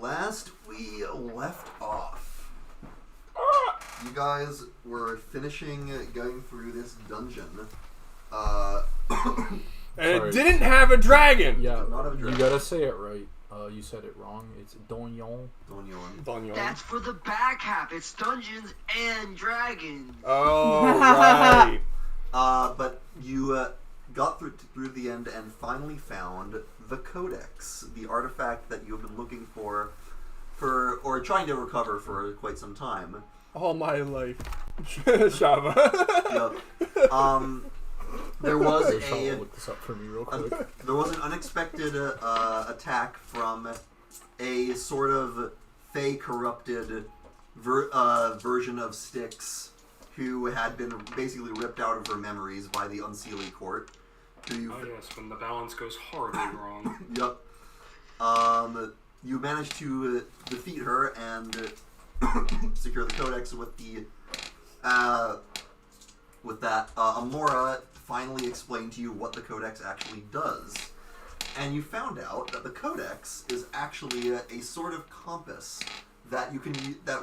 Last we left off, you guys were finishing going through this dungeon. And it didn't have a dragon! Yeah, Not have a dragon. you gotta say it right. You said it wrong. It's Donjon. Donjon. That's for the back half. It's Dungeons and Dragons. Oh, right. But you got through the end and finally found the Codex, the artifact that you have been looking for or trying to recover for quite some time. All my life. Shava. Yep. There was Look this up for me real quick. there was an unexpected attack from a sort of fey corrupted version of Styx, who had been basically ripped out of her memories by the Unseelie Court. Oh yes, when the balance goes horribly wrong. Yep. You managed to defeat her and secure the Codex with that. Amora finally explained to you what the Codex actually does. And you found out that the Codex is actually a sort of compass that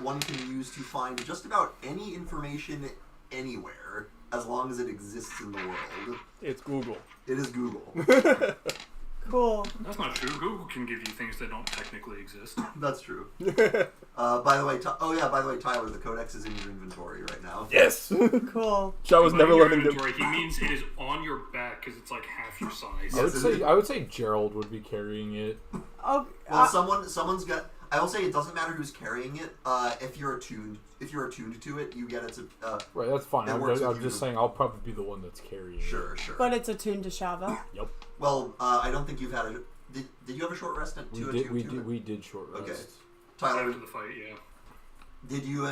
one can use to find just about any information anywhere, as long as it exists in the world. It's Google. It is Google. Cool. That's not true. Google can give you things that don't technically exist. That's true. By the way, Tyler, the Codex is in your inventory right now. Yes! Cool. Shava's By never your letting inventory, he means it is on your back because it's like half your size. I would say Gerald would be carrying it. Oh, Well, someone's got. I will say it doesn't matter who's carrying it. If you're attuned to it, you get it to. Right, that's fine. That works I'm with just you. saying I'll probably be the one that's carrying it. Sure. but it's attuned to Shava. Yep. Well, I don't think you've had a. Did you have a short rest at to attune to it? We did short rest. Okay. Tyler, After the fight, yeah. did you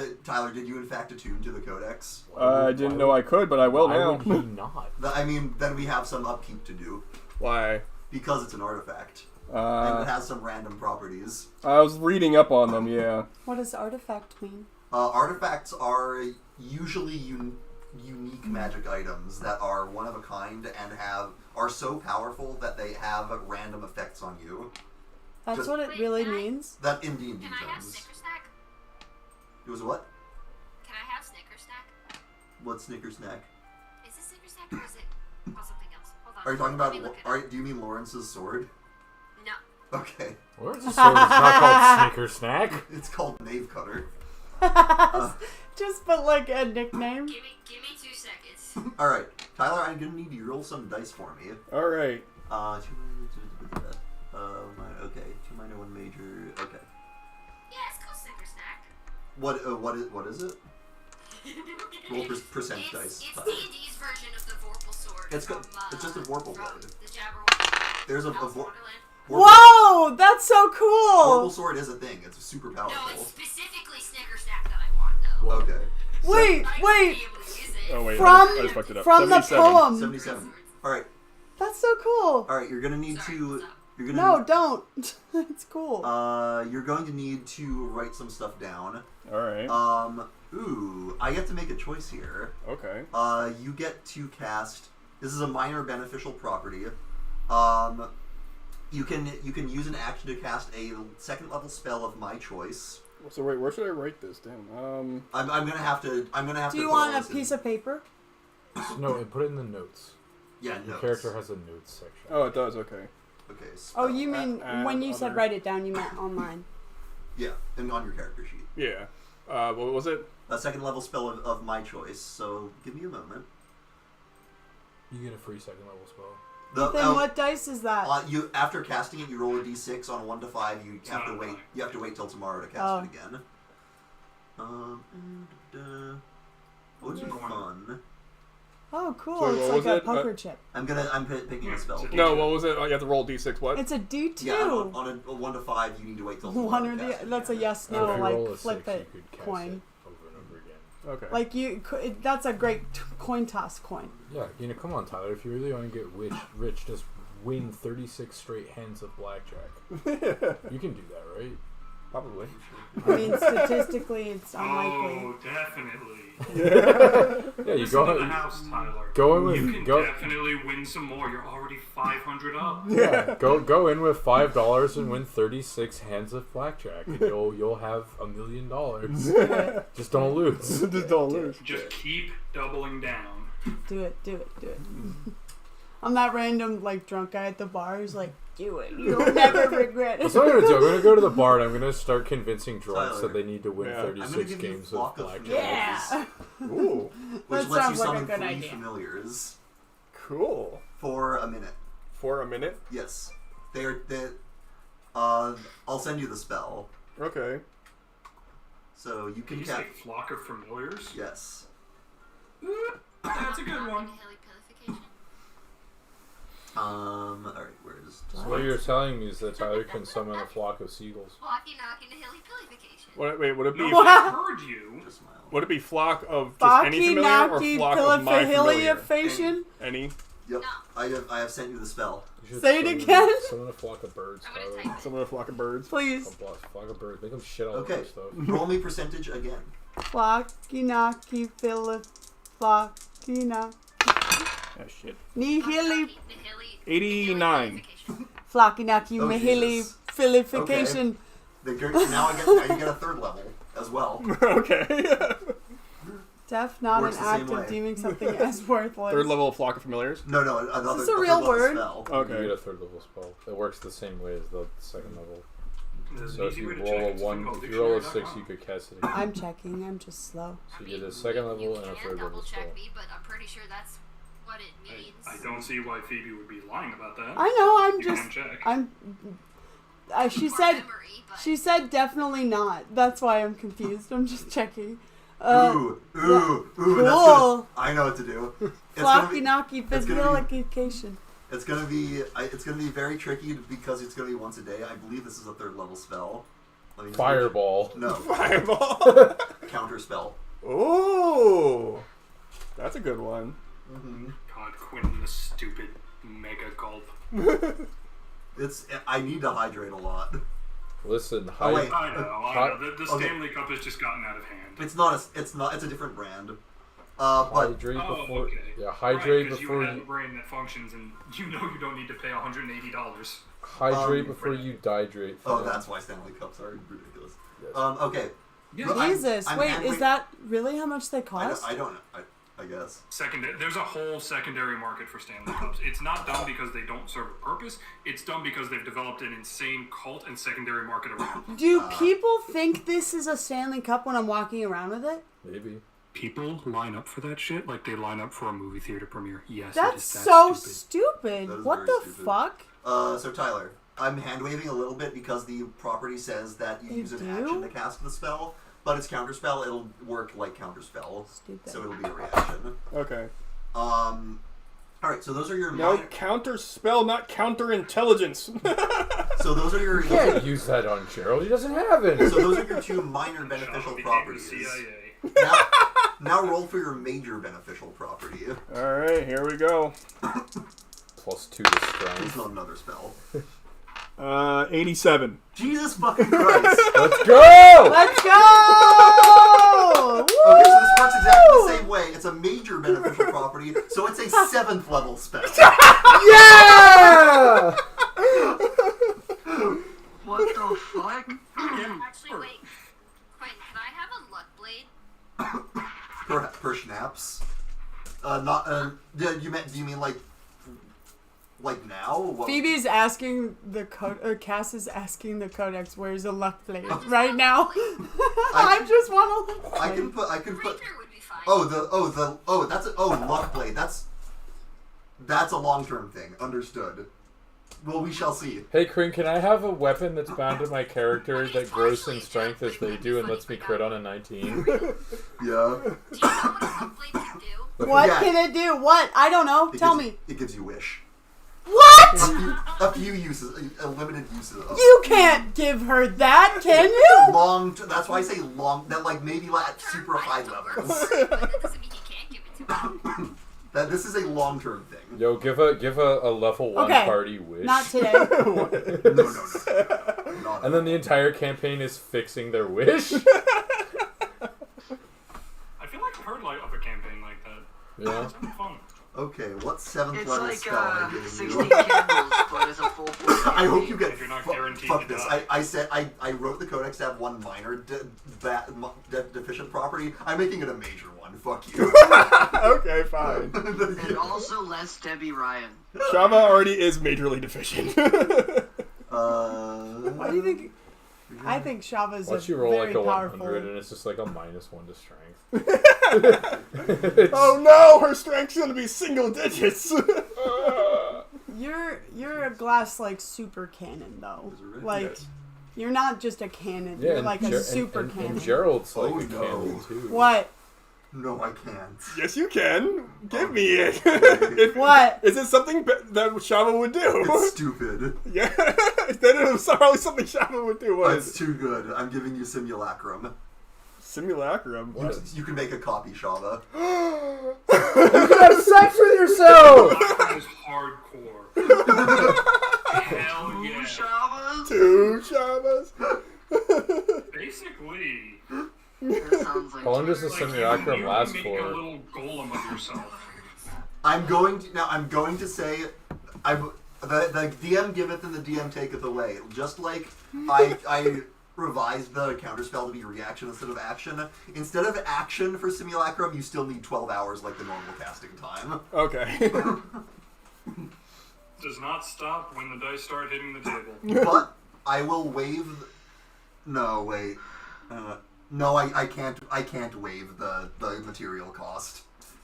in fact attune to the Codex? I didn't know I could, but I will Why now. would he not? Then we have some upkeep to do Why? because it's an artifact and it has some random properties. I was reading up on them, yeah. What does artifact mean? Artifacts are usually unique magic items that are one of a kind and are so powerful that they have random effects on you. That's what it really means? That in D&D Can I have terms. Snicker Snack? It was what? Can I have Snicker Snack? What Snicker Snack? Is it Snicker Snack or is it something else? Hold on. Are you talking Let me about? look it up. Do you mean Lawrence's sword? No. Okay, Where's the sword? It's not called Snicker Snack. it's called Knave Cutter. Just put like a nickname. Give me 2 seconds. All right, Tyler, I'm gonna need you to roll some dice for me. Alright. Okay, 2 minor, 1 major. Okay. Yeah, it's called Snicker Snack. What is it? Roll percent It's dice. D&D's version of the Vorpal sword. It's just a Vorpal from blade. the Jabberwocky. There's a Alice in Vorpal Wonderland. Whoa, that's so cool. sword is a thing. It's super No, it's powerful. specifically Snicker Snack that I want, though. Okay. Wait, I wait. wouldn't be able to use it. Oh, wait. From I just fucked it up. from the 77. poem. 77. All right. That's so cool. All right. You're gonna need Sorry, to. what's up? You're gonna. No, don't. It's cool. You're going to need to write some stuff down. Alright. I get to make a choice here. Okay. You get to cast. This is a minor beneficial property. You can use an action to cast a 2nd level spell of my choice. So wait, where should I write this down? I'm gonna have to. Do you want a piece of paper? No, and put it in the notes. Yeah, The notes. character has a notes section. Oh, it does, okay. Okay. Oh, Spell. you mean when you said other. write it down, you meant online. Yeah, and on your character sheet. Yeah. What was it? A 2nd level spell of my choice. So give me a moment. You get a free 2nd level spell. Then what dice is that? You after casting it, you roll a d6 on a 1 to 5. You It's have to not wait. high. You have to wait till tomorrow to cast Oh. it again. What would be fun? Oh, cool. So it's what like was a it? poker chip. I'm picking a spell. No, what was it? Oh, you have to roll D6, what? It's a D2. Yeah, on a 1 to 5, you need to wait till tomorrow. One or to cast it that's a again. yes, If no, you roll like a flip 6, it you could cast coin. it over and over again. Okay. Like that's a great coin toss coin. Yeah, come on, Tyler. If you really want to get rich, just win 36 straight hands of blackjack. You can do that, right? Probably. I mean, statistically, it's unlikely. Oh, definitely. Yeah, you Listen to the go. house, Tyler. Go in You with can go. definitely win some more. You're already 500 up. Yeah, go in with $5 and win 36 hands of blackjack, and you'll have $1 million. Just don't lose. Just don't lose. Just keep doubling down. Do it. I'm that random, like, drunk guy at the bar who's like, do it. You'll never regret That's it. what I'm gonna do. I'm gonna go to the bar and I'm gonna start convincing drunks Tyler. that they need to win Yeah. I'm gonna 36 give you games Flock of of blackjack. Yeah. Ooh. Which That lets you sounds like a summon good 3 idea. familiars Cool. for a minute. For a minute. Yes. I'll send you the spell. Okay. So you Can can you say flock of familiars? Yes. That's a good one. Hilly purification. Alright, where's... So what you're telling me is that Tyler can summon a flock of seagulls. Walking, knocking, the hilly purification. Would it be? No, I heard you. Just smile. Would it be flock of just any Baki familiar or Naki flock of my familiar? Pilifahiliation? Any? Yep. I have sent you the spell. You should Say it summon- again. Summon a flock of birds, I'm gonna Tyler. type it. Some of the flock of birds. Please. A flock of birds. Make them shit all over Okay. stuff. Roll me percentage again. Flocky Naki Flocky Naki. Oh shit. Ni hilly. 89. Flocky Naki Oh, Mahili Jesus. Filification. Now you get a third level as well. Okay. Def not Works an the same act way. of deeming something as worthless. Third level of flock of familiars. No, another. Is this a third real level word? Spell. You get Okay. a third level spell. It works the same way as the second level. There's an So if easy you way to roll check. a It's one, from if you roll a dictionary.com. 6, you could cast it again. I'm checking. I'm just slow. So you get a second level and a You third can level double spell. check me, but I'm pretty sure that's what it means. I don't see why Phoebe would be lying about that. I know. I'm You just. can check. I'm. She For said. memory, but She said definitely not. That's why I'm confused. I'm just checking. Ooh, that's cool. good. I know what to do. It's gonna Flocky be, Naki it's gonna be- Filification. it's gonna be very tricky because it's gonna be once a day. I believe this is a third level spell. Let me just Fireball. No, Fireball. counter spell. Ooh. That's a good one. Mm-hmm. God, Quinn, the stupid mega gulp. I need to hydrate a lot. Listen, Oh, wait. I know. The Okay. Stanley Cup has just gotten out of hand. It's a different brand. But hydrate Oh, before. okay. Yeah, hydrate Because before you have a you. brain that functions, and you know you don't need to pay $180. Hydrate before you dihydrate. oh, that's why Stanley Cups are ridiculous. Yes. Okay. Yeah. Look, I'm- Jesus, I'm wait, handling- is that really how much they cost? I don't know. I guess. There's a whole secondary market for Stanley Cups. It's not done because they don't serve a purpose. It's done because they've developed an insane cult and secondary market around. Do people think this is a Stanley Cup when I'm walking around with it? Maybe. People line up for that shit like they line up for a movie theater premiere. Yes, That's it is that so stupid. stupid. That is What very the stupid. fuck? So Tyler, I'm hand waving a little bit because the property says that you They use an do? action to cast the spell, but it's counterspell. It'll work like counterspell, Stupid. so it'll be a reaction. Okay. All right. So those are your No minor, counter spell, not counter intelligence. so those are your You can't use that on Gerald. He doesn't have it. so those are your two minor beneficial Sean became the properties. CIA. Now roll for your major beneficial property. All right, here we go. Plus 2 to Please strength. not another spell. 87. Jesus fucking Christ! Let's go! Let's go! Okay, so this works exactly the same way. It's a major beneficial property, so it's a 7th level spell. Yeah! What the fuck? Actually, wait. Wait, can I have a luck blade? Per schnapps. Do you mean like now? What? Phoebe's asking the Cass is asking the Codex, where's the luck blade right now? I just want to luck I blade. can put. Rapier would be fine. Luck blade. That's a long-term thing. Understood. Well, we shall see. Hey, Kryn, can I have a weapon that's bound to my character that grows in strength as they do and lets me crit on a 19? Yeah. Do you know what a luck blade can do? What Yeah. can it do? What? I don't know. Tell me. It gives you wish. What? A few uses, a limited uses of. You can't give her that, can you? That's why I say long. That like maybe at super high levels. But that doesn't mean you can't give it to me. That this is a long-term thing. Yo, give a level 1 Okay. party wish. Not today. No. Not not. And then the entire campaign is fixing their wish. I feel like I've heard of a campaign like that. Yeah. It's been fun. Okay, what 7th It's level like spell am I giving 16 you? candles, but it's a full I hope you get. If you're not Fuck, guaranteed fuck to this. die. I said I wrote the Codex to have one minor deficient property. I'm making it a major one. Fuck you. Okay, fine. And also less Debbie Ryan. Shava already is majorly deficient. Why do you think? I think Shava's Once a you roll very like a powerful. 100 and it's just like a -1 to strength. Oh no, her strength's gonna be single digits. You're a glass like super cannon though. Is it really? Like Yes. you're not just a cannon. Yeah, You're and like a super and cannon. Gerald's like Oh, a no. cannon too. What? No, I can't. Yes, you can. Give me it. What? Is it something that Shava would do? It's stupid. Yeah, that is probably something Shava would do. What It's is it? too good. I'm giving you simulacrum. Simulacrum. You can make a copy, Shava. Have sex with yourself! That is hardcore. Hell yeah. Shavas? 2 Shavas. Basically. That sounds like How long does the Like, simulacrum you last make for? a little golem of yourself. I'm going to say, the DM giveth and the DM taketh away. Just like I revised the counterspell to be reaction instead of action. Instead of action for simulacrum, you still need 12 hours like the normal casting time. Okay. Does not stop when the dice start hitting the table. But I will waive. No, wait. No, I can't waive the material cost.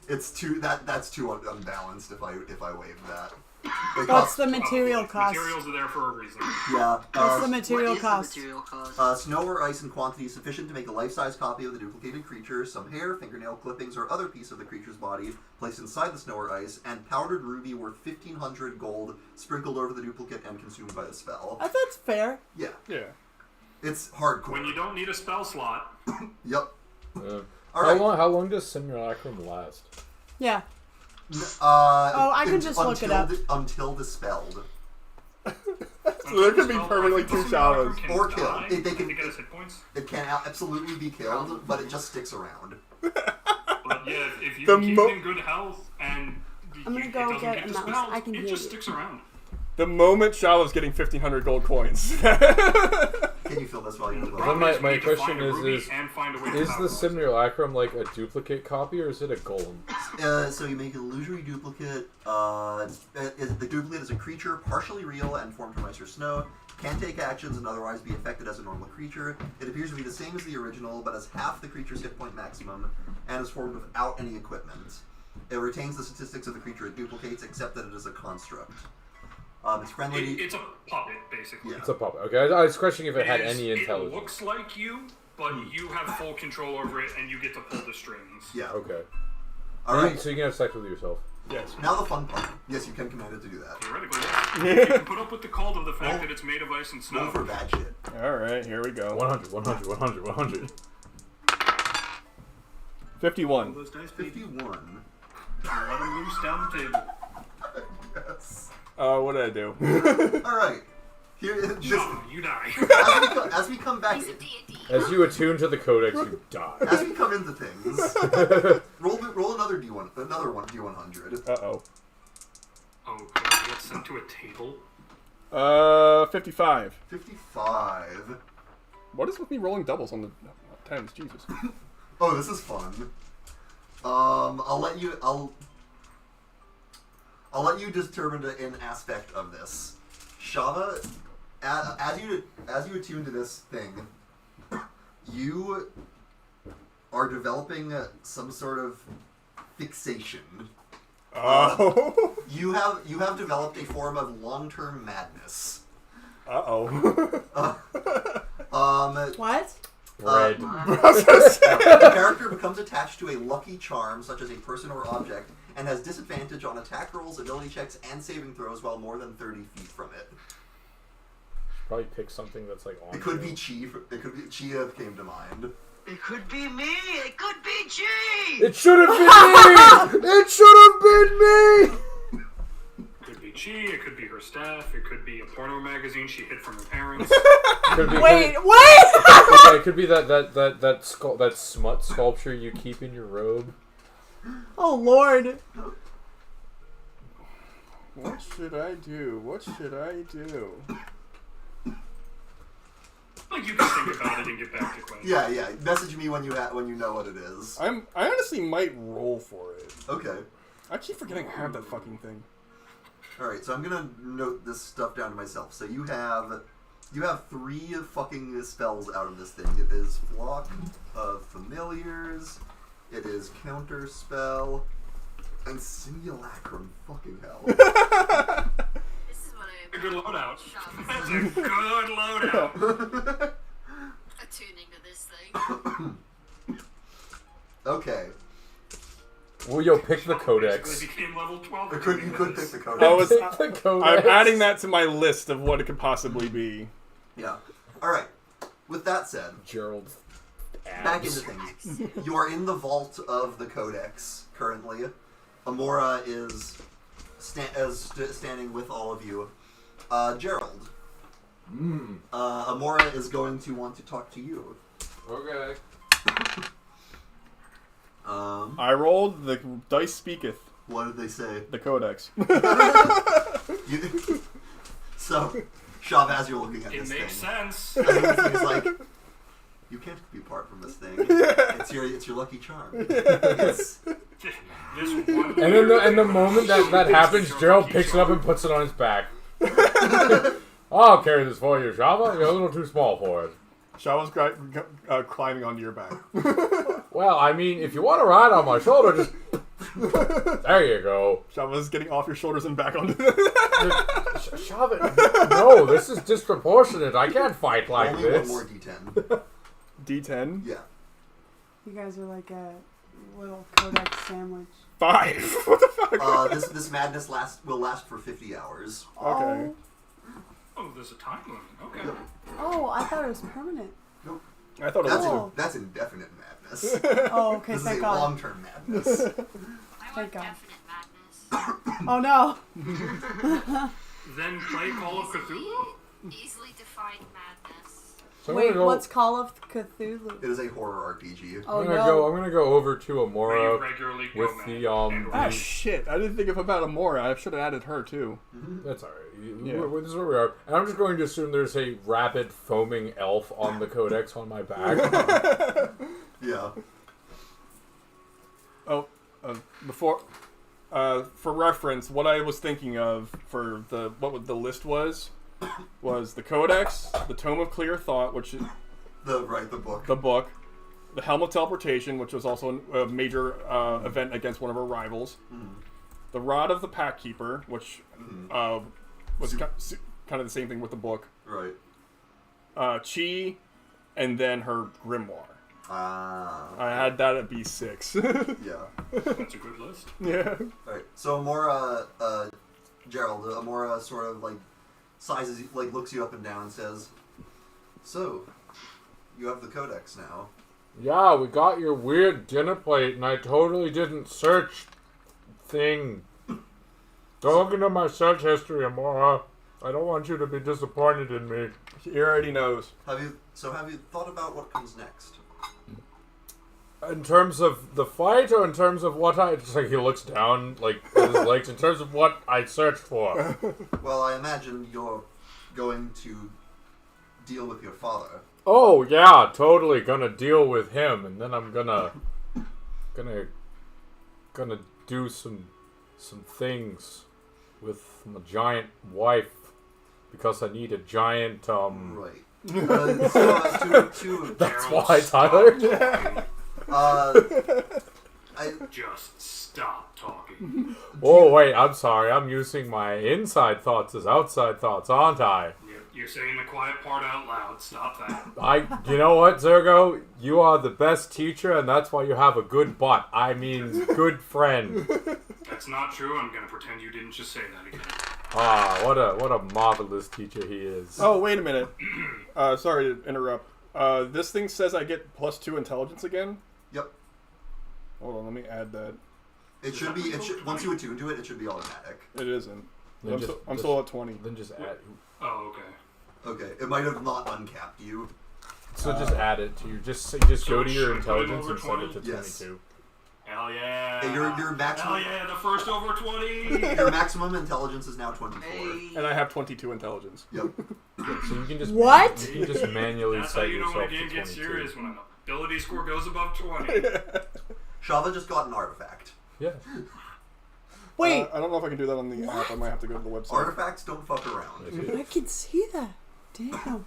It's too that's too unbalanced if I waive that. They What's cost- the material cost? Materials are there for a reason. Yeah. What's the material What is cost? the material cost? Snow or ice in quantity sufficient to make a life-size copy of the duplicated creature, some hair, fingernail clippings, or other piece of the creature's body placed inside the snow or ice, and powdered ruby worth 1,500 gold sprinkled over the duplicate and consumed by the spell. I thought it's fair. Yeah. Yeah. It's hardcore. When you don't need a spell slot, Yep. Yeah. Alright. How long does simulacrum last? Yeah. I can just look it up. Until dispelled. So there could be Spell- permanently I 2 think the simulacrum Shavas. can Or killed. die. They can- to get us hit points. It can absolutely be killed, but it just sticks around. But yeah, if you The keep mo- it in good health and I'm gonna it go doesn't get get a mouse. dispelled, I can it hear just you. sticks around. The moment Shava's getting 1,500 gold coins. Can you fill this while you're Then Problem my- is we my need to question find a is- ruby is- and find a way to Is power the it. simulacrum like a duplicate copy or is it a golem? So you make an illusory duplicate. The duplicate is a creature, partially real and formed from ice or snow. Can take actions and otherwise be affected as a normal creature. It appears to be the same as the original, but has half the creature's hit point maximum, and is formed without any equipment. It retains the statistics of the creature it duplicates, except that it is a construct. It's friendly. It's a puppet, basically. Yeah. It's a puppet. Okay, I was questioning if it had is- any intelligence. It looks like you, but you have full control over it, and you get to pull the strings. Yeah. Okay. All right. So you can have sex with yourself. Yes. Now the fun part. Yes, you can command it to do that. Theoretically, yes. You can put up with the cold of the fact that it's made of ice and Roll snow. for bad shit. Alright, here we go. 100, 100, 100, 100. 51. Those dice, baby. 51. Let them loose down the table. Yes. What did I do? All right. Here, this, Shove, you die. as we come back, He's a deity. As you attune to the codex, you die. as we come into things, roll another D1, another one D100. Uh-oh. Oh, God, you get sent to a table? 55. 55. What is with me rolling doubles on the tens? Jesus. Oh, this is fun. I'll let you determine an aspect of this. Shava, as you attune to this thing, you are developing some sort of fixation. Oh. You have developed a form of long-term madness. Uh-oh. What? Red. The character becomes attached to a lucky charm, such as a person or object, and has disadvantage on attack rolls, ability checks, and saving throws while more than 30 feet from it. Probably pick something that's like on. It could you. be Chi. It could be Chia came to mind. It could be me! It could be G! It should have been me! It should have been me! It could be Chi, it could be her staff, it could be a porno magazine she hid from her parents. Could Wait, what? Yeah, it could be that smut sculpture you keep in your robe. Oh Lord. What should I do? What should I do? Like you can think about it and get back to Quinn. Yeah. Message me when you know what it is. I honestly might roll for it. Okay. I keep forgetting I have that fucking thing. Alright, so I'm gonna note this stuff down to myself. So you have 3 fucking spells out of this thing. It is Flock of Familiars, it is Counter Spell, and Simulacrum. Fucking hell. This is what I A good loadout. shop That's a good loadout. attuning to this thing. Okay. Well, yo, pick the Codex. Basically became level 12. You could pick the Codex. I was, Pick the Codex. I'm adding that to my list of what it could possibly be. Yeah. Alright. With that said, Gerald. back into things. You are in the vault of the Codex currently. Amora is standing with all of you. Gerald. Amora is going to want to talk to you. Okay. I rolled, the dice speaketh. What did they say? The Codex. So, Shav, as you're looking at It this makes thing, sense. he's like, you can't be apart from this thing. It's your lucky charm. It's, This one And the moment that happens, Gerald picks it up and puts it on his back. I'll carry this for you, Shava. You're a little too small for it. Shawa's climbing onto your back. Well, I mean, if you want to ride on my shoulder, just... There you go. Shawa's getting off your shoulders and back onto Shove it. No, this is disproportionate. I can't fight like only this. one more D10. D10. Yeah. You guys are like a little Codex sandwich. 5. What the fuck? This madness will last for 50 hours. Okay. Oh, there's a time limit. Okay. Oh, I thought it was permanent. I thought it was. Oh. That's indefinite madness. Oh, okay, This is thank a God. long-term madness. I want Thank God. definite madness. Oh no. Then play Call of Cthulhu? Easily defined madness. So I'm Wait, gonna go, what's Call of Cthulhu? It is a horror RPG. Oh I'm no. gonna go over to Where you Amora regularly go with mad the and Ah, or- shit. I didn't think about Amora. I should have added her, too. That's alright. Yeah. This is where we are. And I'm just going to assume there's a rabid foaming elf on the Codex on my back. Yeah. Oh, before... for reference, what I was thinking of for what the list was the Codex, the Tome of Clear Thought, which is The book. the book, the Helm of Teleportation, which was also a major event against one of our rivals, the Rod of the Packkeeper, which was kind of the same thing with the book, Right. Chi, and then her Grimoire. Ah. I had that at B6. Yeah. That's a good list. Yeah. Alright. So Amora, Gerald, Amora sort of like sizes, like looks you up and down and says, "So, you have the Codex now." Yeah, we got your weird dinner plate, and I totally didn't search thing. Don't look into my search history, Amora. I don't want you to be disappointed in me. He already knows. Have you thought about what comes next? In terms of the fight, or in terms of what I... Just like he looks down, like, at his legs, in terms of what I searched for. Well, I imagine you're going to deal with your father. Oh, yeah, totally gonna deal with him, and then I'm gonna do some things with my giant wife, because I need a giant, Right. To That's Gerald, why, stop Tyler. talking. Just stop talking. Oh, wait, I'm sorry. I'm using my inside thoughts as outside thoughts, aren't I? You're saying the quiet part out loud. Stop that. You know what, Zergo? You are the best teacher, and that's why you have a good butt. I mean, good friend. That's not true. I'm gonna pretend you didn't just say that again. Ah, what a marvelous teacher he is. Oh, wait a minute. Sorry to interrupt. This thing says I get +2 intelligence again. Yep. Hold on, let me add that. It should be. Once you attune to it, it should be automatic. It isn't. Then I'm just- still at 20. Then just add. Oh, okay. Okay, it might have not uncapped you. So just add it to your just go to your intelligence and set it to 22. Yes. Hell yeah. Hey, your maximum. Hell yeah, the first over 20. Your maximum intelligence is now 24. And I have 22 intelligence. Yep. So you can just What? You can just manually That's how set you know when yourself a game to gets 22. serious, when an ability score goes above 20. Shava just got an artifact. Yeah. Wait, I don't know if I can do that on the app. I might have to go to the website. Artifacts don't fuck around. I can see that. Damn.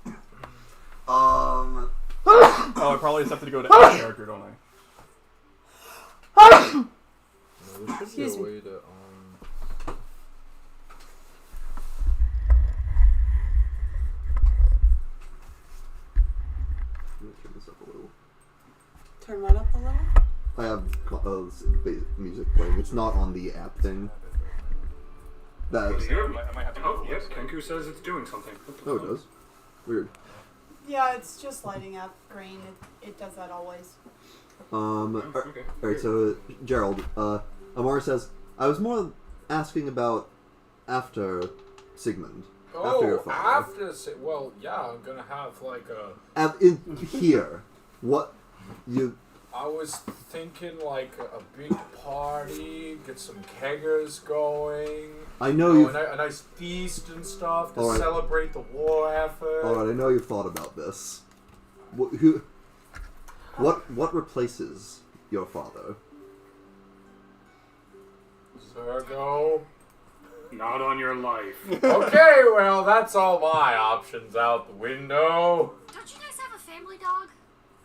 Oh, I probably just have to go to add character, don't I? No, there should Excuse be a me. way to Turn this up a little. Turn that up a little. I have music playing. It's not on the app thing. That's, I might have to go Oh, to the yes, website. Kenku says it's doing something. What the oh, it fuck? does. Weird. Yeah, it's just lighting up green. It does that always. Okay. Alright, so Gerald, Amara says, I was more asking about after Sigmund. After your father. well, yeah, I'm gonna have like a. In here. What you I was thinking like a big party, get some keggers going. I know You you've know, a nice feast and stuff to Alright. celebrate the war effort. Alright, I know you've thought about this. What replaces your father? Zergo. Not on your life. Okay, well, that's all my options out the window. Don't you guys have a family dog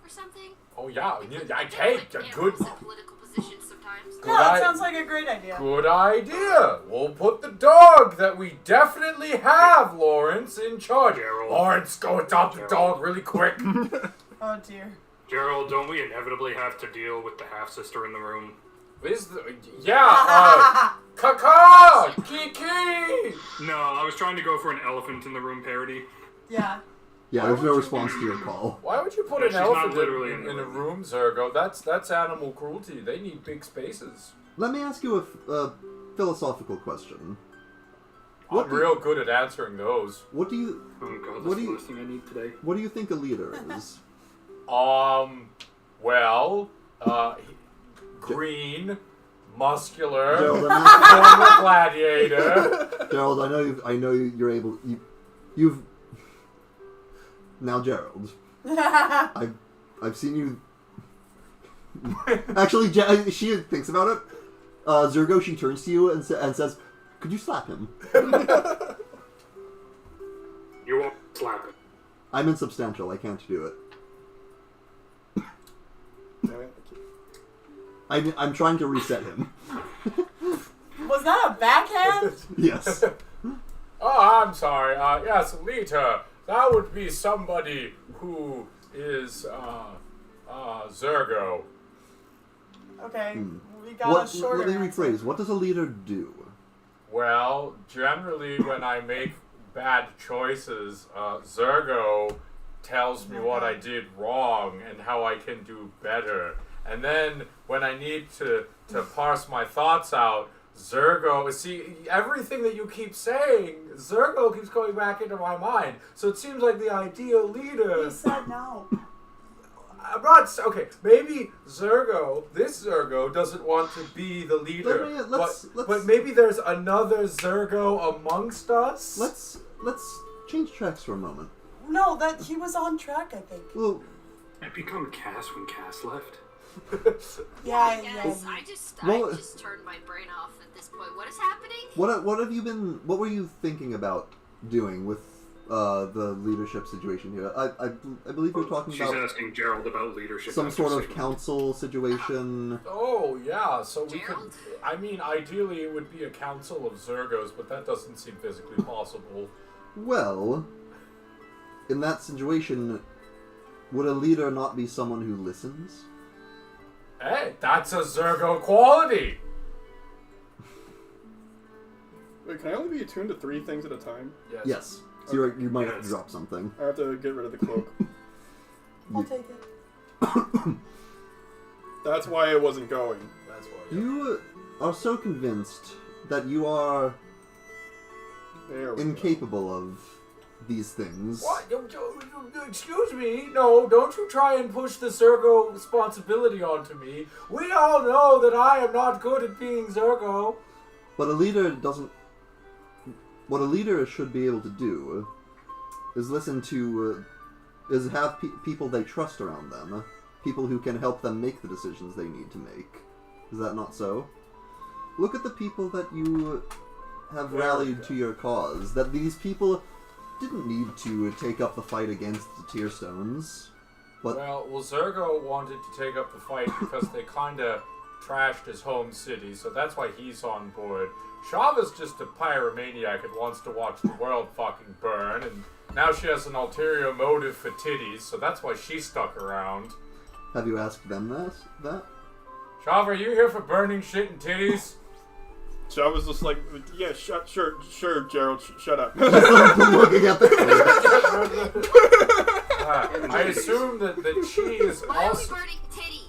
or something? Oh yeah, I They take put a good, animals in political positions sometimes. Good Yeah, that idea. sounds like a great idea. good idea. We'll put the dog that we definitely have, Lawrence, in charge. Gerald. Lawrence, go adopt the dog really quick. Oh dear. Gerald, don't we inevitably have to deal with the half-sister in the room? Kaka! Kiki! No, I was trying to go for an elephant in the room parody. Yeah. Yeah, there's no response to your call. Why would you put Yeah, an she's not elephant literally in in the a room. room, Zergo? That's animal cruelty. They need big spaces. Let me ask you a philosophical question. What I'm do- real good at answering those. What do you Oh god, What that's do the you- last thing I need today. What do you think a leader is? Well, green, muscular, Gerald, former gladiator. Gerald, I know you're able. You've now, Gerald. I've seen you. Actually, she thinks about it. Zergo, she turns to you and says, "Could you slap him?" You won't slap it. I'm insubstantial. I can't do it. I'm trying to reset him. Was that a backhand? Yes. Oh, I'm sorry. Yes, Lita. That would be somebody who is Zergo. Okay, we got What? a shorter. Let me answer. rephrase. What does a leader do? Well, generally when I make bad choices, Zergo tells me what I did wrong and how I can do better. And then when I need to parse my thoughts out, Zergo, see, everything that you keep saying, Zergo keeps going back into my mind. So it seems like the ideal leader. You said no. I'm not, okay, maybe Zergo, this Zergo, doesn't want to be the leader. Let's- but maybe there's another Zergo amongst us? Let's change tracks for a moment. No, that he was on track, I think. Well, I become Cass when Cass left. Yeah, I yeah. guess I just turned my brain off at this point. What is happening? what have you been? What were you thinking about doing with the leadership situation here? I believe you're talking She's about asking Gerald about leadership. some after sort of Sigmund. council situation. Oh, yeah, so we Gerald? could... I mean, ideally it would be a council of Zergos, but that doesn't seem physically possible. Well, in that situation, would a leader not be someone who listens? Hey, that's a Zergo quality! Wait, can I only be attuned to 3 things at a time? Yes. So you might have to Yes. drop something. I have to get rid of the cloak. I'll take it. That's why it wasn't going. That's why. You are so convinced that you are There we go. incapable of these things. What? Excuse me? No, don't you try and push the Zergo responsibility onto me. We all know that I am not good at being Zergo. But a leader doesn't... What a leader should be able to do is listen to... is have people they trust around them. People who can help them make the decisions they need to make. Is that not so? Look at the people that you have rallied to your cause. That these people didn't need to take up the fight against the Tearstones. But Well, Zergo wanted to take up the fight because they kinda trashed his home city, so that's why he's on board. Shava's just a pyromaniac and wants to watch the world fucking burn, and now she has an ulterior motive for titties, so that's why she stuck around. have you asked them that? Shava, are you here for burning shit and titties? So I was just like, yeah, sure, Gerald, shut up. Looking at the I assume that she is Why are we also... burning titties?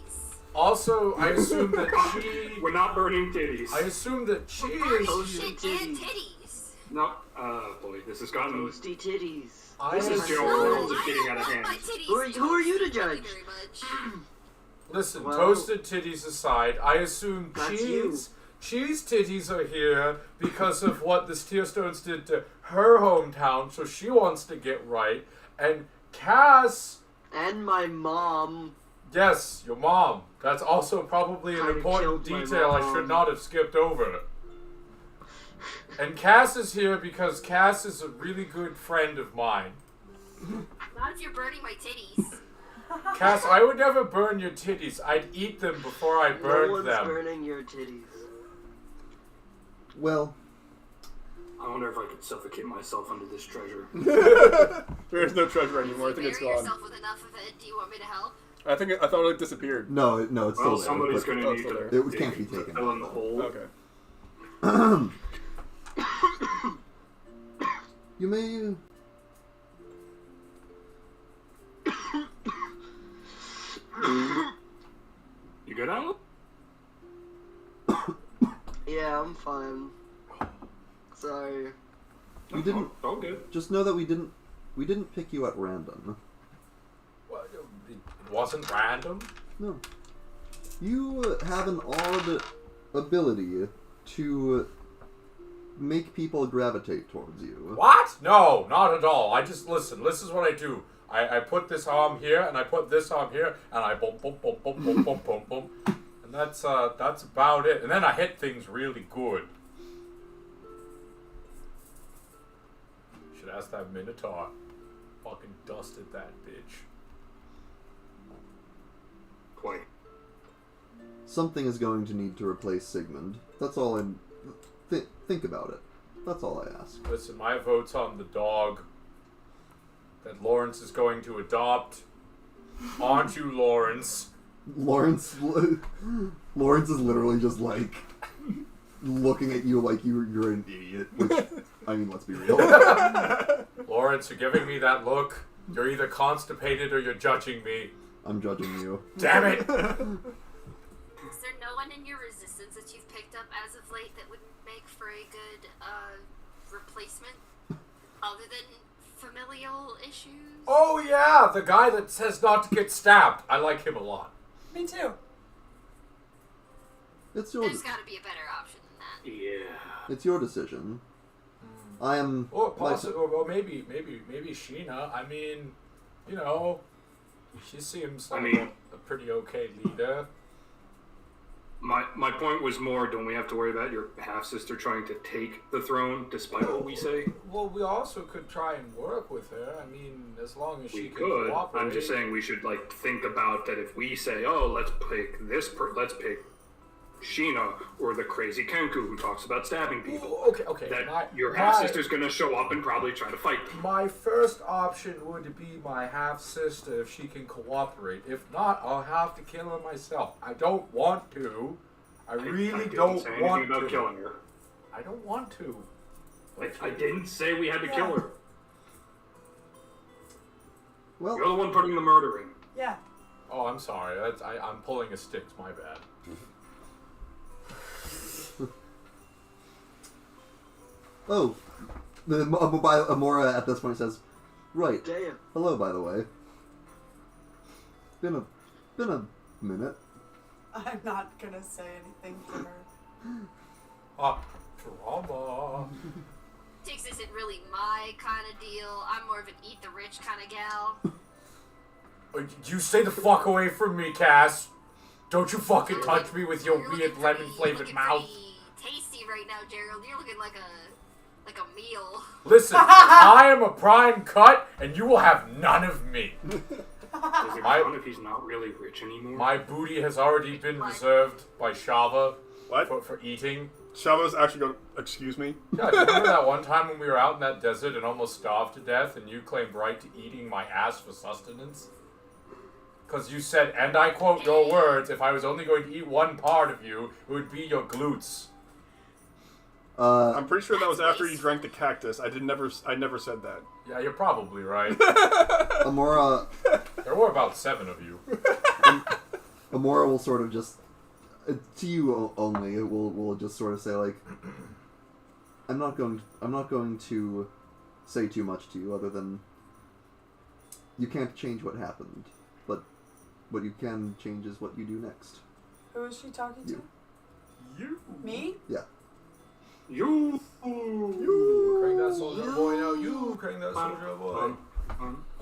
Also, I assume that she... We're not burning titties. I assume that she Burning is... shit and titties. No, boy, this has gotten... Toasty titties. This is assume- Gerald. No, World's I getting don't out of want my hand. titties Who are you to toasted. judge? Thank you very much. Listen, Well, toasted titties aside, I assume that's you. cheese titties are here because of what the Tearstones did to her hometown, so she wants to get right. And Cass, And my mom. yes, your mom. That's also probably an I important killed my detail I mom. should not have skipped over. And Cass is here because Cass is a really good friend of mine. Not if you're burning my titties. Cass, I would never burn your titties. I'd eat them before I No burned one's them. burning your titties. Well, I wonder if I could suffocate myself under this treasure. There is no treasure anymore. I think it's Bury gone. yourself with enough of it. Do you want me to help? I thought it disappeared. no, it's still Well, there. somebody's but going to oh, need still to there. It can't be taken. fill in the hole. Okay. You may... You good, Alan? Yeah, I'm fine. Sorry. We didn't... Oh, good. Just know that we didn't pick you at random. Well, it wasn't random. No. You have an odd ability to make people gravitate towards you. What? No, not at all. I just listen. This is what I do. I put this arm here, and I put this arm here, and I boom, boom, boom, boom, boom, boom, boom, boom. And that's about it. And then I hit things really good. Should ask that Minotaur. Fucking dusted that bitch. Quite. Something is going to need to replace Sigmund. That's all I'm... think about it. That's all I ask. Listen, my vote's on the dog that Lawrence is going to adopt. Aren't you, Lawrence? Lawrence is literally just like looking at you like you're an idiot. Which, I mean, let's be real. Lawrence, you're giving me that look. You're either constipated or you're judging me. I'm judging you. Damn it! Is there no one in your resistance that you've picked up as of late that would make for a good replacement, other than familial issues? Oh yeah, the guy that says not to get stabbed. I like him a lot. Me too. It's your There's got to be a better option than that. Yeah. it's your decision. I am. Or possibly, or maybe Sheena. I mean, you know, she seems like a pretty okay leader. My point was more, don't we have to worry about your half-sister trying to take the throne, despite what we say? Well, we also could try and work with her. I mean, as long as she We can could. cooperate. I'm just saying we should, like, think about that if we say, oh, let's pick let's pick Sheena, or the crazy Kenku who talks about stabbing people. Ooh, okay. That your half-sister's gonna show up and probably try to fight them. My first option would be my half-sister if she can cooperate. If not, I'll have to kill her myself. I don't want to. I really didn't don't say anything want about to. killing her. I don't want to. I didn't say we had to kill her. Well, You're the one putting the murder in. Yeah. Oh, I'm sorry. I'm pulling a stick. My bad. oh, Amora at this point says, "Right. Damn. Hello, by the way. Been a minute." I'm not gonna say anything to her. Drama. Tix isn't really my kind of deal. I'm more of an eat the rich kind of gal. You stay the fuck away from me, Cass. Don't you fucking touch me with your You're weird looking lemon-flavored looking mouth. pretty tasty right now, Gerald. You're looking like a meal. Listen, I am a prime cut, and you will have none of me. Does it count if he's not really rich anymore? My booty has already been reserved by Shava What? for eating. Shava's actually going, excuse me? Yeah, do you remember that one time when we were out in that desert and almost starved to death, and you claimed right to eating my ass for sustenance? Because you said, and I quote your words, if I was only going to eat one part of you, it would be your glutes. I'm pretty sure that was after you drank the cactus. I never said that. Yeah, you're probably right. Amora There were about 7 of you. Amora will sort of just, to you only, will just sort of say like, I'm not going to say too much to you other than you can't change what happened, but what you can change is what you do next. Who is she talking to? You. Me? Yeah. You. Crank that soldier boy now. You crank that soldier boy.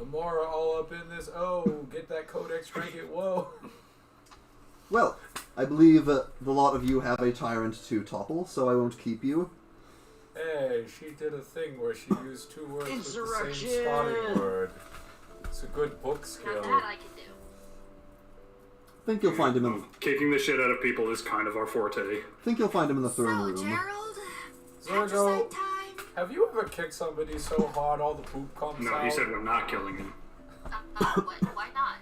Amora all up in this. Oh, get that Codex, crank it. Whoa. Well, I believe the lot of you have a tyrant to topple, so I won't keep you. Hey, she did a thing where she used 2 words with the same Insurrection. spotting word. It's a good book Now skill. that I can do. Think you'll find him in. Kicking the shit out of people is kind of our forte. Think you'll find him in the throne So, room. Gerald, Zergo, patricide time. have you ever kicked somebody so hard all the poop comes No, out? he said we're not killing him. What? Why not?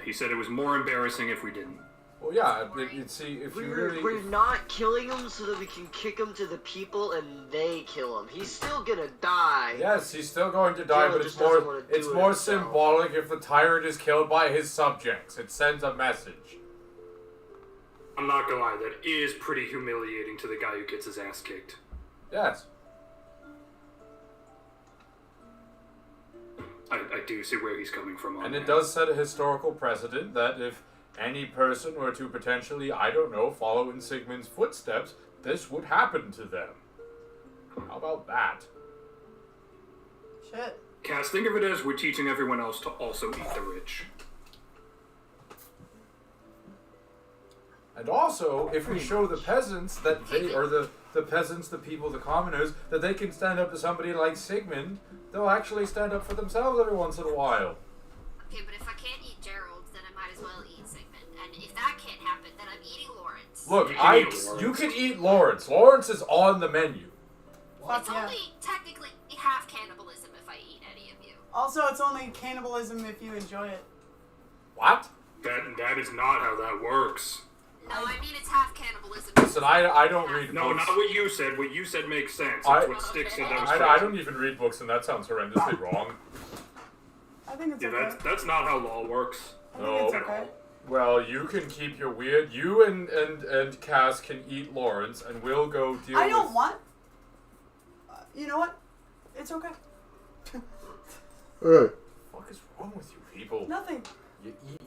He said it was more embarrassing if we didn't. Well, yeah, see, if you really... We're not killing him so that we can kick him to the people and they kill him. He's still gonna die. Yes, he's still going to die, Gerald but it's just doesn't more wanna do it more himself. symbolic if the tyrant is killed by his subjects. It sends a message. I'm not gonna lie, that is pretty humiliating to the guy who gets his ass kicked. Yes. I do see where he's coming from on And that. it does set a historical precedent that if any person were to potentially, I don't know, follow in Sigmund's footsteps, this would happen to them. How about that? Shit. Cass, think of it as we're teaching everyone else to also eat the rich. And also, if we show the peasants that they, or the peasants, the people, the commoners, that they can stand up to somebody like Sigmund, they'll actually stand up for themselves every once in a while. Okay, but if I can't eat Gerald, then I might as well eat Sigmund. And if that can't happen, then I'm eating Lawrence. Look, You can eat Lawrence. you can eat Lawrence. Lawrence is on the menu. Well, Fuck it's yeah. only technically half cannibalism if I eat any of you. Also, it's only cannibalism if you enjoy it. What? That is not how that works. No, I mean it's half cannibalism. Listen, I don't read No, books. not what you said. What you said makes sense. I- That's what Styx said. That was I crazy. don't even read books, and that sounds horrendously wrong. I think it's Yeah, okay. that's not how law works. I think it's No. okay. Well, you can keep your weird. You and Cass can eat Lawrence, and we'll go deal I don't with... want. You know what? It's okay. Alright. What is wrong with you people? Nothing.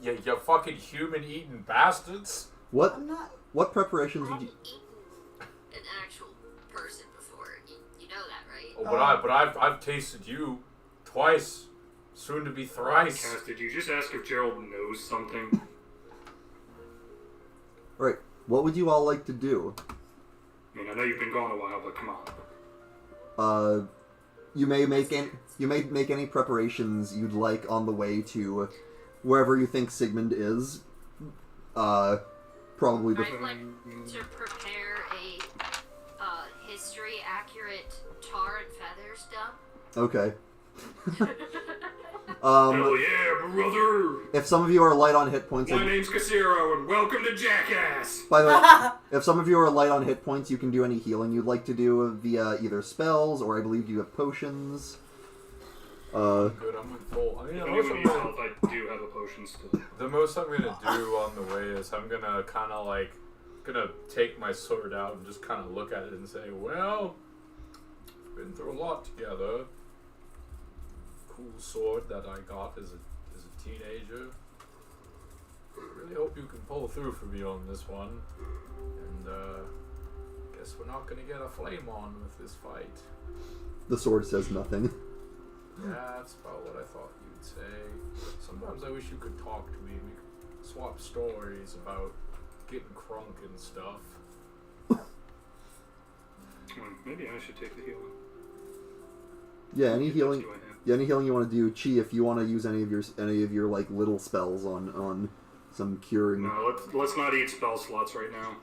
You fucking human-eating bastards. I'm not. What I preparations would haven't you... eaten an actual person before. You know that, right? Oh, but I've tasted you twice, soon to be thrice. Cass, did you just ask if Gerald knows something? Alright, what would you all like to do? I mean, I know you've been gone a while, but come on. You may make any preparations you'd like on the way to wherever you think Sigmund is. Probably the... I'd like to prepare a history-accurate tar and feathers dump. Okay. Hell yeah, brother! If some of you are light on hit points... My name's Casiro, and welcome to Jackass! By the way, if some of you are light on hit points, you can do any healing you'd like to do via either spells, or I believe you have potions. Good, I'm in full. I mean, If the most anyone I'm needs gonna, help, I do have a potion still. the most I'm gonna do on the way is I'm gonna kind of like gonna take my sword out and just kind of look at it and say, well, been through a lot together. Cool sword that I got as a teenager. Really hope you can pull through for me on this one. And guess we're not gonna get a flame on with this fight. The sword says nothing. Yeah, that's about what I thought you'd say. Sometimes I wish you could talk to me. We could swap stories about getting crunk and stuff. Maybe I should take the healing. Yeah, any healing. Do I have? Yeah, any healing you want to do, Chi. If you want to use any of your like little spells on some curing. No, let's not eat spell slots right now.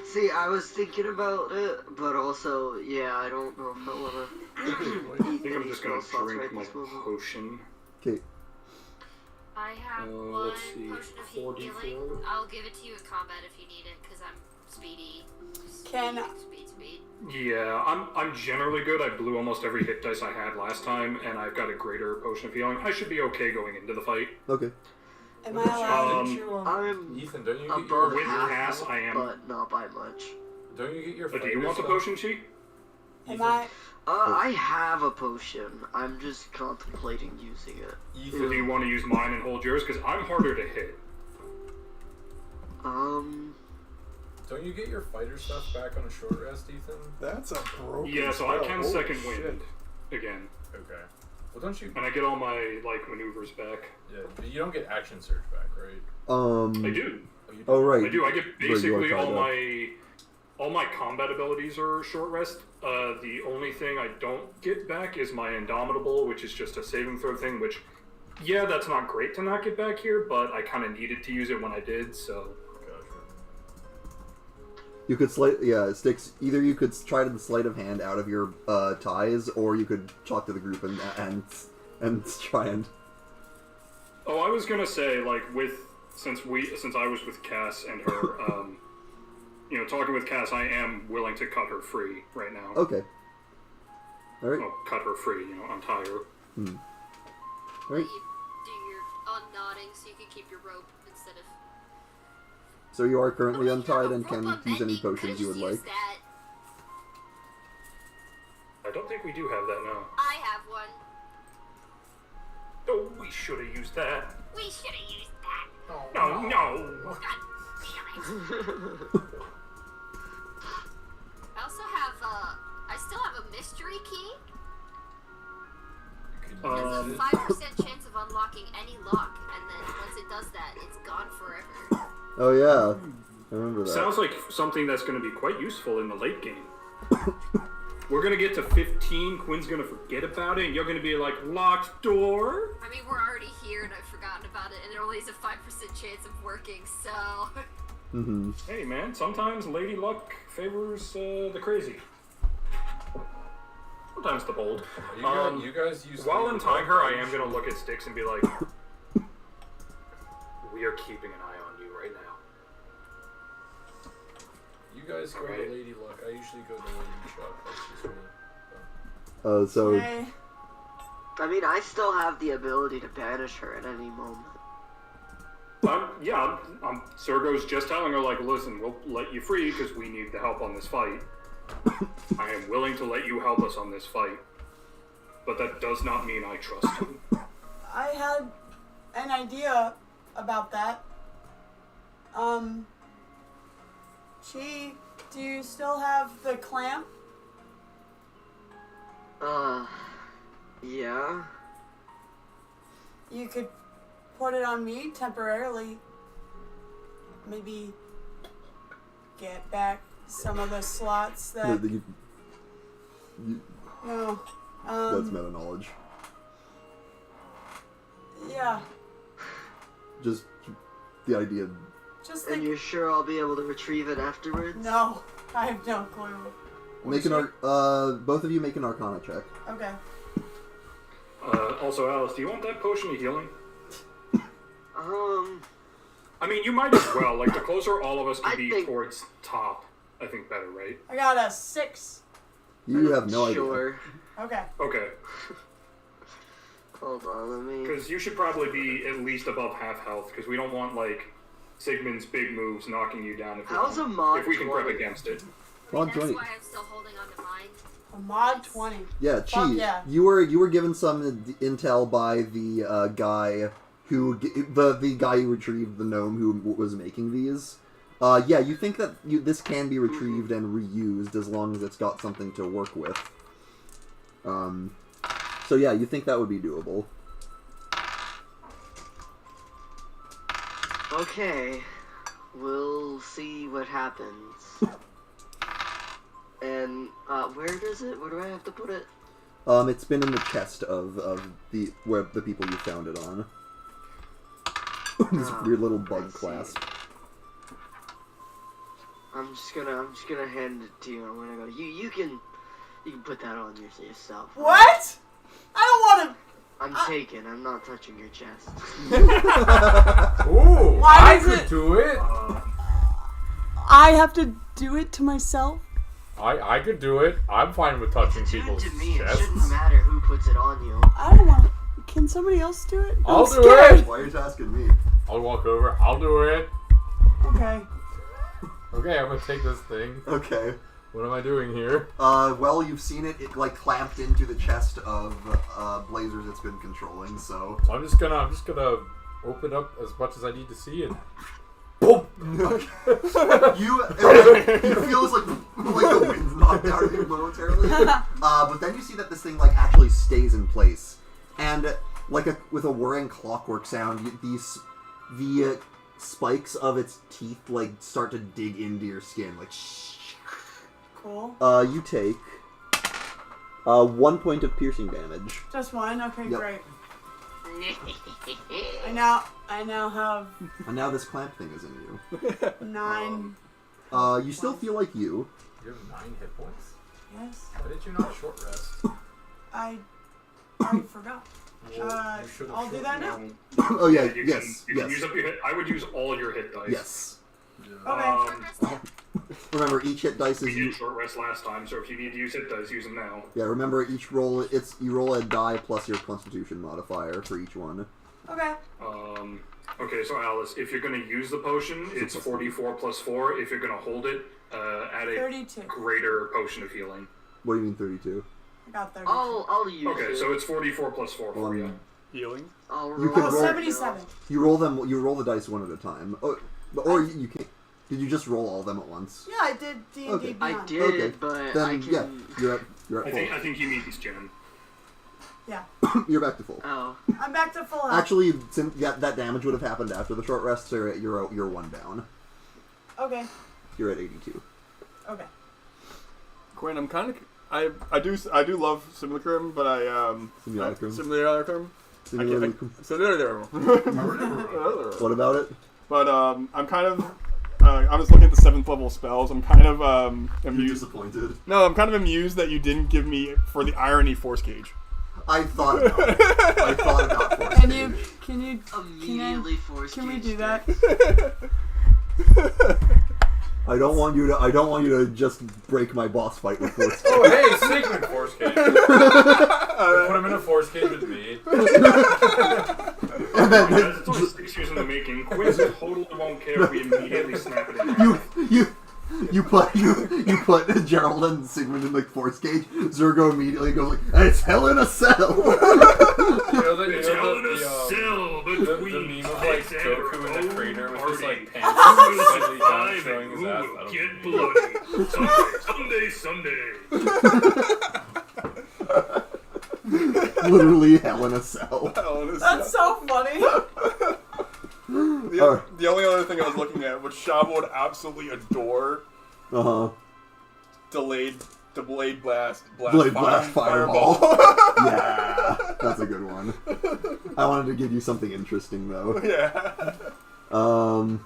See, I was thinking about it, but also, yeah, I don't know if I wanna. I think I'm just gonna drink my potion. Okay. I have one let's see, potion of 44. healing. I'll give it to you in combat if you need it, because I'm speedy. Speed. Yeah, I'm generally good. I blew almost every hit dice I had last time, and I've got a greater potion of healing. I should be okay going into the fight. Okay. Am I allowed to? I'm Ethan, don't you get above With half Cass, health, I am. but not by much. Don't you get your? Do you fighter want the stuff? potion, Chi? Am I? I have a potion. I'm just contemplating using it. Ethan, Do you want to use mine and hold yours? Because I'm harder to hit. don't you get your fighter stuff back on a short rest, Ethan? That's a broken Yeah, so I spell. can Holy second shit. wind again, Okay. Well, don't you? and I get all my maneuvers back. Yeah, but you don't get action surge back, right? I do. Oh, you Oh right. I do. I get Where you are basically tied all my combat abilities are short rest. The only thing I don't get back is my Indomitable, which is just a saving throw thing. Which, yeah, that's not great to not get back here, but I kind of needed to use it when I did. So You could sticks. Either you could try to sleight of hand out of your ties, or you could talk to the group and try and. Oh, I was gonna say, like, since I was with Cass and her, talking with Cass, I am willing to cut her free right now. Okay. All right. Oh, cut her free, untie her. All right. You do your unknotting so you can keep your rope instead of. So you are currently Oh, you have untied a and rope can on use any bending. potions you would Could've like. used that. I don't think we do have that now. I have one. Oh, we should have used that. We should have used that. No. God damn it. I also have, I still have a mystery key. There's a 5% chance of unlocking any lock, and then once it does that, it's gone forever. Oh yeah, I remember that. Sounds like something that's going to be quite useful in the late game. We're going to get to 15, Quinn's going to forget about it, and you're going to be like, locked door? I mean, we're already here, and I've forgotten about it, and there only is a 5% chance of working, so... Hey man, sometimes Lady Luck favors the crazy. Sometimes the bold. You guys use. While untying her, I am going to look at Styx and be like, we are keeping an eye on you right now. You guys go Alright. to Lady Luck. I usually go to Lady Chuck. That's just me. So Okay. I mean, I still have the ability to banish her at any moment. Sergo's just telling her, like, listen, we'll let you free because we need the help on this fight. I am willing to let you help us on this fight. But that does not mean I trust you. I had an idea about that. Chi, do you still have the clamp? Yeah. You could put it on me temporarily. Maybe get back some of the slots that. No. that's meta knowledge. Yeah. Just the idea. Just And think. you're sure I'll be able to retrieve it afterwards? No, I have no clue. Make an both of you make an Arcana check. Okay. Also, Alice, do you want that potion of healing? I mean, you might as well. Like, the closer all of us can I be think- towards top, I think better, right? I got a 6. You have no idea. Sure. Okay. Okay. Hold on, let me... Because you should probably be at least above half health, because we don't want, like, Sigmund's big moves knocking you down if we, How's a mod if we can prep 20? against it. Mod That's 20. why I'm still holding on to mine. A mod 20. Yeah, Fuck Chi. yeah. You were given some intel by the guy who the guy who retrieved the gnome who was making these. Yeah, you think that this can be retrieved and reused as long as it's got something to work with. So yeah, you think that would be doable. Okay, we'll see what happens. And where do I have to put it? It's been in the chest of the people you found it on. This weird little bug clasp. I'm just gonna hand it to you. I'm gonna go. You can put that on yourself. What? I don't want to. I'm taken. I'm not touching your chest. Ooh, Why I is could it- do it. I have to do it to myself? I could do it. I'm fine with touching It's tuned people's to me. It chests. shouldn't matter who puts it on you. I don't want to. Can somebody else do it? I'll I'm do scared. it. Why are you asking me? I'll walk over. I'll do it. Okay. Okay, I'm gonna take this thing. Okay. What am I doing here? Well, you've seen it like clamped into the chest of Blazers it's been controlling, so... So I'm just gonna open up as much as I need to see and boom. you feel as like the wind's knocked out of you momentarily. But then you see that this thing like actually stays in place. And with a whirring clockwork sound, the spikes of its teeth like start to dig into your skin, like Cool. you take 1 point of piercing damage. Just one? Okay, Yep. great. I now have And now this clamp thing is in you. 9. You still feel like you. You have 9 hit points. Yes. Why did you not short rest? I forgot. Well, you should've I'll do short that now. Oh yeah, You yes, can yes, use up your hit. I would use all your hit dice. yes. Okay. Short rest now. Remember, each hit dice We is did short rest last time, so if you need to use hit dice, use them now. yeah. Remember, each roll you roll a die plus your Constitution modifier for each one. Okay. Okay, so Alice, if you're going to use the potion, it's 44 plus 4. If you're going to hold it, add a 32. greater potion of healing. What do you mean 32? I got 32. I'll use Okay, it. so it's 44 plus 4 for you. Healing. I'll You roll can Oh, roll- 77. You roll them. You roll the dice one at a time. Or you can't. Did you just roll all of them at once? Yeah, I did D&D Okay. Beyond. I did, Okay. but Then I can. yeah, you're at I full. think you need these, Jen. Yeah. You're back to full. Oh, I'm back to full health. Actually, since that damage would have happened after the short rest, so you're 1 down. Okay. You're at 82. Okay. Quinn, I'm kind of I do love Simulacrum, but Simulacrum. Simulacrum. Simulacrum. Simulacrum. What about it? But I'm kind of I'm just looking at the 7th level spells. I'm kind of You're amused. disappointed. No, I'm kind of amused that you didn't give me for the irony Force Cage. I thought about it. I thought about Force Can Cage. you immediately force. can we cage do that? I don't want you to just break my boss fight with Force Cage. Oh hey, Sigmund Force Cage. Put him in a Force Cage with me. And then Guys, it's only 6 years in the making. Quiz totally won't care if we immediately snap it in half. you put Gerald and Sigmund in the Force Cage. Zergo immediately goes like, "It's hell in a cell." You know It's all in a cell the between meme of like Six and Goku in the Road crater with his Party. like pants Who will slightly down survive showing and his who ass. will I don't know. get bloody? Someday. Literally hell in a cell. That's so funny. The only other thing I was looking at, which Shaba would absolutely adore, delayed blast Fireball. Yeah, that's a good one. I wanted to give you something interesting though. Yeah. I'm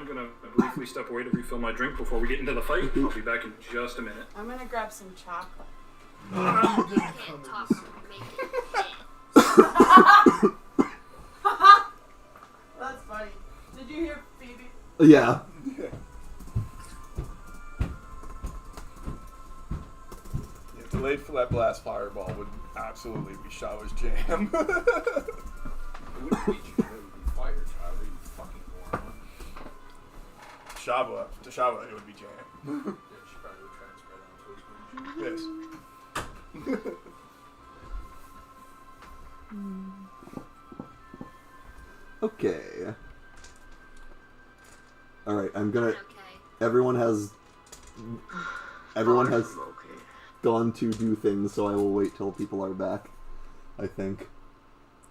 gonna briefly step away to refill my drink before we get into the fight. I'll be back in just a minute. I'm gonna grab some chocolate. I can't talk or make it. That's funny. Did you hear Phoebe? Yeah. Delayed blast fireball would absolutely be Shaba's jam. It wouldn't be you, it would be fire child, you fucking moron. To Shaba, it would be jam. Yeah, she probably would try and spread it on Twitch. this. Okay. Alright, I'm gonna... Okay. Everyone has Okay. gone to do things, so I will wait till people are back, I think.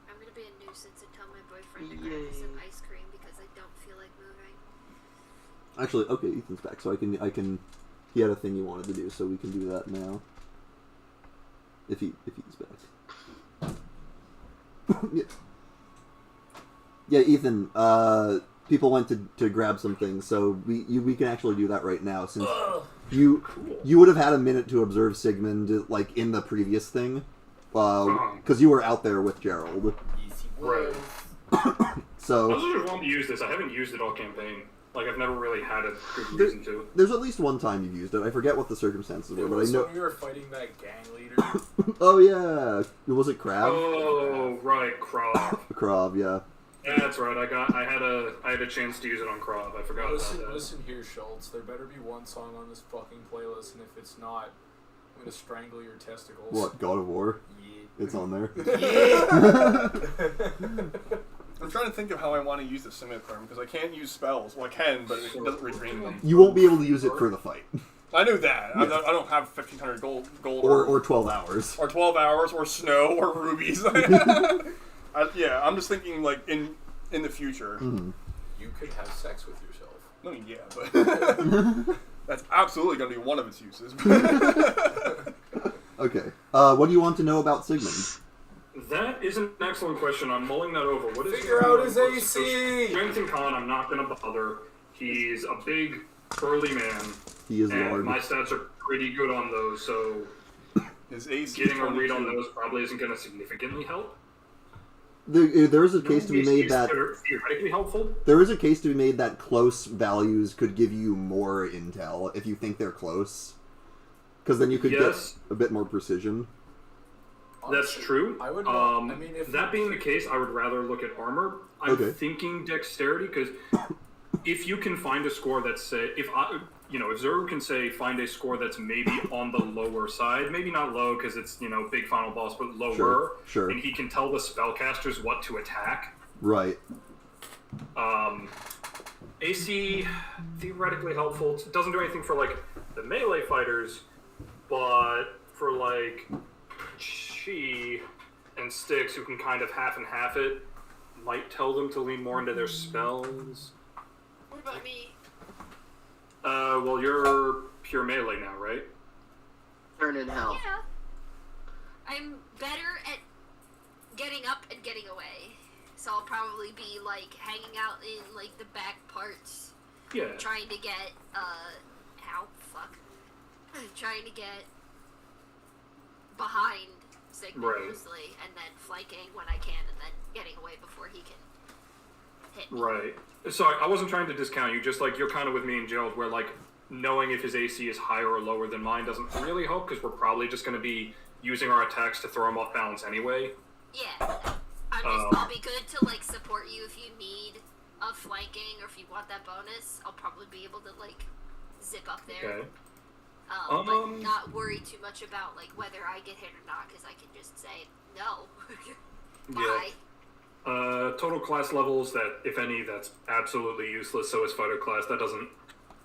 I'm gonna be a nuisance and tell my boyfriend to grab me some ice cream because I don't feel like moving. Actually, okay, Ethan's back, so I can... He had a thing he wanted to do, so we can do that now. If he's back. Yeah. Yeah, Ethan, people went to grab some things, so we can actually do that right now, since you would have had a minute to observe Sigmund, like, in the previous thing, because you were out there with Gerald. Easy Right. So... I was just wanting to use this. I haven't used it all campaign. Like, I've never really had a good reason to. There's at least one time you've used it. I forget what the circumstances were, but I know... when we were fighting that gang leader. Oh, yeah. Was it Crab? Oh, right, Krav. Crab, yeah. That's right. I had a chance to use it on Krav. I forgot about that. Listen here, Schultz. There better be one song on this fucking playlist, and if it's not, I'm gonna strangle your testicles. What, God of War? Yeah. It's on there. I'm trying to think of how I want to use the scimitar, because I can't use spells. Well, I can, but it doesn't redrain them. You won't be able to use it for the fight. I knew that. I don't have 1,500 gold Or 12 hours. or 12 hours, or snow, or rubies. Yeah, I'm just thinking, like, in the future. Mm-hmm. You could have sex with yourself. I mean, yeah, but... That's absolutely going to be one of its uses. Okay. What do you want to know about Sigmund? That is an excellent question. I'm mulling that over. What is Figure out his AC! Strength and con, I'm not going to bother. He's a big, burly man. He is and large. my stats are pretty good on those, so His AC getting a read 22. on those probably isn't going to significantly help. There is a case to be made He's that... theoretically helpful. There is a case to be made that close values could give you more intel if you think they're close. Because then you could get a bit more precision. That's true. I would. That being the case, I would rather look at armor. I'm thinking dexterity because if you can find a score that's say if Zerg can say find a score that's maybe on the lower side, maybe not low because it's big final boss, but lower. Sure. And he can tell the spellcasters what to attack. Right. AC theoretically helpful. It doesn't do anything for like the melee fighters, but for like Chi and Styx, who can kind of half and half it, might tell them to lean more into their spells. What about me? Well, you're pure melee now, right? Turn in hell. Yeah. I'm better at getting up and getting away. So I'll probably be like hanging out in like the back parts. Yeah. Trying to get trying to get behind Sigmund mostly, and then flanking when I can, and then getting away before he can hit me. Right. Sorry, I wasn't trying to discount you, just like you're kind of with me and Gerald, where like knowing if his AC is higher or lower than mine doesn't really help, because we're probably just going to be using our attacks to throw him off balance anyway. Yeah. I'll be good to like support you if you need a flanking, or if you want that bonus. I'll probably be able to like zip up there. Okay. But not worry too much about like whether I get hit or not, because I can just say no. Bye. Yeah. Total class levels, that if any, that's absolutely useless. So is fighter class. That doesn't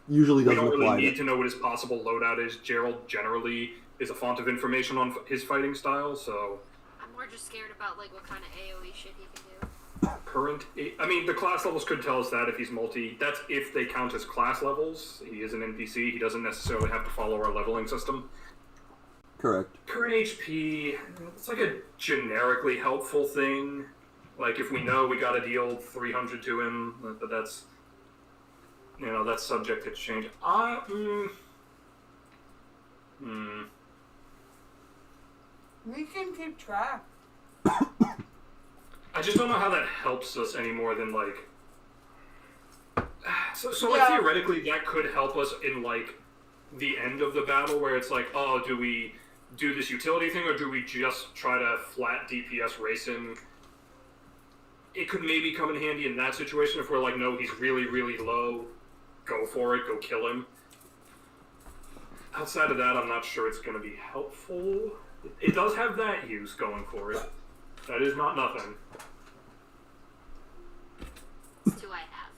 Usually doesn't we don't apply really need to know what his possible loadout is. Gerald generally is a font of information on his fighting style, so I'm more just scared about like what kind of AoE shit he can do. I mean, the class levels could tell us that if he's multi. That's if they count as class levels. He is an NPC. He doesn't necessarily have to follow our leveling system. Correct. Current HP, it's like a generically helpful thing. Like if we know we got to deal 300 to him, but that's that's subject to change. We can keep track. I just don't know how that helps us any more than like. So Yeah. theoretically, that could help us in like the end of the battle, where it's like, oh, do we do this utility thing, or do we just try to flat DPS race him? It could maybe come in handy in that situation if we're like, no, he's really, really low. Go for it. Go kill him. Outside of that, I'm not sure it's going to be helpful. It does have that use going for it. That is not nothing. What do I have?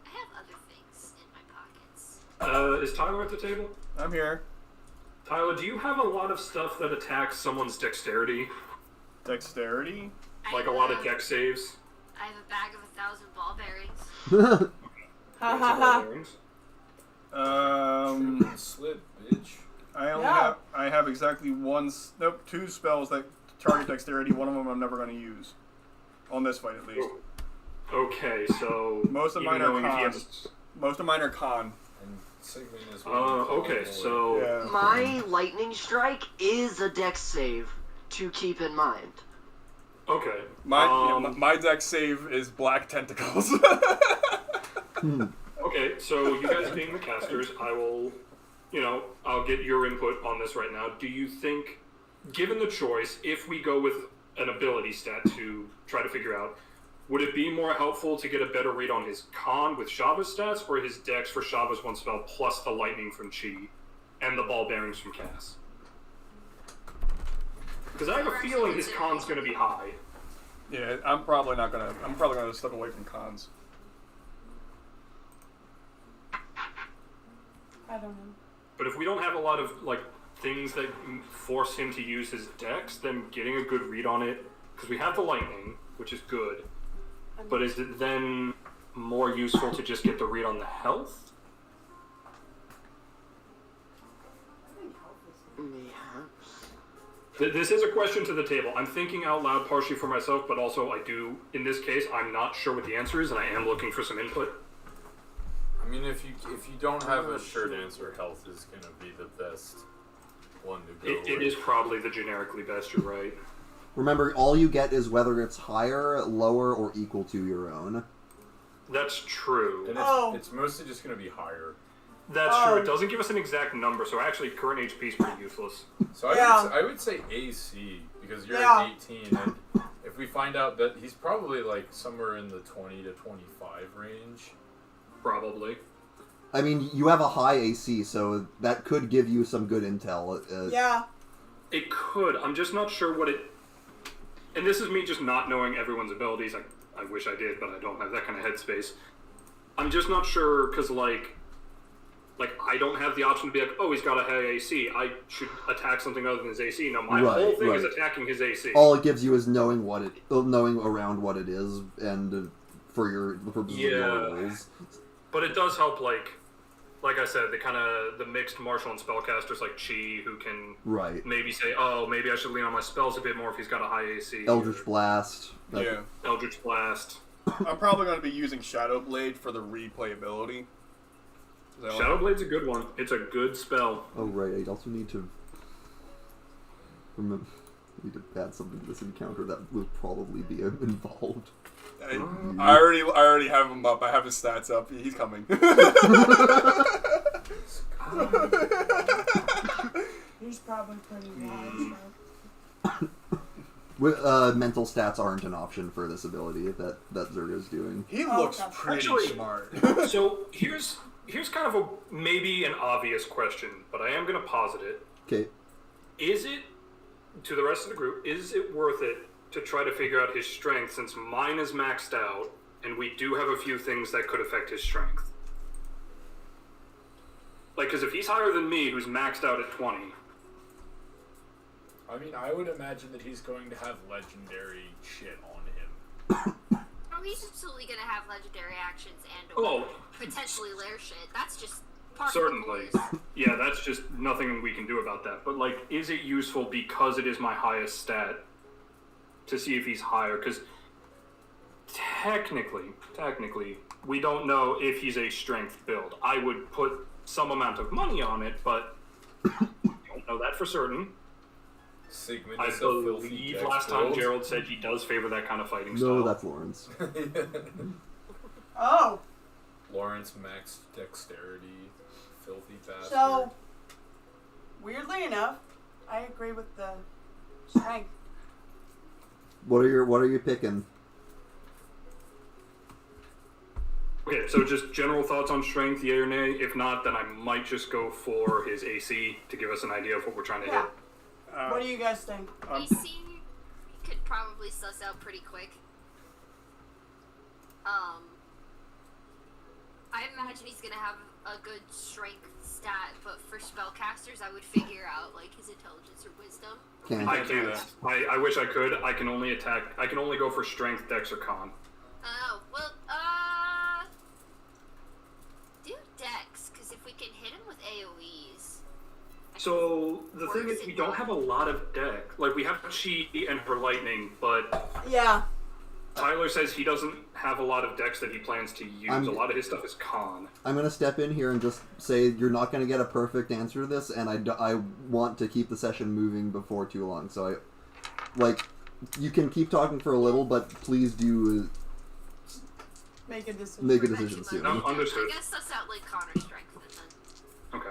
I have other things in my pockets. Is Tyler at the table? I'm here. Tyler, do you have a lot of stuff that attacks someone's dexterity? Dexterity? Like a lot of dex saves? I have a bag of 1,000 ball bearings. Ha ha ha. Slip, bitch. I have exactly two spells that target dexterity. One of them I'm never going to use. On this fight, at least. Okay, so... Most of mine are cons. Most of mine are con. And Sigmund is okay, so... Yeah. My lightning strike is a dex save to keep in mind. Okay. My dex save is black tentacles. Okay, so you guys being the casters, I will, I'll get your input on this right now. Do you think, given the choice, if we go with an ability stat to try to figure out, would it be more helpful to get a better read on his con with Shava's stats, or his dex for Shava's one spell plus the lightning from Chi and the ball bearings from Cass? Because I have a feeling his con's going to be high. Yeah, I'm probably gonna step away from cons. I don't know. But if we don't have a lot of things that force him to use his dex, then getting a good read on it, because we have the lightning, which is good. But is it then more useful to just get the read on the health? This is a question to the table. I'm thinking out loud partially for myself, but also in this case, I'm not sure what the answer is, and I am looking for some input. I mean, if you don't have a sure answer, health is going to be the best one to go with. It is probably the generically best, you're right. Remember, all you get is whether it's higher, lower, or equal to your own. That's true. And it's mostly just going to be higher. That's true. It doesn't give us an exact number, so actually current HP is pretty useless. So I would say AC, because you're at 18, and if we find out that he's probably somewhere in the 20 to 25 range. Probably. I mean, you have a high AC, so that could give you some good intel. It could. I'm just not sure what it... And this is me just not knowing everyone's abilities. I wish I did, but I don't have that kind of headspace. I'm just not sure, because, I don't have the option to be he's got a high AC. I should attack something other than his AC. No, my whole thing is attacking his AC. All it gives you is knowing around what it is, and for the purposes of your rules. But it does help, like I said, the mixed martial and spellcasters like Chi, who can maybe say, maybe I should lean on my spells a bit more if he's got a high AC. Eldritch Blast. Eldritch Blast. I'm probably going to be using Shadow Blade for the replayability. Shadow Blade's a good one. It's a good spell. Oh, right. I also need to add something to this encounter that will probably be involved. I already have him up. I have his stats up. He's coming. He's probably pretty wise. Mental stats aren't an option for this ability that Zerga's doing. He looks pretty smart. So here's kind of maybe an obvious question, but I am going to posit it. Okay. Is it, to the rest of the group, is it worth it to try to figure out his strength, since mine is maxed out, and we do have a few things that could affect his strength? Because if he's higher than me, who's maxed out at 20... I mean, I would imagine that he's going to have legendary shit on him. He's absolutely going to have legendary actions and potentially lair shit. That's just part certainly. of the course. Yeah, that's just nothing we can do about that. But, is it useful because it is my highest stat to see if he's higher? Because technically, we don't know if he's a strength build. I would put some amount of money on it, but don't know that for certain. Sigmund I believe last time Gerald said he does favor that kind of fighting style. No, that's Lawrence. Lawrence max dexterity, filthy bastard. So, weirdly enough, I agree with the strength. What are you picking? Okay, so just general thoughts on strength, yay or nay? If not, then I might just go for his AC to give us an idea of what we're trying to Yeah. hit. What do you guys think? AC, you could probably suss out pretty quick. I imagine he's gonna have a good strength stat, but for spellcasters, I would figure out like his intelligence or wisdom. Can't. I can't. I wish I could. I can only go for strength, dex, or con. Oh, well, do dex, because if we can hit him with AoEs. So the thing is, we don't have a lot of dex. Like, we have Chi and her lightning, but Yeah. Tyler says he doesn't have a lot of dex that he plans to use. A lot of his stuff is con. I'm going to step in here and just say you're not going to get a perfect answer to this, and I want to keep the session moving before too long. So, you can keep talking for a little, but please do Make a decision. make a decision soon. No, understood. I guess suss out like con or strength then. Okay.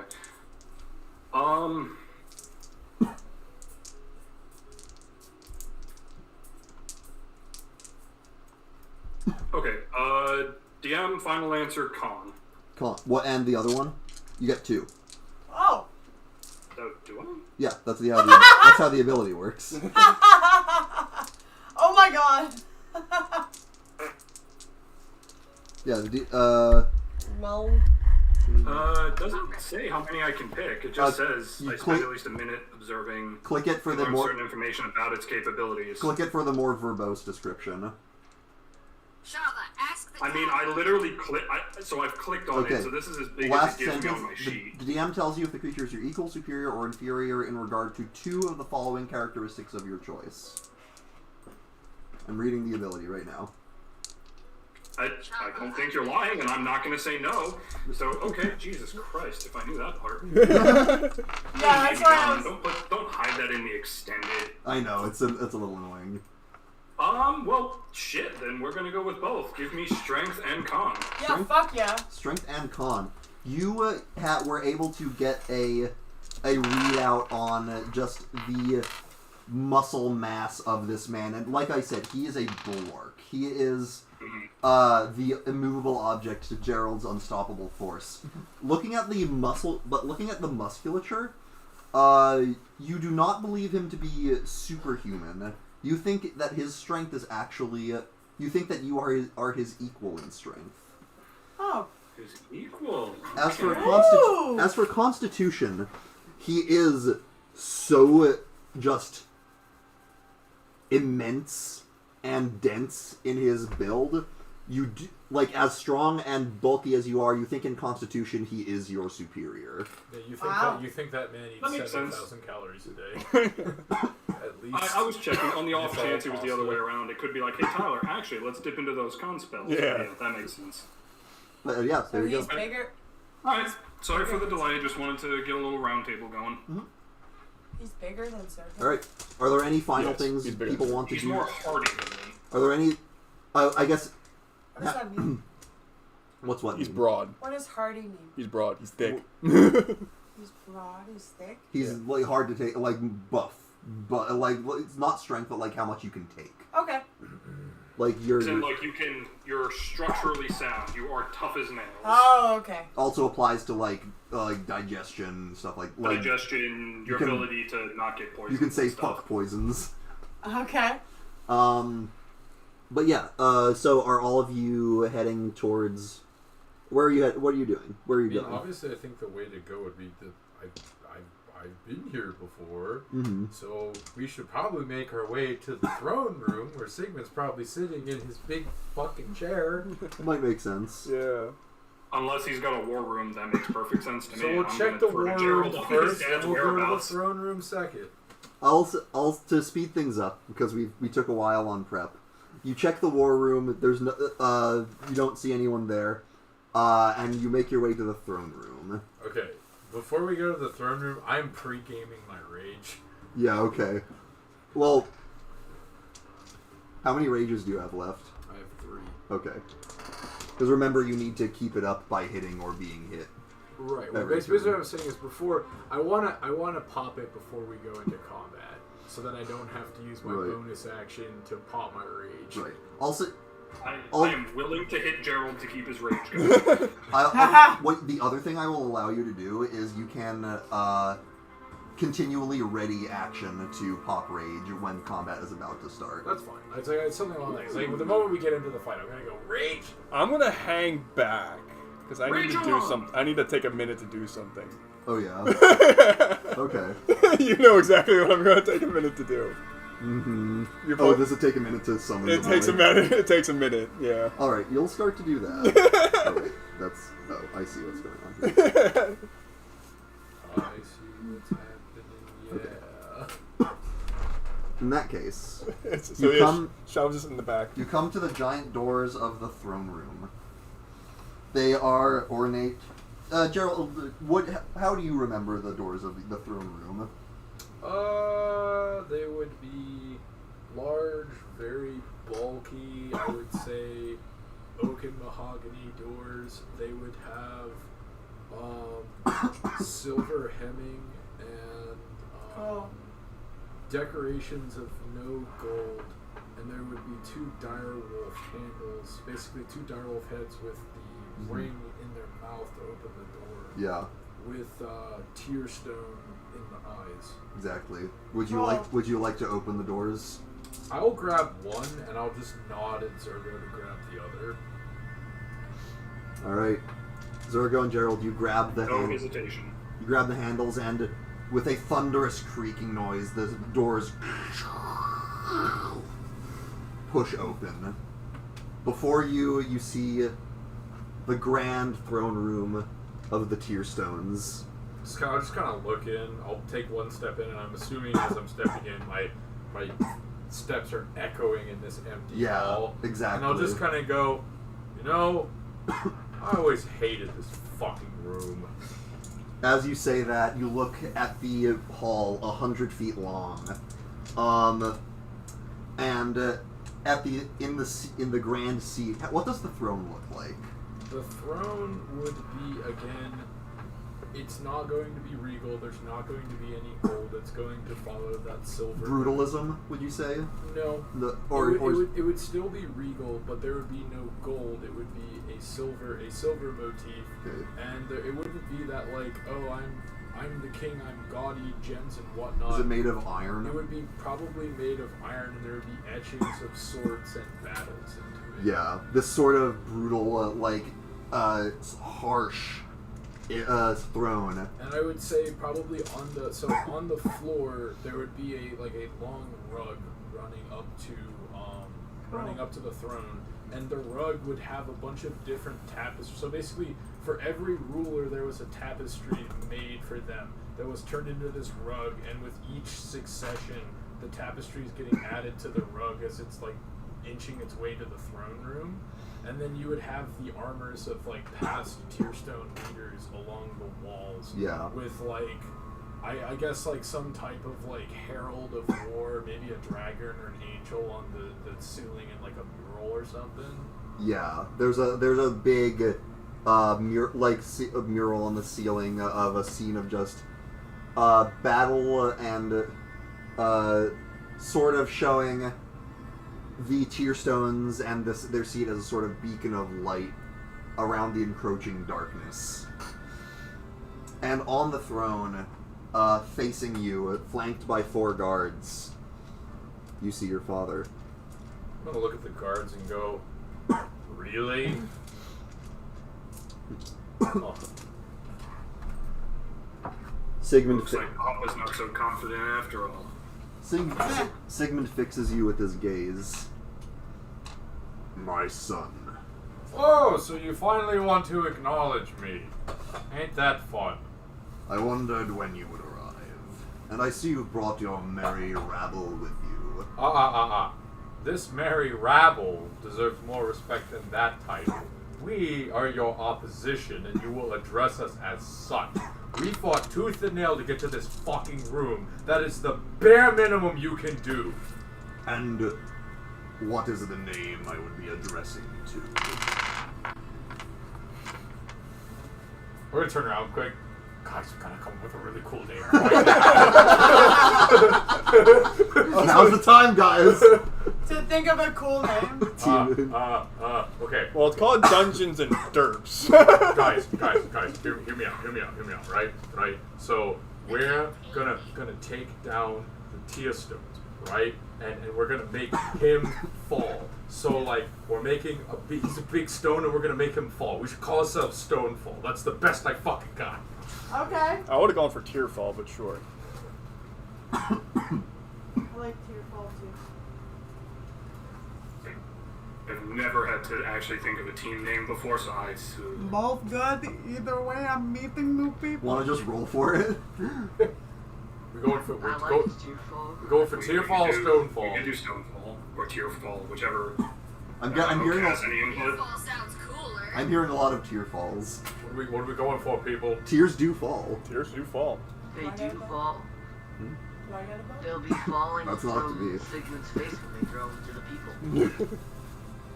Okay, DM, final answer, con. Come on. What, and the other one? You get 2. Oh. Do I? Yeah, that's how the ability works. Oh my god. Yeah, No. It doesn't say how many I can pick. It just says I spend at least a minute observing. Click it for the learn more certain information about its capabilities. Click it for the more verbose description. Shala, ask the I mean, I literally so I've clicked on it, so this is as big Last as it gives sentence, me on my sheet. the DM tells you if the creature is your equal, superior, or inferior in regard to 2 of the following characteristics of your choice. I'm reading the ability right now. I don't think you're lying, and I'm not going to say no. So, okay, Jesus Christ, if I knew that part. Yeah, that's why I was... Don't hide that in the extended. I know, it's a little annoying. Well, shit, then we're going to go with both. Give me strength and con. Yeah, Strength? fuck yeah. Strength and con. You were able to get a readout on just the muscle mass of this man, and like I said, he is a bulwark. He is the immovable object to Gerald's unstoppable force. Looking at the musculature, you do not believe him to be superhuman. You think that his strength is actually. You think that you are his equal in strength. Oh. His equal. As for constitution, he is so just immense and dense in his build. You do, as strong and bulky as you are, you think in constitution he is your superior. Yeah, you think that man eats 7,000 calories a day. At least. I was checking on the off chance it was the other way around. It could be like, hey Tyler, actually, let's dip into those con spells. Yeah, that makes sense. Yeah, there you He's go. bigger. Alright, sorry for the delay. Just wanted to get a little round table going. Mm-hmm. He's bigger than Sergio. All right. Are there any final things people want to do? He's more hardy than me. Are there any? I guess. What does that mean? What's what? He's mean? broad. What does hardy mean? He's broad. He's thick. He's broad. He's thick. He's hard to take, buff, but it's not strength, but how much you can take. Okay. You're. You're structurally sound. You are tough as nails. Oh, okay. Also applies to digestion stuff digestion, your ability to not get poisoned. You can say fuck poisons. Okay. But yeah. So are all of you heading towards? Where are you? What are you doing? Where are you going? Obviously, I think the way to go would be I've been here before, so we should probably make our way to the throne room where Sigmund's probably sitting in his big fucking chair. Might make sense. Yeah. Unless he's got a war room, that makes perfect sense to me. So we'll check the war room first, and we'll go to the throne room second. I'll to speed things up because we took a while on prep. You check the war room. There's no you don't see anyone there, and you make your way to the throne room. Okay. Before we go to the throne room, I'm pre-gaming my rage. Yeah, okay. Well, how many rages do you have left? I have 3. Okay. Because remember, you need to keep it up by hitting or being hit. Right. Well, basically what I'm saying is before I wanna pop it before we go into combat, so that I don't have to use my bonus action to pop my rage. Right. Also, I am willing to hit Gerald to keep his rage going. What the other thing I will allow you to do is you can continually ready action to pop rage when combat is about to start. That's fine. I'd say it's something along those lines. Like, the moment we get into the fight, I'm gonna go rage. I'm gonna hang back because I need to do on! something. I need to take a minute to do something. Oh yeah. Okay. You know exactly what I'm gonna take a minute to do. Mm-hmm. Oh, does it take a minute to summon? It takes a minute. It takes a minute. Yeah. All right, you'll start to do that. Oh wait, that's. Oh, I see what's going on here. I see what's happening. Yeah. In that case, So you come. shoves us in the back. You come to the giant doors of the throne room. They are ornate. Gerald, how do you remember the doors of the throne room? They would be large, very bulky. I would say oak and mahogany doors. They would have silver hemming and decorations of no gold. And there would be 2 direwolf handles, basically 2 direwolf heads with the ring in their mouth to open the door. Yeah. With Tearstone in the eyes. Exactly. Would you like to open the doors? I'll grab one and I'll just nod at Zergo to grab the other. All right. Zergo and Gerald, you grab the No hesitation. You grab the handles, and with a thunderous creaking noise, the doors push open. Before you see the grand throne room of the Tearstones. I'll just kind of look in. I'll take one step in, and I'm assuming as I'm stepping in, my steps are echoing in this empty hall. Exactly. And I'll just kind of go, I always hated this fucking room. As you say that, you look at the hall, 100 feet long, and at in the grand seat. What does the throne look like? The throne would be, again, it's not going to be regal. There's not going to be any gold. It's going to follow that silver. Brutalism, would you say? No. It would still be regal, but there would be no gold. It would be a silver motif, Okay. and it wouldn't be that like, oh, I'm the king. I'm gaudy gems and whatnot. Is it made of iron? It would be probably made of iron, and there would be etchings of swords and battles into it. Yeah, this sort of brutal, harsh throne. And I would say probably on the floor there would be a long rug running up to the throne, and the rug would have a bunch of different tapestries. So basically, for every ruler there was a tapestry made for them that was turned into this rug, and with each succession, the tapestry is getting added to the rug as it's inching its way to the throne room. And then you would have the armors of past Tearstone leaders along the walls. Yeah. With I guess some type of herald of war, maybe a dragon or an angel on the ceiling in a mural or something. Yeah, there's a big mural on the ceiling of a scene of just battle and sort of showing the Tearstones and their seat as a sort of beacon of light around the encroaching darkness. And on the throne, facing you, flanked by 4 guards, you see your father. I'm gonna look at the guards and go, really? Oh. Sigmund Looks like Papa's not so confident after all. Sigmund fixes you with his gaze. My son. Oh, so you finally want to acknowledge me. Ain't that fun? I wondered when you would arrive, and I see you brought your merry rabble with you. This merry rabble deserves more respect than that title. We are your opposition, and you will address us as such. We fought tooth and nail to get to this fucking room. That is the bare minimum you can do. And what is the name I would be addressing to? We're gonna turn around quick. Guys, we're gonna come up with a really cool name. Now's the time, guys! To think of a cool name. Okay. Well, it's called Dungeons and Derps. guys, hear me out, right? So we're gonna take down the Tearstones, right? And we're gonna make him fall. So like we're making he's a big stone and we're gonna make him fall. We should call ourselves Stonefall. That's the best I fucking got. Okay. I would have gone for Tearfall, but sure. I like Tearfall too. I've never had to actually think of a team name before, so I. Both good. Either way, I'm meeting new people. Want to just roll for it? We're going for I like Tearfall. we're going for Tearfall or You Stonefall. can do Stonefall or Tearfall, whichever. I'm hearing Has any input? Fall sounds cooler. I'm hearing a lot of tear falls. What are we going for, people? Tears do fall. Tears do fall. They do fall. Do I get a vote? They'll be falling That's not up to from me. Sigmund's face when they throw them to the people.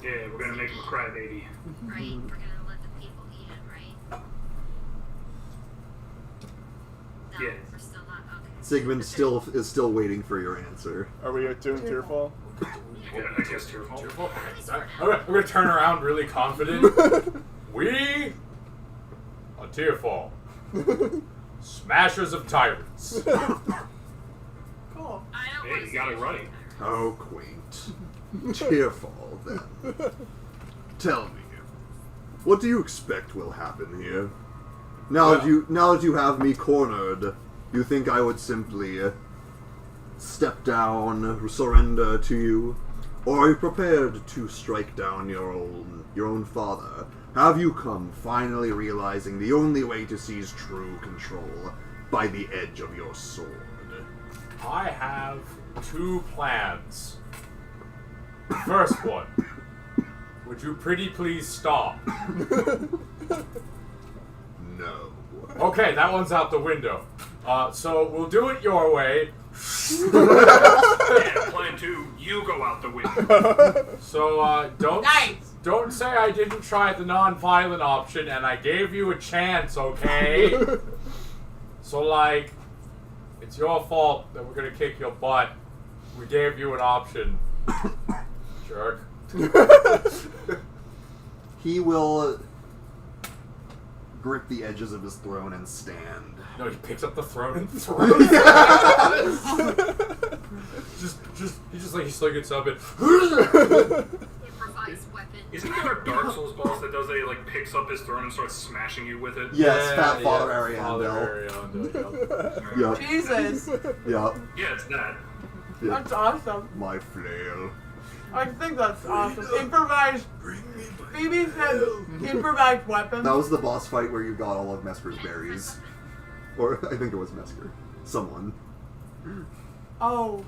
Yeah, we're gonna make him a crybaby. Right, we're gonna let the people eat it, right? No, Yeah. we're still not. Okay. Sigmund is still waiting for your answer. Are we doing Tearfall? Yeah, I guess Tearfall. Alright, we're gonna turn around really confident. We are Tearfall. Smashers of tyrants. Cool. I don't Hey, want you to got it say right. How quaint. Tearfall, then. Tell me, what do you expect will happen here? Now that you have me cornered, you think I would simply step down, surrender to you? Or are you prepared to strike down your own father? Have you come finally realizing the only way to seize true control by the edge of your sword? I have 2 plans. First one. Would you pretty please stop? No. Okay, that one's out the window. So we'll do it your way. Yeah, plan 2, you go out the window. So don't Nice. don't say I didn't try the non-violent option and I gave you a chance, okay? So like, it's your fault that we're gonna kick your butt. We gave you an option. Jerk. He will grip the edges of his throne and stand. No, he picks up the throne and throws it. He still gets up and improvised weapon. Isn't there a Dark Souls boss that does that? He like picks up his throne and starts smashing you with it? Yes, Fat Father Father Ariandel. Ariandel, Yep. Jesus. Yep. Yeah, it's that. Yep. That's awesome. My flail. I think that's awesome. Improvised. Phoebe said improvised weapons. That was the boss fight where you got all of Mesker's berries. Or, I think it was Mesker. Someone. Oh.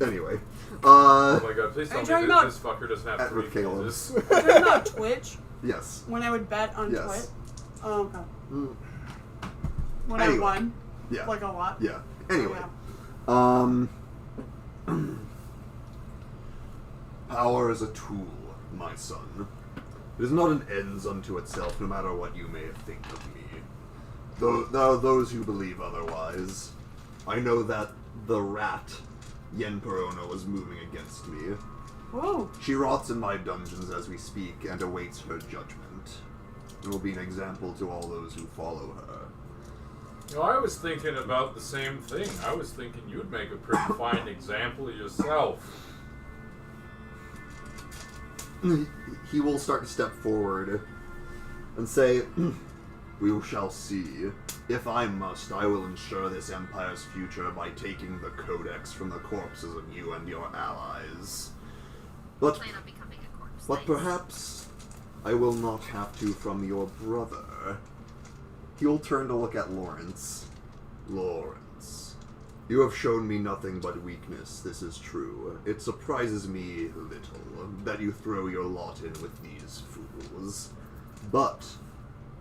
Anyway. Oh my god, please Are you tell me talking that this fucker doesn't have At 3 with Caleb's. phases. Are you talking about Twitch? Yes. When I would bet on Yes. Twitch? Oh, okay. Mm, When Anyway. I won? yeah. Like a lot? Yeah. Anyway. Yeah. Power is a tool, my son. It is not an ends unto itself, no matter what you may think of me. Though those who believe otherwise, I know that the rat, Yen Perona, was moving against me. Ooh. She rots in my dungeons as we speak and awaits her judgment. It will be an example to all those who follow her. You know, I was thinking about the same thing. I was thinking you'd make a pretty fine example of yourself. He will start to step forward and say, "We shall see. If I must, I will ensure this empire's future by taking the Codex from the corpses of you and your allies. But Plan on becoming a corpse. But Nice. perhaps I will not have to from your brother." He'll turn to look at Lawrence. "Lawrence, you have shown me nothing but weakness, this is true. It surprises me little that you throw your lot in with these fools. But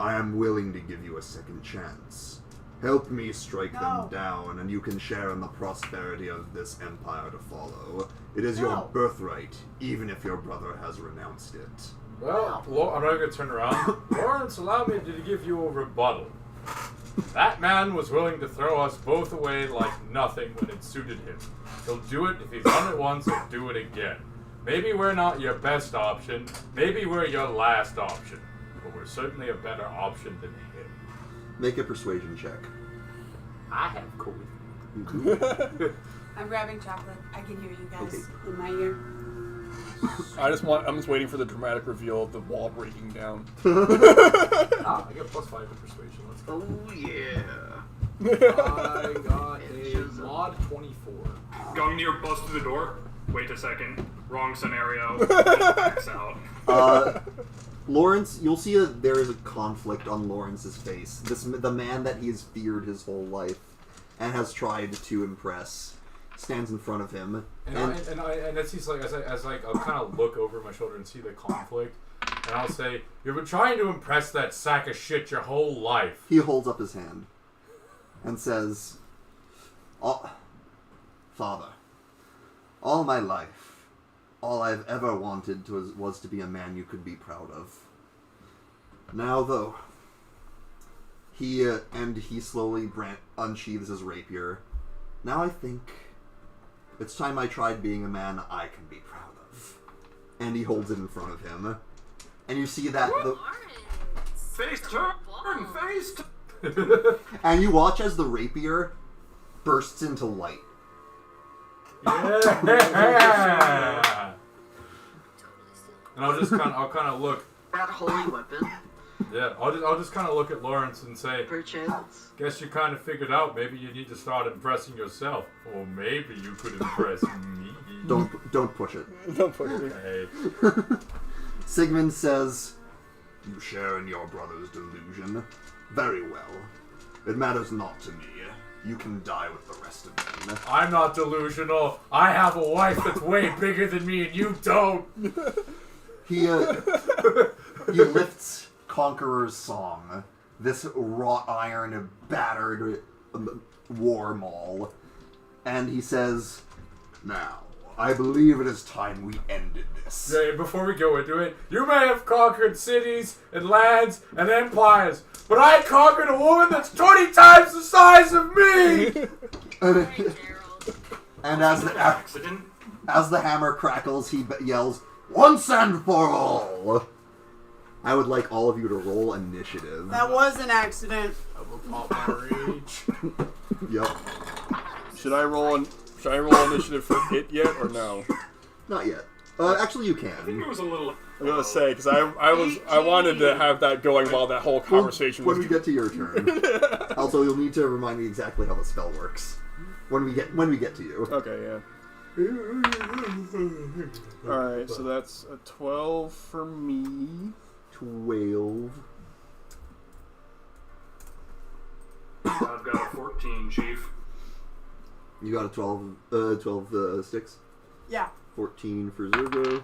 I am willing to give you a second chance. Help me strike them down, and you can share in the prosperity of this empire to follow. It is your birthright, even if your brother has renounced it." Well, I'm not going to turn around. Lawrence, allow me to give you a rebuttal. That man was willing to throw us both away like nothing when it suited him. He'll do it if he's done it once, he'll do it again. Maybe we're not your best option. Maybe we're your last option. But we're certainly a better option than him. Make a persuasion check. I have COVID. I'm grabbing chocolate. I can hear you guys Okay. in my ear. I'm just waiting for the dramatic reveal of the wall breaking down. I got +5 in persuasion. Let's go. Oh yeah. I got a mod 24. Going near, bust through the door. Wait a second. Wrong scenario. Backs out. Lawrence, you'll see there is a conflict on Lawrence's face. The man that he has feared his whole life and has tried to impress stands in front of him. And as he's like, as I'll kind of look over my shoulder and see the conflict, and I'll say, "You've been trying to impress that sack of shit your whole life." He holds up his hand and says, Father, all my life, all I've ever wanted was to be a man you could be proud of. Now, though, he slowly unsheathes his rapier. Now I think it's time I tried being a man I can be proud of. And he holds it in front of him. And you see that Face turn! Face turn! and you watch as the rapier bursts into light. Yeah. And I'll kind of look. That holy weapon, Yeah, I'll just kind of look at Lawrence and say, perchance. "Guess you kind of figured out. Maybe you need to start impressing yourself, or maybe you could impress me." Don't push it. Don't push me. Hey. Sigmund says, "You share in your brother's delusion. Very well. It matters not to me. You can die with the rest of them." I'm not delusional. I have a wife that's way bigger than me, and you don't. He lifts Conqueror's Song, this wrought iron battered war maul, and he says, "Now, I believe it is time we ended this." Yeah, before we go into it, you may have conquered cities and lands and empires, but I conquered a woman that's 20 times the size of me! Alright, Gerald. And Accident. as the hammer crackles, he yells, "Once and for all!" I would like all of you to roll initiative. That was an accident. I will pop my rage. Yep. Should I roll an... Should I roll initiative for it yet or no? Not yet. Actually, you I think can. it was a little. I'm gonna say because I wanted to have that going while that whole conversation When was. we get to your turn. Also, you'll need to remind me exactly how the spell works. When we get to you. Okay, yeah. Alright, so that's a 12 for me. 12. I've got a 14, Chief. You got a 12 sticks. Yeah. 14 for Zergo.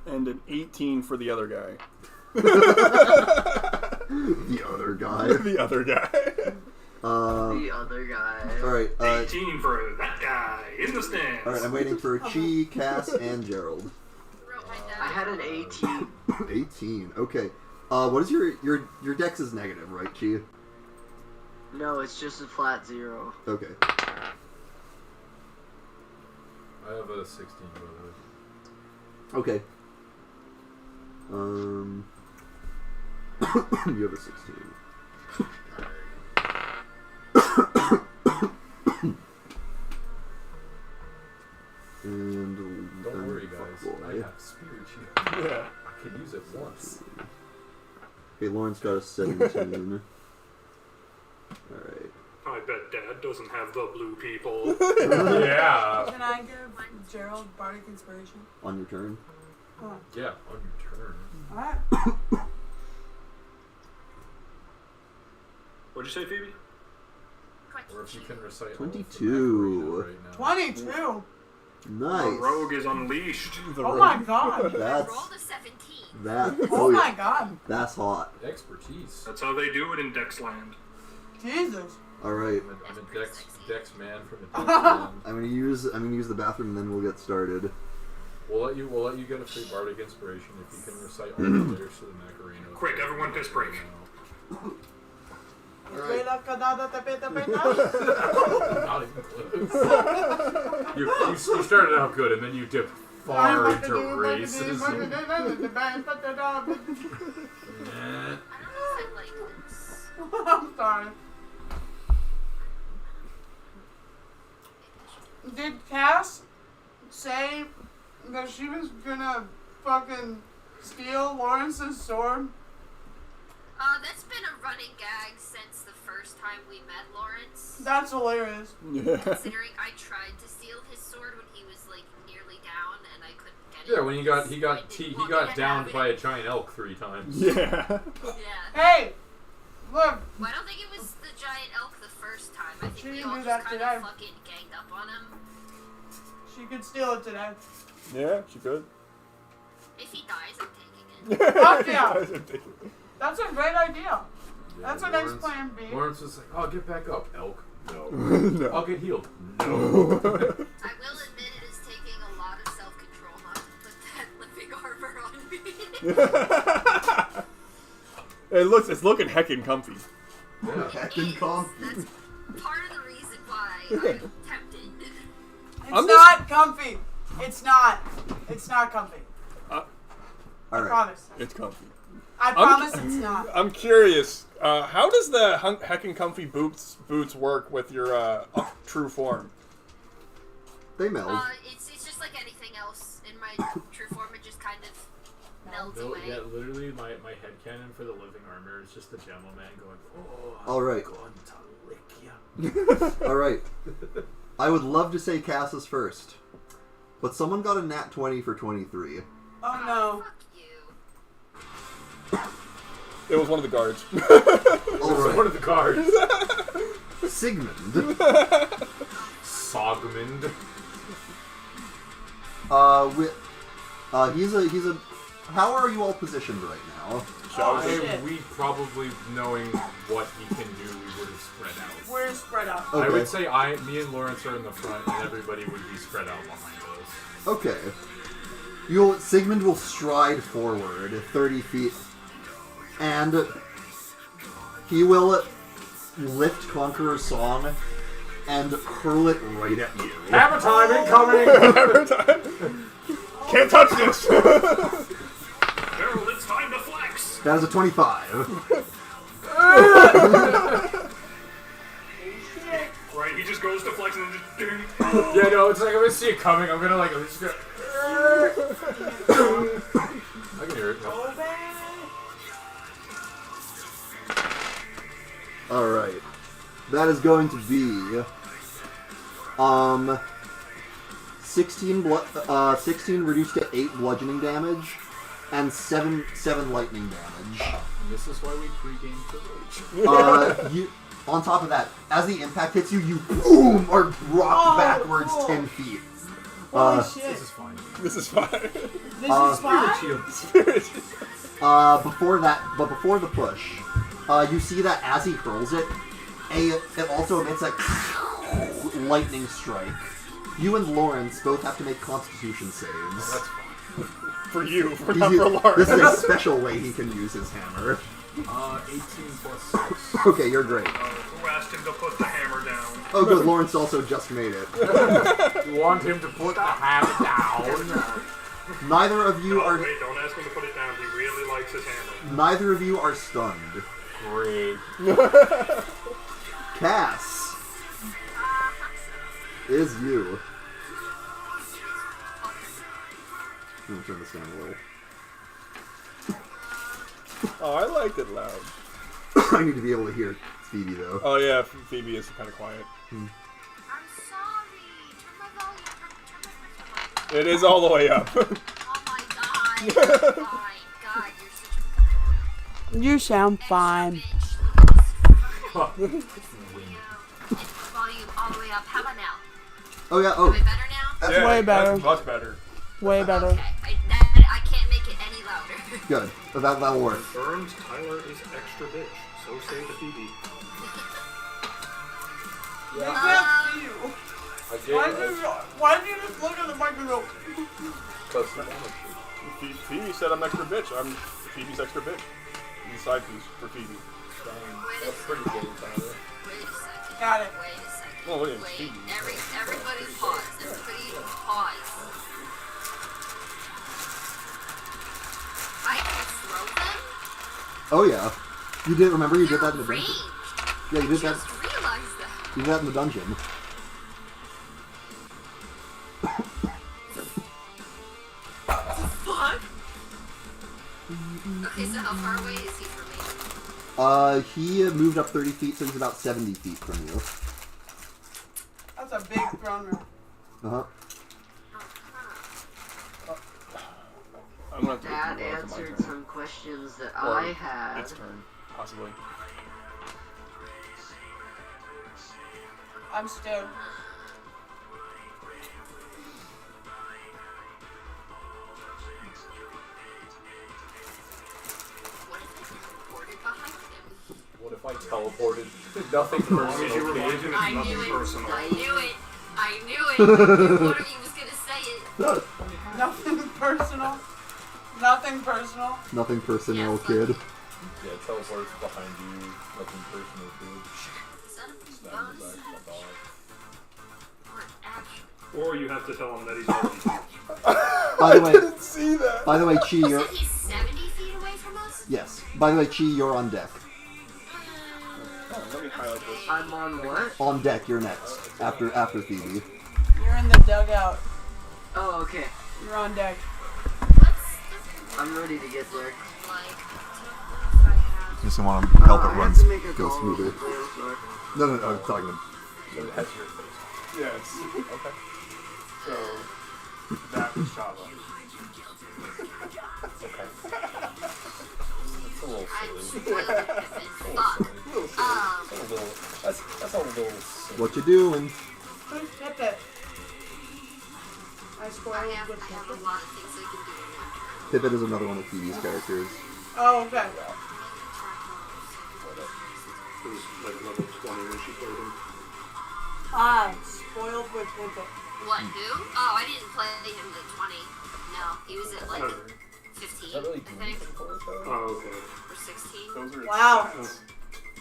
And an 18 for the other guy. The other guy. The other guy. The other guy. Alright, 18 for that guy in the stands. alright, I'm waiting for Chi, Cass, and Gerald. Wrote mine down. I had an 18. 18, okay. What is your dex is negative, right, Chi? No, it's just a flat 0. Okay. I have a 16, by the way. Okay. You have a 16. And Don't worry, guys. I have spirit shield. Yeah. I can use it once. Okay, Lawrence got a 17. Alright. I bet Dad doesn't have the blue people. Yeah. Can I give Gerald Bardic Inspiration? On your turn. Oh. Yeah, on your turn. Alright. What'd you say, Phoebe? Or if you can recite 22. right now. 22. The Nice. rogue is unleashed. Oh my god. I That's rolled a 17. that. Oh yeah. my god. That's hot. Expertise. That's how they do it in Dexland. Jesus. All right. I'm a dex man from a dex man. I'm gonna use the bathroom, and then we'll get started. We'll let you get a free bardic inspiration if you can recite all the lyrics to the Macarena. Quick, everyone piss break. Not even close. you started out good and then you dipped far into racism. I don't know if I like this. I'm sorry. Did Cass say that she was gonna fucking steal Lawrence's sword? That's been a running gag since the first time we met Lawrence. That's hilarious. Considering I tried to steal his sword when he was like nearly down and I couldn't get it. Yeah, when he got downed by a giant elk 3 times. Yeah. Yeah. Hey, look. Well, I don't think it was the giant elk the first time. I She think we didn't all do just that kind today. of fucking ganged up on him. She could steal it today. Yeah, she could. If he dies, I'm taking it. Fuck yeah. That's a great idea. That's a next plan B. Lawrence was like, "Oh, get back up, elk." No. No. I'll get healed. No. I will admit it is taking a lot of self-control not to put that living armor on me. It's looking heckin' comfy. Yeah. Heckin' comfy. That's part of the reason why I'm tempted. It's not comfy. It's not. It's not comfy. All I right. promise. It's comfy. I promise it's not. I'm curious. How does the heckin' comfy boots work with your true form? They meld. It's just like anything else in my true form. It just kind of melts away. Yeah, literally, my headcanon for the living armor is just the Gemma man going, "Oh, All right. I'm going to lick ya." All right. I would love to say Cass is first, but someone got a nat 20 for 23. Oh no. Fuck you. It was one of the guards. All right. One of the guards. Sigmund. Sogmund. He's a. How are you all positioned right now? Shit. We probably, knowing what he can do, we would have spread out. We're spread out. Okay. I would say me and Lawrence are in the front, and everybody would be spread out behind us. Okay. Sigmund will stride forward 30 feet, and he will lift Conqueror's Song and hurl it right at you. Hammer time incoming! Can't touch this! Gerald, it's time to flex! That is a 25. Right, he just goes to flex and then just... Yeah, no, it's like I'm gonna see it coming. I'm just gonna. I can hear it. No. Alright. That is going to be 16 reduced to 8 bludgeoning damage and 7 lightning damage. And this is why we pre-game for rage. On top of that, as the impact hits you, you boom are dropped backwards 10 feet. Holy shit. This is fine. This is fine. This is fine? Before the push, you see that as he hurls it, it also emits a lightning strike. You and Lawrence both have to make Constitution saves. That's fine. For you, not for Lawrence. This is a special way he can use his hammer. 18 plus 6. Okay, you're great. Who asked him to put the hammer down? Oh good, Lawrence also just made it. You want him to put the hammer down? Neither of you are. Wait, don't ask him to put it down. He really likes his hammer. Neither of you are stunned. Great. Cass is you. I'm gonna turn this down a little. Oh, I liked it loud. I need to be able to hear Phoebe though. Oh yeah, Phoebe is kind of quiet. I'm sorry. Turn my volume. Turn my It is all the way up. Oh my god. Oh my god, you're such a You sound fine. bitch. Volume all the way up. How about now? Oh yeah. Am Oh, I better now? that's Yeah, way better. That's much better. Way better. Okay. I can't make it any louder. good. That'll work. Confirmed, Tyler is extra bitch. So say to Phoebe. I can't see you. I did. Why'd you just look at the microphone? Phoebe said I'm extra bitch. I'm Phoebe's extra bitch. The side piece for Phoebe. That's pretty good, Tyler. Wait a second. Got it. Wait a second. Oh, wait, Wait. Phoebe. Everybody pause. Everybody pause. Oh yeah. You didn't remember you did that in the Range. dungeon? Yeah, you did that. Just realized that. You did that in the dungeon. Fuck. Okay, so how far away is he from me? He moved up 30 feet, so he's about 70 feet from you. That's a big throne room. Uh-huh. I'm gonna have to That wait till my answered turn. some questions that Or I had. its turn, possibly. I'm still. What if I teleported behind him? What if I teleported? Nothing As long as you personal, remind kid. him I it's nothing knew it. personal. I knew it. I knew it. One of you was gonna say it. Nothing personal. Nothing personal. Nothing personal, Yeah, kid. Yeah, teleports behind you. Nothing personal, kid. Son of a Stab bonus his axe, my dog. or action. Or you have to tell him that he's already By the way, See that? by the way, Chi, You you're said he's 70 feet away from us? yes. By the way, Chi, you're on deck. Oh, let me highlight this. I'm on what? On deck, you're next. After Phoebe. You're in the dugout. Oh, okay. You're on deck. What's the I'm ready to get there. like? If I have. Just want to help I have to make a call real quick. No, I'm talking to So it has your face. Yeah, it's Okay. so that was Chava. Okay. That's a little I'm silly. spoiled it if it's fun. That's a little silly. what you doing? Who's Pippet? I spoiled I have with a Pippet. lot of things I can do in one turn. Pivot is another one of Phoebe's characters. Oh, okay. It was like level 20 when she played him. Ah, spoiled with Pippet. What, who? Oh, I didn't play him at 20. No, he was at like Oh, 15, Does that really I do think. anything for it, though? oh, okay. Or 16. Those are its Wow. stats.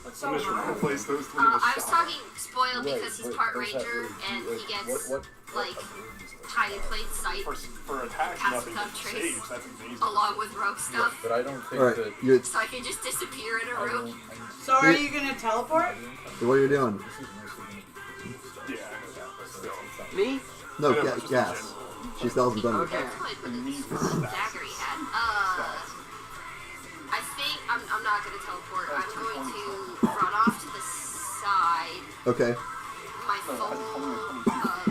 That's I'm so just gonna high. replace those three with I was Chava. talking spoiled Right, because he's but part does that ranger really do- and he like, gets what like abilities does high it in plain sight For attacks, Cast nothing without but trace. saves. That's amazing. along with rogue have? stuff. But I don't think Alright, that... you So I can just disappear in a I room. don't... So are you gonna teleport? what are you doing? This is mostly going to be stuff. Yeah, I know that. But still. Me? No, I know, it's just gas. in general. She still hasn't done it. Okay. Could, but it's the dagger he had. I think I'm not gonna teleport. I'm going to run off to the side. Okay. My full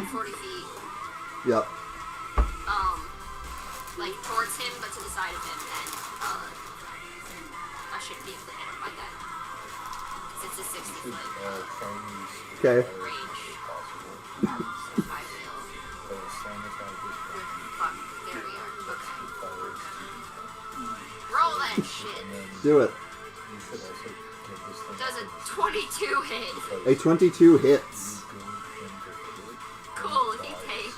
40 feet. Yep. Like towards him, but to the side of him, and I should be able to hit him by then. 'Cause it's a 60 foot Chinese... Okay. range. Possible. I will. But Sam is not a good Fuck, there we are. Okay. colors. Roll that shit. And then Do it. you should also get this thing... Does a 22 hit. A 22 hits. Cool, he takes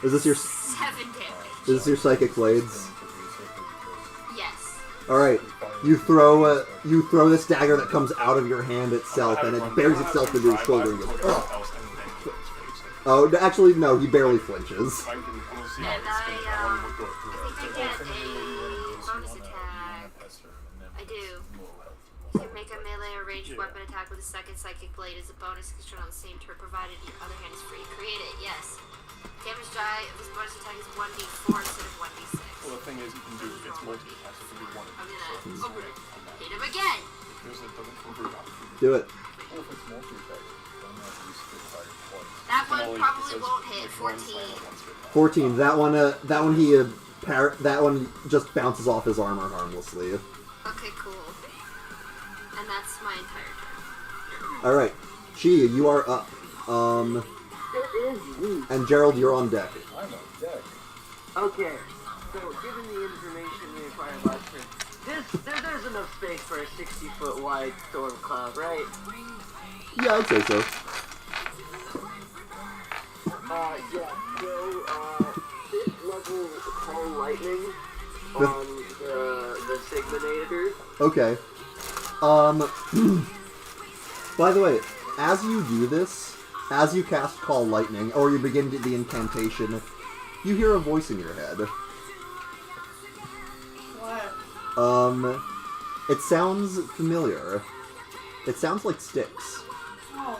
Is this your 7 damage. is this your psychic blades? Yes. All right. You throw this dagger that comes out of your hand itself, and it buries itself into his shoulder. And goes, "Ugh." Oh, actually, no. He barely flinches. And I think I get a bonus attack. I do. You can make a melee or ranged weapon attack with a second psychic blade as a bonus construct on the same turn, provided your other hand is free to create it. Yes. Damage die of this bonus attack is 1d4 instead of 1d6. Well, the thing is, you can do it's multi-cast. You can do one. I'm gonna hit him again. There's a doesn't improve on. Do it. Well, if it's multi-attack, then you have to use Spitfire twice. That Can one only- probably it says won't hit. make one 14. slam and one spit. 14. That one just bounces off his armor harmlessly. Okay, cool. And that's my entire turn. All right, Chi, you are up. And Gerald, you're on deck. I'm on deck. Okay. So, given the information we acquired last turn, there's enough space for a 60-foot wide storm cloud, right? Yeah, I'd say so. Yeah. So, this level call lightning on the Sigmund. Okay. By the way, as you do this, as you cast Call Lightning, or you begin the incantation, you hear a voice in your head. What? It sounds familiar. It sounds like Styx. No.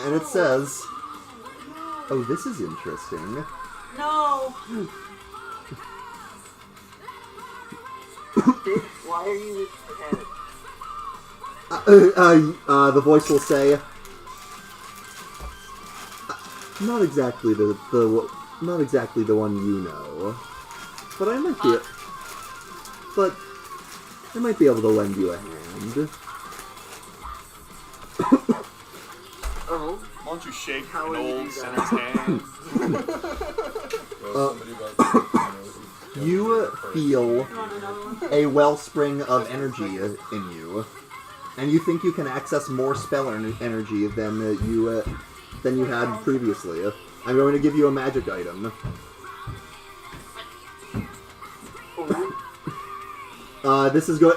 And it says, oh, this is interesting. No. Dick, why are you with the The voice will say, not exactly not exactly the one you know, but I might be, able to lend you a hand. Oh, Why don't you shake How an will you old do sinner's that? hand? You feel You want another one? a wellspring of energy in you, and you think you can access more spell energy than you had previously. I'm going to give you a magic item.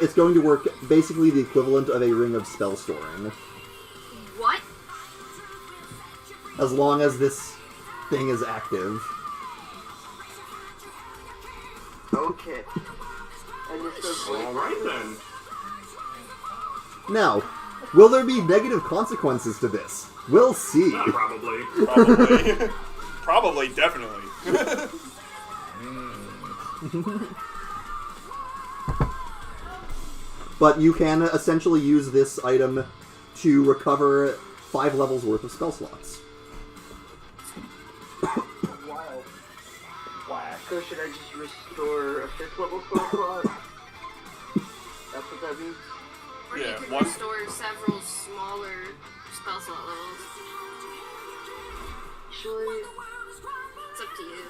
It's going to work basically the equivalent of a ring of spell storing, What? as long as this thing is active. okay. And this goes All right then. Now, will there be negative consequences to this? We'll see. Probably. Probably, definitely. But you can essentially use this item to recover 5 levels worth of spell slots. wild. Whack. So should I just restore a 5th level spell slot? That's what that means? Or Yeah, you can one- restore several smaller spell slot levels. Actually, It's up to you.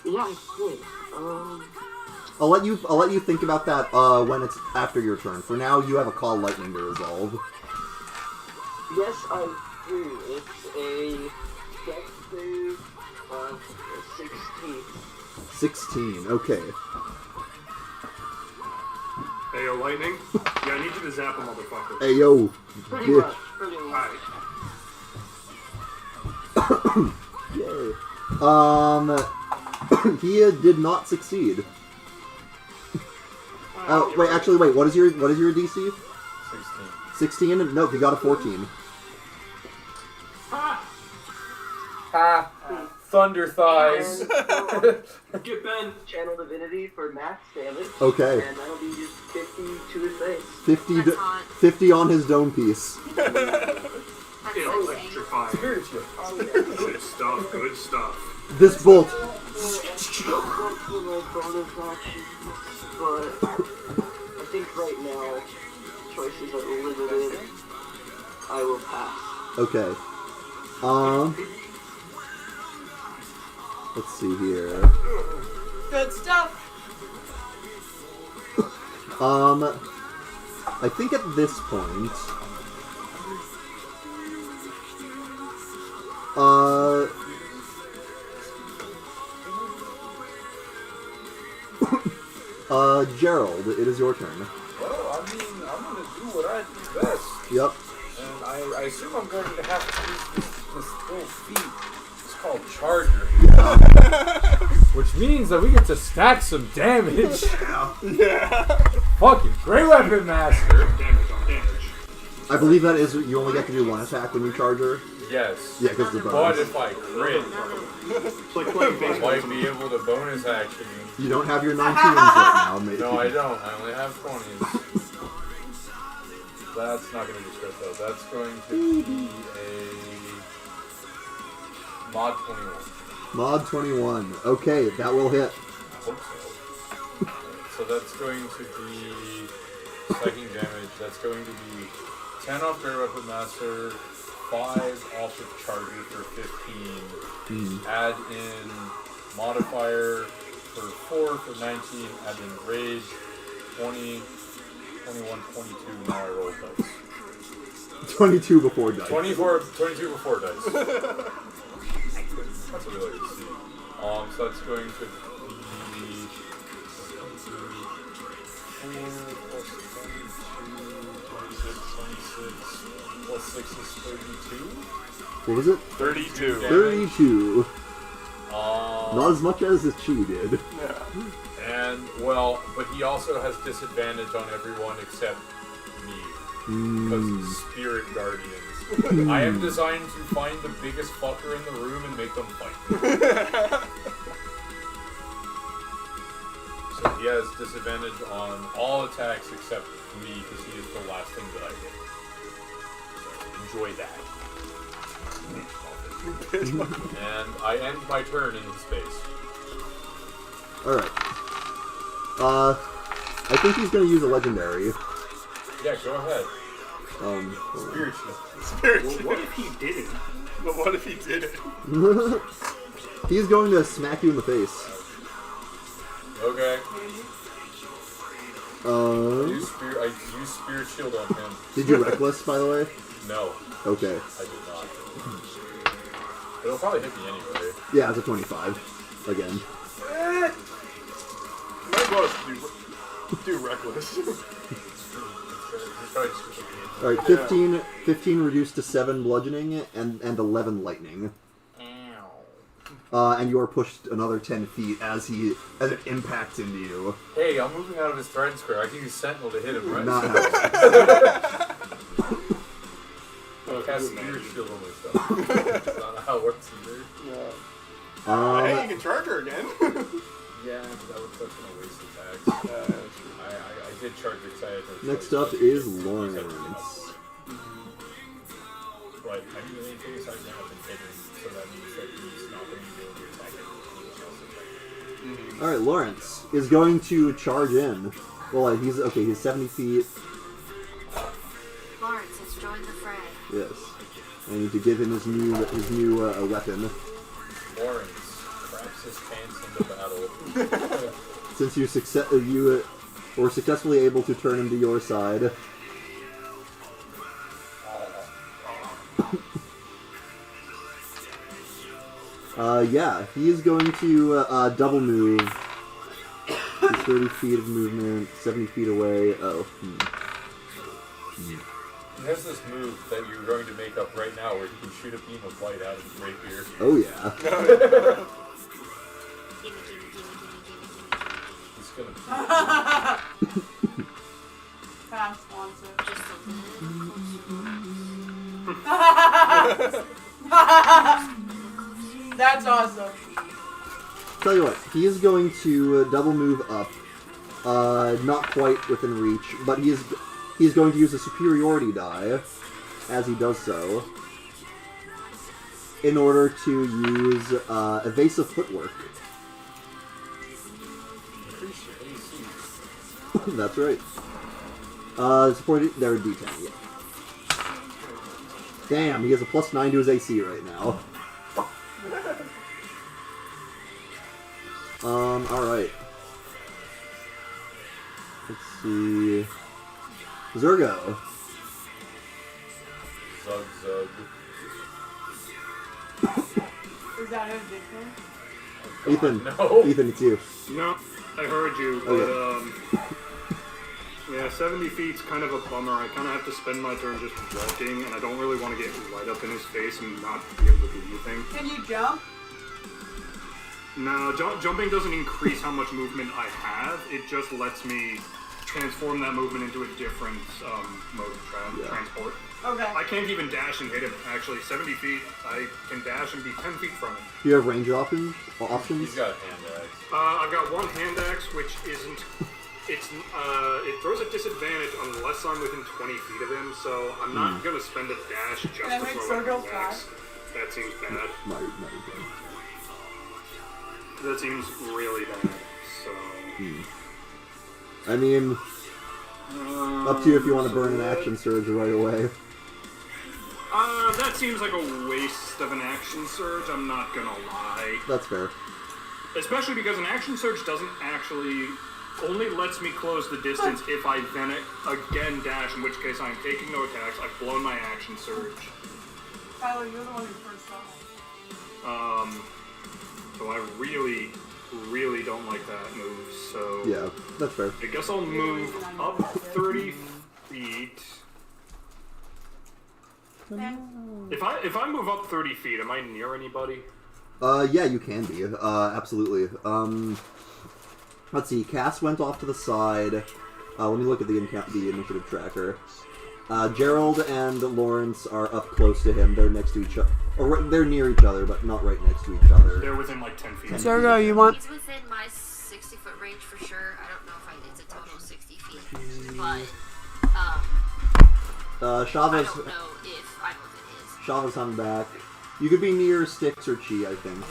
yeah, I did. I'll let you think about that when it's after your turn. For now, you have a Call Lightning to resolve. Yes, I do. It's a dex save of 16. 16. Okay. Hey, yo, Lightning. Yeah, I need you to zap a motherfucker. Hey yo, Pretty bitch. much. Pretty much. Alright. Yay. He did not succeed. Oh, wait, actually, wait. What is your DC? 16. 16? Nope, you got a 14. Ha! Thunder thighs. Get Ben. Channel Divinity for max damage. Okay. And that'll be just 50 to his face. 50, That's hot. 50 on his dome piece. That's sexy. Electrifying. Good stuff. Good stuff. This bolt. That's for my bonus action. But I think right now, choices are limited. I will pass. Okay. Let's see here. Good stuff. I think at this point, Gerald, it is your turn. Well, I mean, I'm gonna do what I do best. Yep. And I assume I'm going to have to use this little feat. It's called Charger. Which means that we get to stack some damage. Yeah. Fucking great weapon master. Damage on damage. I believe that is, you only get to do 1 attack when you charge her. Yes. Yeah, because the But bonus. if I crit, It's like playing I baseball. might be able to bonus action. You don't have your 19s right now, mate. No, I don't. I only have 20s. That's not going to be crit though. That's going to be a mod 21. Mod 21. Okay, that will hit. I hope so. So that's going to be psychic damage. That's going to be 10 off Great Weapon Master, 5 off of Charger for 15. Add in modifier for 4 for 19. Add in rage 20, 21, 22. Now I roll dice. 22 before dice. 22 before dice. That's what we like to see. So that's going to be 4 plus 22, 26 plus 6 is 32. What was it? 32. 32. Not as much as Chi did. Yeah. And, well, but he also has disadvantage on everyone except me. Because he's Spirit Guardians. I am designed to find the biggest fucker in the room and make them fight me. So he has disadvantage on all attacks except me, because he is the last thing that I hit. So enjoy that. And I end my turn in his space. Alright. I think he's gonna use a legendary. Yeah, go ahead. Spirit Spirit Well, what if he didn't? But what if he did it? He's going to smack you in the face. Okay. I use Spirit Shield on him. Did you reckless, by the way? No. Okay. I did not. It'll probably hit me anyway. Yeah, it's a 25. Again. Might as well do reckless. Alright, 15 reduced to 7 bludgeoning and 11 lightning. And you are pushed another 10 feet as it impacts into you. Hey, I'm moving out of his threat square. I can use Sentinel to hit him, right? Not how I'll cast Spirit Shield on myself. That's not how it works either. Yeah. Hey, you can charge her again. Yeah, that was such a waste of attacks. I did charge her excited. Next up is Lawrence. But I mean, anything aside from have been hidden, so that means that he's not going to be able to attack anything else. Alright, Lawrence is going to charge in. Well, he's 70 feet. Lawrence has joined the fray. Yes. I need to give him his new weapon. Lawrence craps his pants into battle. Since you were successfully able to turn him to your side. Yeah, he is going to double move. He's 30 feet of movement, 70 feet away. Oh. He has this move that you're going to make up right now where he can shoot a beam of light out of his rapier. Oh, yeah. He's gonna Pass wants it. Just That's awesome. Tell you what, he is going to double move up. Not quite within reach, but he's going to use a superiority die as he does so in order to use evasive footwork. That's right. Supported there D10. Yeah. Damn, he has a +9 to his AC right now. Alright. Let's see. Zurgo. Zug zug. Is that a different? Ethan. No. Ethan, it's you. No, I heard you, but yeah, 70 feet's kind of a bummer. I kind of have to spend my turn just walking, and I don't really want to get right up in his face and not be able to do anything. Can you jump? No, jumping doesn't increase how much movement I have. It just lets me transform that movement into a different mode of transport. Okay. I can't even dash and hit him, actually. 70 feet, I can dash and be 10 feet from him. Do you have range options? He's got a hand axe. I've got one hand axe, which isn't... it throws a disadvantage unless I'm within 20 feet of him, so I'm not going to spend a dash just Can I to make throw a Zurgo hand axe. That seems bad. That seems really bad, so... I mean, up to you if you want to burn an action surge right away. That seems like a waste of an action surge, I'm not gonna lie. That's fair. Especially because an action surge doesn't actually... only lets me close the distance if I then again dash, in which case I'm taking no attacks, I've blown my action surge. Tyler, you're the one who first saw it. So I really, really don't like that move, so... Yeah, that's fair. I guess I'll move up 30 feet. If I move up 30 feet, am I near anybody? Yeah, you can be. Absolutely. Let's see. Cass went off to the side. Let me look at the initiative tracker. Gerald and Lawrence are up close to him. They're next to each other. Or they're near each other, but not right next to each other. They're within like 10 feet. Zergo, you want... He's within my 60-foot range for sure. I don't know if it's a total of 60 feet, but Shava's... I don't know if I'm within his. Shava's hung back. You could be near Styx or Chi, I think.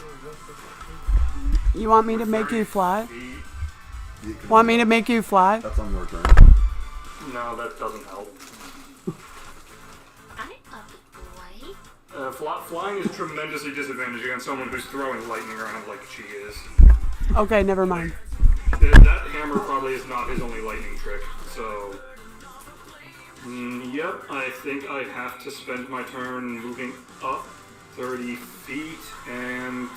You want me to make you fly? Want me to make you fly? That's on your turn. No, that doesn't help. I'm a boy. Flying is tremendously disadvantaged against someone who's throwing lightning around like she is. Okay, never mind. That hammer probably is not his only lightning trick, so... yep, I think I have to spend my turn moving up 30 feet and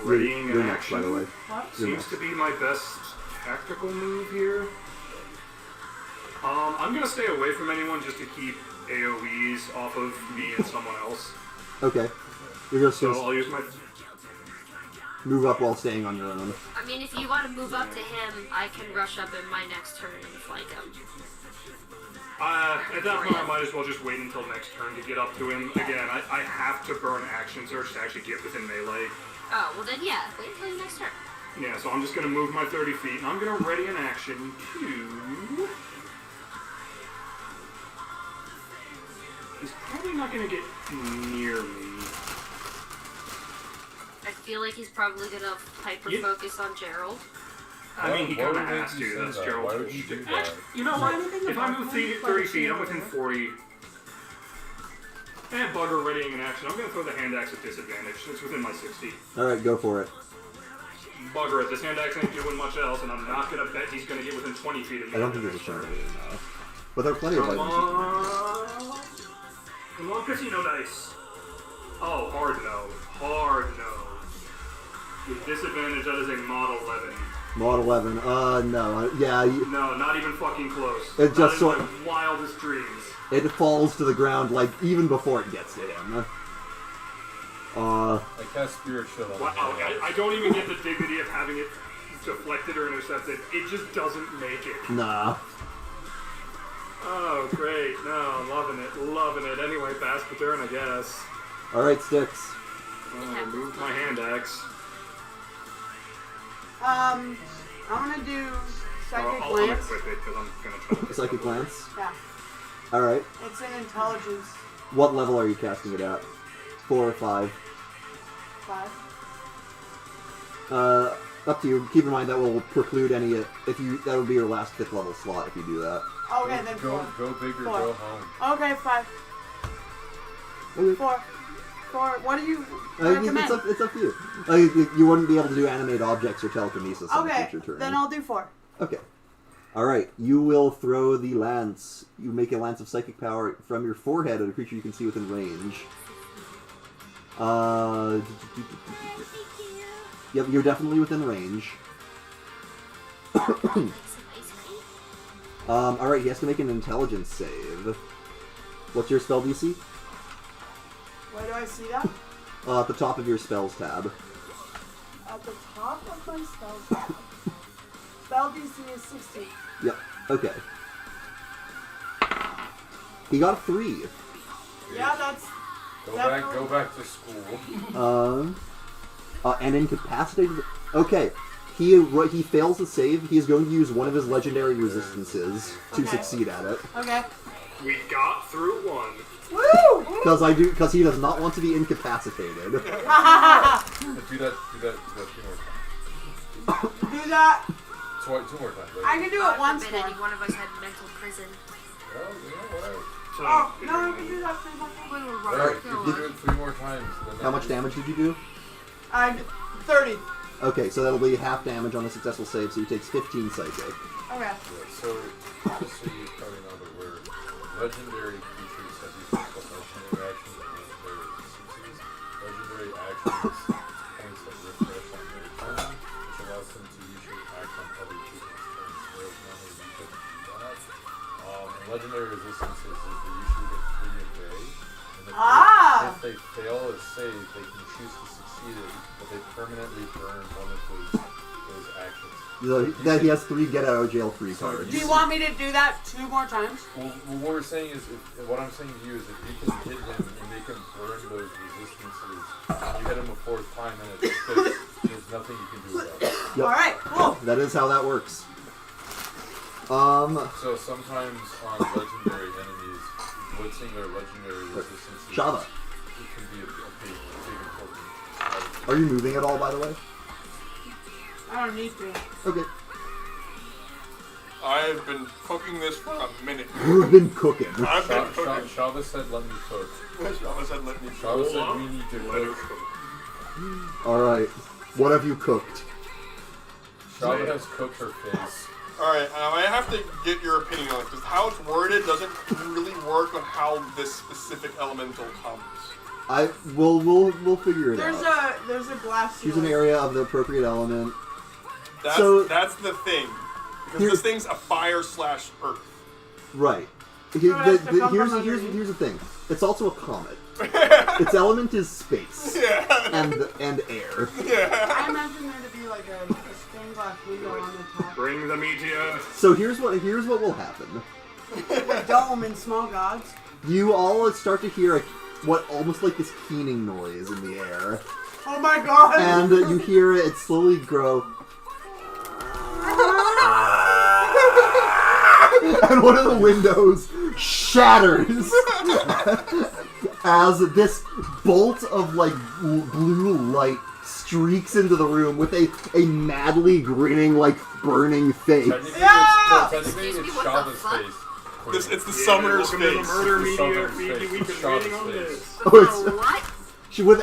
readying You're an next, action. by the way. Seems to be my best tactical move here. I'm gonna stay away from anyone just to keep AoEs off of me and someone else. Okay. You're just So gonna I'll use my... move up while staying on your own. I mean, if you want to move up to him, I can rush up in my next turn and flank him. At that point, I might as well just wait until next turn to get up to him. Again, I have to burn action surge to actually get within melee. Oh, well then yeah, wait until your next turn. Yeah, so I'm just going to move my 30 feet, and I'm going to ready an action to... He's probably not going to get near me. I feel like he's probably gonna hyper-focus on Gerald. I mean, he Why kind of would has you to. say That's that? Gerald's Why whole would you shtick. do that? You know what? If I move 30 feet, I'm within 40. And bugger readying an action. I'm going to throw the hand axe at disadvantage. It's within my 60. Alright, go for it. Bugger it. This hand axe ain't doing much else, and I'm not going to bet he's going to get within 20 feet of me. I don't think there's a chance of it now. But there are plenty of Come items. on. Come on, casino dice. Oh, hard no. Hard no. With disadvantage, that is a mod 11. Mod 11. No. Yeah, No, not even fucking close. It just not in sort- my wildest dreams. it falls to the ground, like, even before it gets to him. I cast Spirit Shield on Wow, the hand. I don't even get the dignity of having it deflected or intercepted. It just doesn't make it. Nah. Oh, great. No, loving it. Loving it. Anyway, pass the turn, I guess. Alright, Styx. Remove my hand axe. I'm gonna do Psychic I'll Glance. equip it because I'm going to try to... Psychic Glance. Yeah, Alright. it's an intelligence. What level are you casting it at? 4 or 5? 5. Up to you. Keep in mind that will preclude any. That would be your last 5th level slot if you do that. Okay, then 4. Go big or 4. go home. Okay, 5. Okay. 4. What do you It's recommend? up to you. You wouldn't be able to do animate objects or telekinesis on the Okay, future turn. then I'll do 4. Okay. Alright, you will throw the lance. You make a lance of psychic power from your forehead at a creature you can see within range. Yep, you're definitely within range. Alright, he has to make an intelligence save. What's your spell DC? Where do I see that? At the top of your spells tab. At the top of my spell tab. Spell DC is 60. Yep, okay. He got a 3. Yeah, that's... Go back to school. And incapacitated. Okay, he fails the save. He is going to use one of his legendary resistances to Okay. succeed at it. Okay. We got through one. Woo! Because he does not want to be incapacitated. Do that 2 more times. Do that. 2 more times. Right? I can do it once But more. any one of us had mental prison. Well, you know what? So, Oh, no, I can do that 3 more times. We were Alright, wrong. you do it 3 more times. Then How much damage did you do? 30. Okay, so that'll be half damage on a successful save, so he takes 15 psychic. Okay. Yeah, so, just so you probably know that we're legendary creatures have these special legendary actions and legendary resistances. Legendary actions points that refresh on their turn, which allows them to usually act on other people's turns, whereas normally we couldn't do that. And legendary resistances is they usually get 3 a day, and if they fail a save, they can choose to succeed it, but they permanently burn one of those actions. That he has 3 get out of jail free cards. Do you want me to do that 2 more times? Well, what we're saying is, what I'm saying to you is, if you can hit him and make him burn those resistances, you hit him a 4th time, and there's nothing you can do about it. Yep. Alright, cool. That is how that works. So sometimes on legendary enemies, blitzing their legendary resistances Shava, it can be a big important. are you moving at all, by the way? I don't need to. Okay. I've been cooking this for a minute. You've been cooking. I've been cooking. Shava said, "Let me cook." Shava said, "Let me Shava cook." said, "We need to cook." Alright. What have you cooked? Shava has cooked her face. Alright, I have to get your opinion on it, because how it's worded doesn't really work on how this specific elemental comes. We'll figure it out. There's a glass Choose an area of the appropriate element. That's the thing. Because this thing's a fire/earth. Right. So it has to come Here's from the thing. It's also a comet. Its element is space. Yeah. And air. Yeah. I imagine there to be like a stained glass window on the top. Bring the meteor. So here's what will happen. A dome and small gods. You all start to hear what almost like this keening noise in the air. Oh my god! And you hear it slowly grow. And one of the windows shatters as this bolt of like blue light streaks into the room with a madly grinning, like burning face. Technically, it's Shava's face. It's the summoner's face. The murder It's the meteor summoner's feed. face. We've It's been waiting Shava's on face. this. Oh,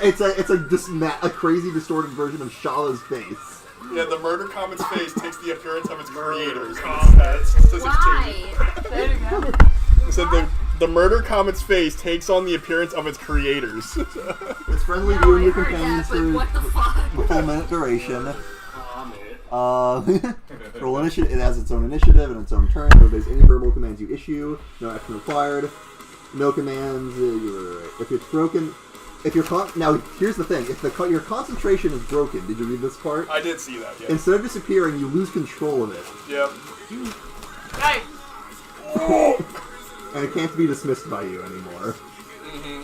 it's a crazy distorted version of Shava's face. Yeah, the murder comet's face takes the appearance of its creators. Why? Say it again. It said the murder comet's face takes on the appearance of its creators. It's friendly to you and your companions for What the fuck? a full minute duration. Roll initiative. It has its own initiative and its own turn. It obeys any verbal commands you issue. No action required. No commands. If it's broken. If you're now, here's the thing. If your concentration is broken, did you read this part? I did see that. Yeah. Instead of disappearing, you lose control of it. Yep. Hey! And it can't be dismissed by you anymore.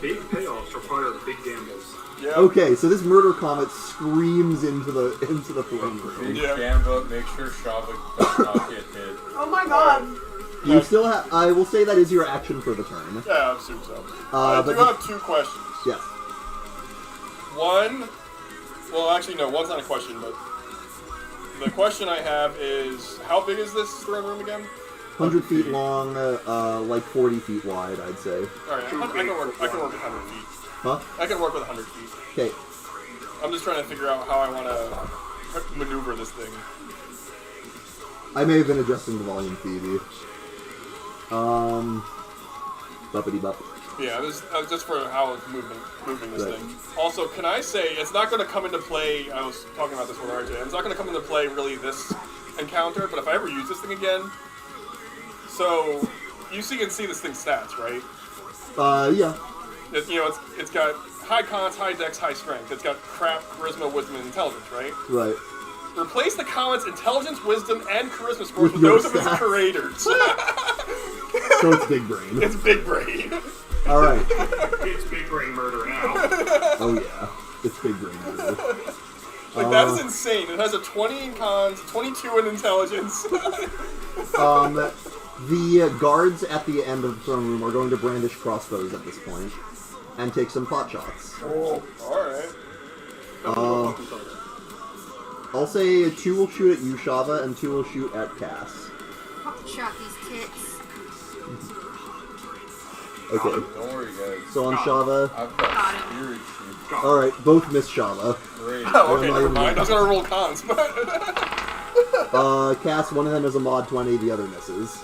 Big payoffs require big gambles. Yep. Okay, so this murder comet screams into the throne room. Big gamba, make sure Shava does not get hit. Oh my god! You still have. I will say that is your action for the turn. Yeah, I assume so. I but do have 2 questions. Yes. One, well, actually, no, one's not a question, but the question I have is, how big is this throne room again? 100 feet long, like 40 feet wide, I'd say. Alright, I can work with 100 feet. Huh? I can work with 100 feet. Okay. I'm just trying to figure out how I want to maneuver this thing. I may have been adjusting the volume, Phoebe. Buppity bup. Yeah, this just for how it's moving this Right. thing. Also, can I say, it's not going to come into play, I was talking about this with RJ, it's not going to come into play really this encounter, but if I ever use this thing again, so, you can see this thing's stats, right? Yeah. It's got high cons, high dex, high strength. It's got crap, charisma, wisdom, and intelligence, right? Right. Replace the comet's intelligence, wisdom, and charisma scores with your those of its stats. creators. So it's big brain. It's big brain. Alright. It's big brain murder now. Oh yeah. It's big brain. Like, that is insane. It has a 20 in cons, 22 in intelligence. The guards at the end of the throne room are going to brandish crossbows at this point and take some pot shots. Oh, alright. I'll say 2 will shoot at you, Shava, and 2 will shoot at Cass. Shot these tits. Okay. Don't worry, guys. So on Shava. I've got spirit shoot. Alright, both miss Shava. Great. Oh, okay, never mind. I was gonna roll cons, but... Cass, one of them is a mod 20, the other misses.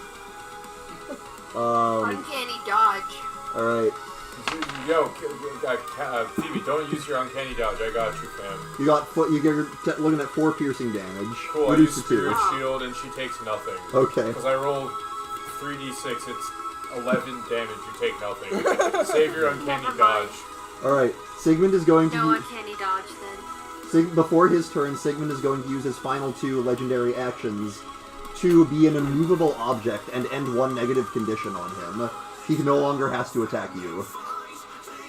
Uncanny dodge. Alright. Yo, Phoebe, don't use your uncanny dodge. I got you, fam. You're looking at 4 piercing damage. Cool, I Reduce use to 2. spirit shield and she takes nothing. Okay. Because I rolled 3d6, it's 11 damage, you take nothing. Save your uncanny dodge. Alright, Sigmund is going to... No uncanny dodge then. Before his turn, Sigmund is going to use his final 2 legendary actions to be an immovable object and end 1 negative condition on him. He no longer has to attack you.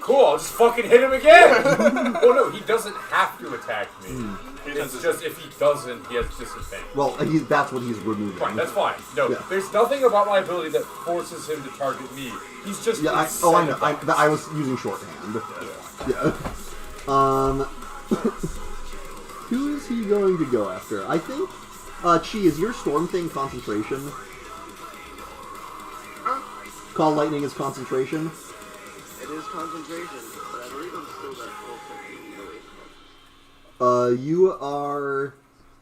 Cool, I'll just fucking hit him again! Well, no, he doesn't have to attack me. It's just if he doesn't, he has disadvantage. Well, that's what he's removing. Fine, that's fine. No, Yeah. there's nothing about my ability that forces him to target me. He's just Yeah, I know. I was using shorthand. Yeah. Who is he going to go after? I think, Chi, is your storm thing concentration? Call lightning is concentration? It is concentration, but I believe I'm still that full 50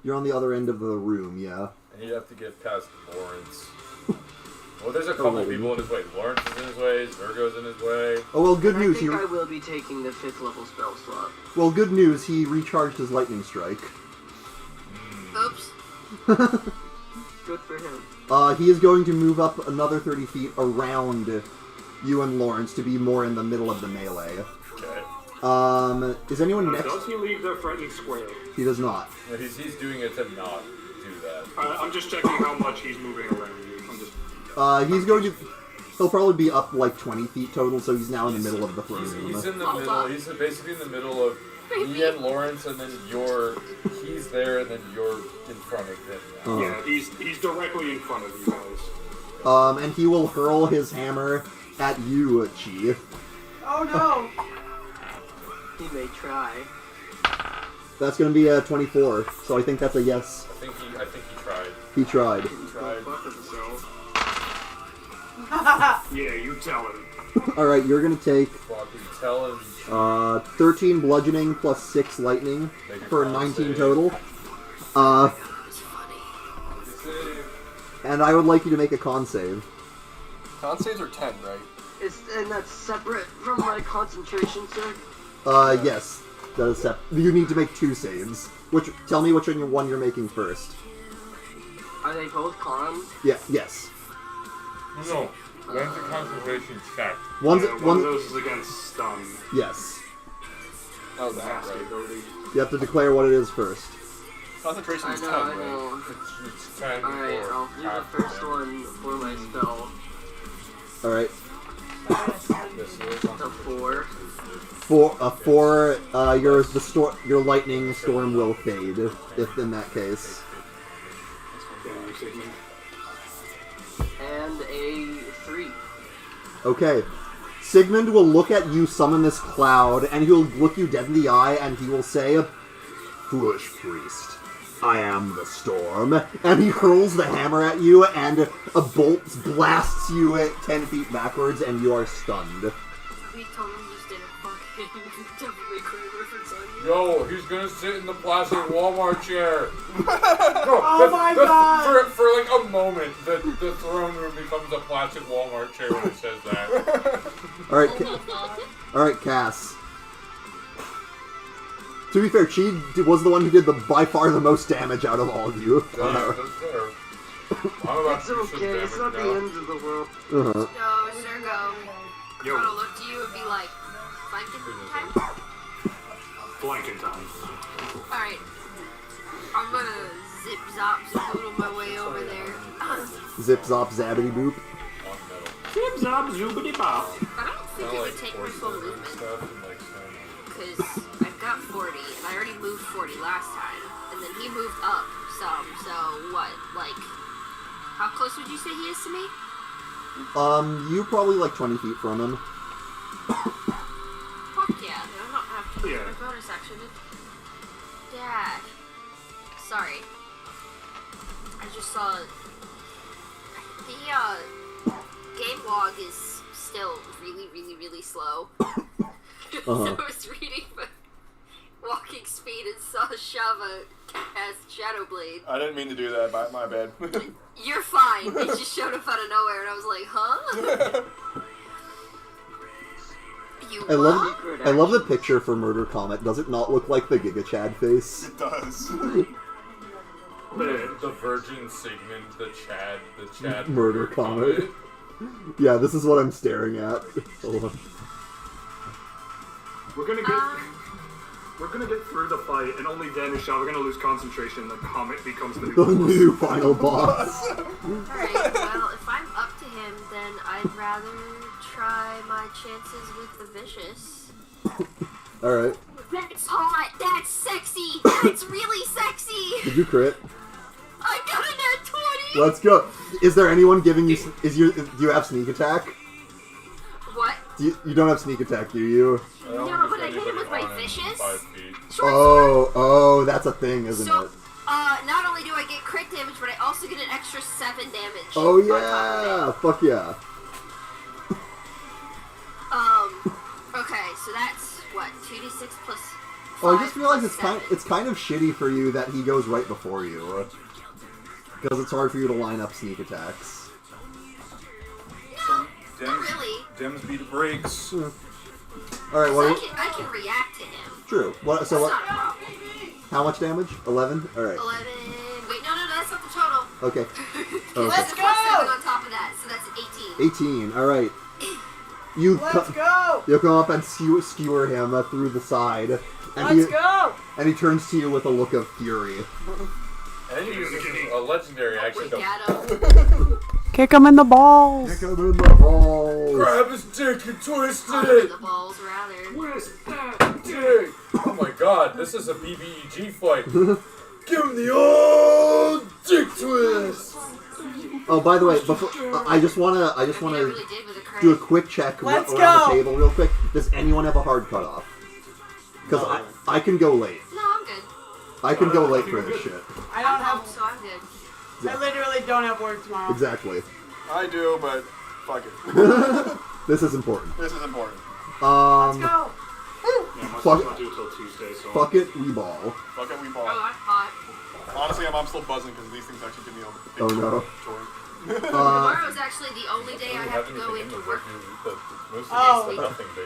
You're on the other end of the room, yeah. And you'd have to get past Lawrence. Well, there's a couple people in his way. Lawrence is in his way, Zergo's in his way. Oh, well, good I news. think I will be taking the 5th level spell slot. Well, good news. He recharged his lightning strike. Oops. Good for him. He is going to move up another 30 feet around you and Lawrence to be more in the middle of the melee. Okay. Is anyone next? Does he leave the threatening square? He does not. No, he's doing it to not do that. I'm just checking how much he's moving around you. He's going to... He'll probably be up like 20 feet total, so he's now in the middle of the throne room. He's in the middle. He's basically in the middle of me and Lawrence, and then he's there, and then you're in front of him now. Yeah, he's directly in front of you guys. And he will hurl his hammer at you, Chi. Oh no! He may try. That's going to be a 24, so I think that's a yes. I think he tried. He tried. Fuck himself. Yeah, you tell him. Alright, you're going to take Well, you tell him. 13 bludgeoning plus 6 lightning for 19 total. And I would like you to make a con save. Con saves are 10, right? And that's separate from my concentration, sir? Yes. That is you need to make 2 saves. Tell me which one you're making first. Are they both cons? Yeah, yes. No. One's a concentration check. One of those is against stun. Yes. Oh, that, Nasty right. ability. You have to declare what it is first. Concentration is 10, I right? know. It's 10 Alright, for I'll do the half first of one for my spell. Alright. This is on The 4. Your lightning storm will fade, if in that case. And a 3. Okay. Sigmund will look at you summon this cloud, and he'll look you dead in the eye, and he will say, "Foolish priest, I am the storm." And he hurls the hammer at you, and a bolt blasts you at 10 feet backwards, and you are stunned. We totally just did a fucking Devil May Cry reference on you. Yo, he's gonna sit in the plastic Walmart chair. Oh my god! For like a moment, the throne room becomes a plastic Walmart chair when it says that. Alright, Cass. To be fair, she was the one who did by far the most damage out of all of you. That's fair. I'm about It's to do some okay, it's not damage the now. end of the world. Uh-huh. No, Zergo. Yo. Gonna look to you and be like, flanking time? Blanket time. Alright. I'm gonna zip zop zoodle my way over there. Zip zop zabbity boop. Zip zop zoobity bop. I don't think it would take my full movement. Because I've got 40, and I already moved 40 last time. And then he moved up some, so what? Like, how close would you say he is to me? You're probably like 20 feet from him. Fuck yeah. I don't have to use my bonus action to dash. Sorry. I just saw the game log is still really, really, really slow. So I was reading my walking speed and saw Shava cast Shadow Blade. I didn't mean to do that, my bad. You're fine. It just showed up out of nowhere, and I was like, huh? I love the picture for Murder Comet. Does it not look like the Giga Chad face? It does. The Virgin Sigmund, the Chad Murder Comet. Yeah, this is what I'm staring at. Hold on. We're gonna get through the fight, and only then shall we're gonna lose concentration. The comet becomes the new The boss. new final boss. Alright, well, if I'm up to him, then I'd rather try my chances with the vicious. Alright. That's hot! That's sexy! That's really sexy! Did you crit? I got an at 20! Let's go. Is there anyone giving you... do you have sneak attack? What? You don't have sneak attack, do you? No, but I hit him with my vicious. Oh, that's a thing, isn't So, it? not only do I get crit damage, but I also get an extra 7 damage. Oh on top yeah! of Fuck yeah. it. Okay, so that's, what, 2d6 plus 5 Oh, I just realized plus it's kind of shitty for you that he goes right before you. Because it's hard for you to line up sneak attacks. No, not really. Dems beat the brakes. Alright, well... I can react to him. True. What, so That's what? not a problem. How much damage? 11? Alright. 11. Wait, no, that's not the total. Okay. Let's Okay. go! 7 on top of that, so that's 18. 18. Alright. You Let's go! You come up and skewer him through the side. And Let's go! And he turns to you with a look of fury. And he uses a legendary action. We got him. Kick him in the balls! Kick him in the balls! Grab his dick and twist The balls, rather. Twist that dick! Oh my god, this is a BBEG fight. Give him the old dick twist! Oh, by the way, before I just wanna do a quick check around the table real quick. Does anyone have a hard cutoff? Because I can go late. No, I'm good. I can go late for this shit. I don't have. So I'm good. Yeah. I literally don't have work tomorrow. Exactly. I do, but fuck it. This is important. This is important. Let's go! Yeah, my Fuck- not due till Tuesday, so. Fuck it, we ball. Fuck it, we ball. Oh, I'm hot. Honestly, I'm still buzzing because these things actually give me a big Oh no. joy. Tomorrow is actually the only day I have to go into work Oh.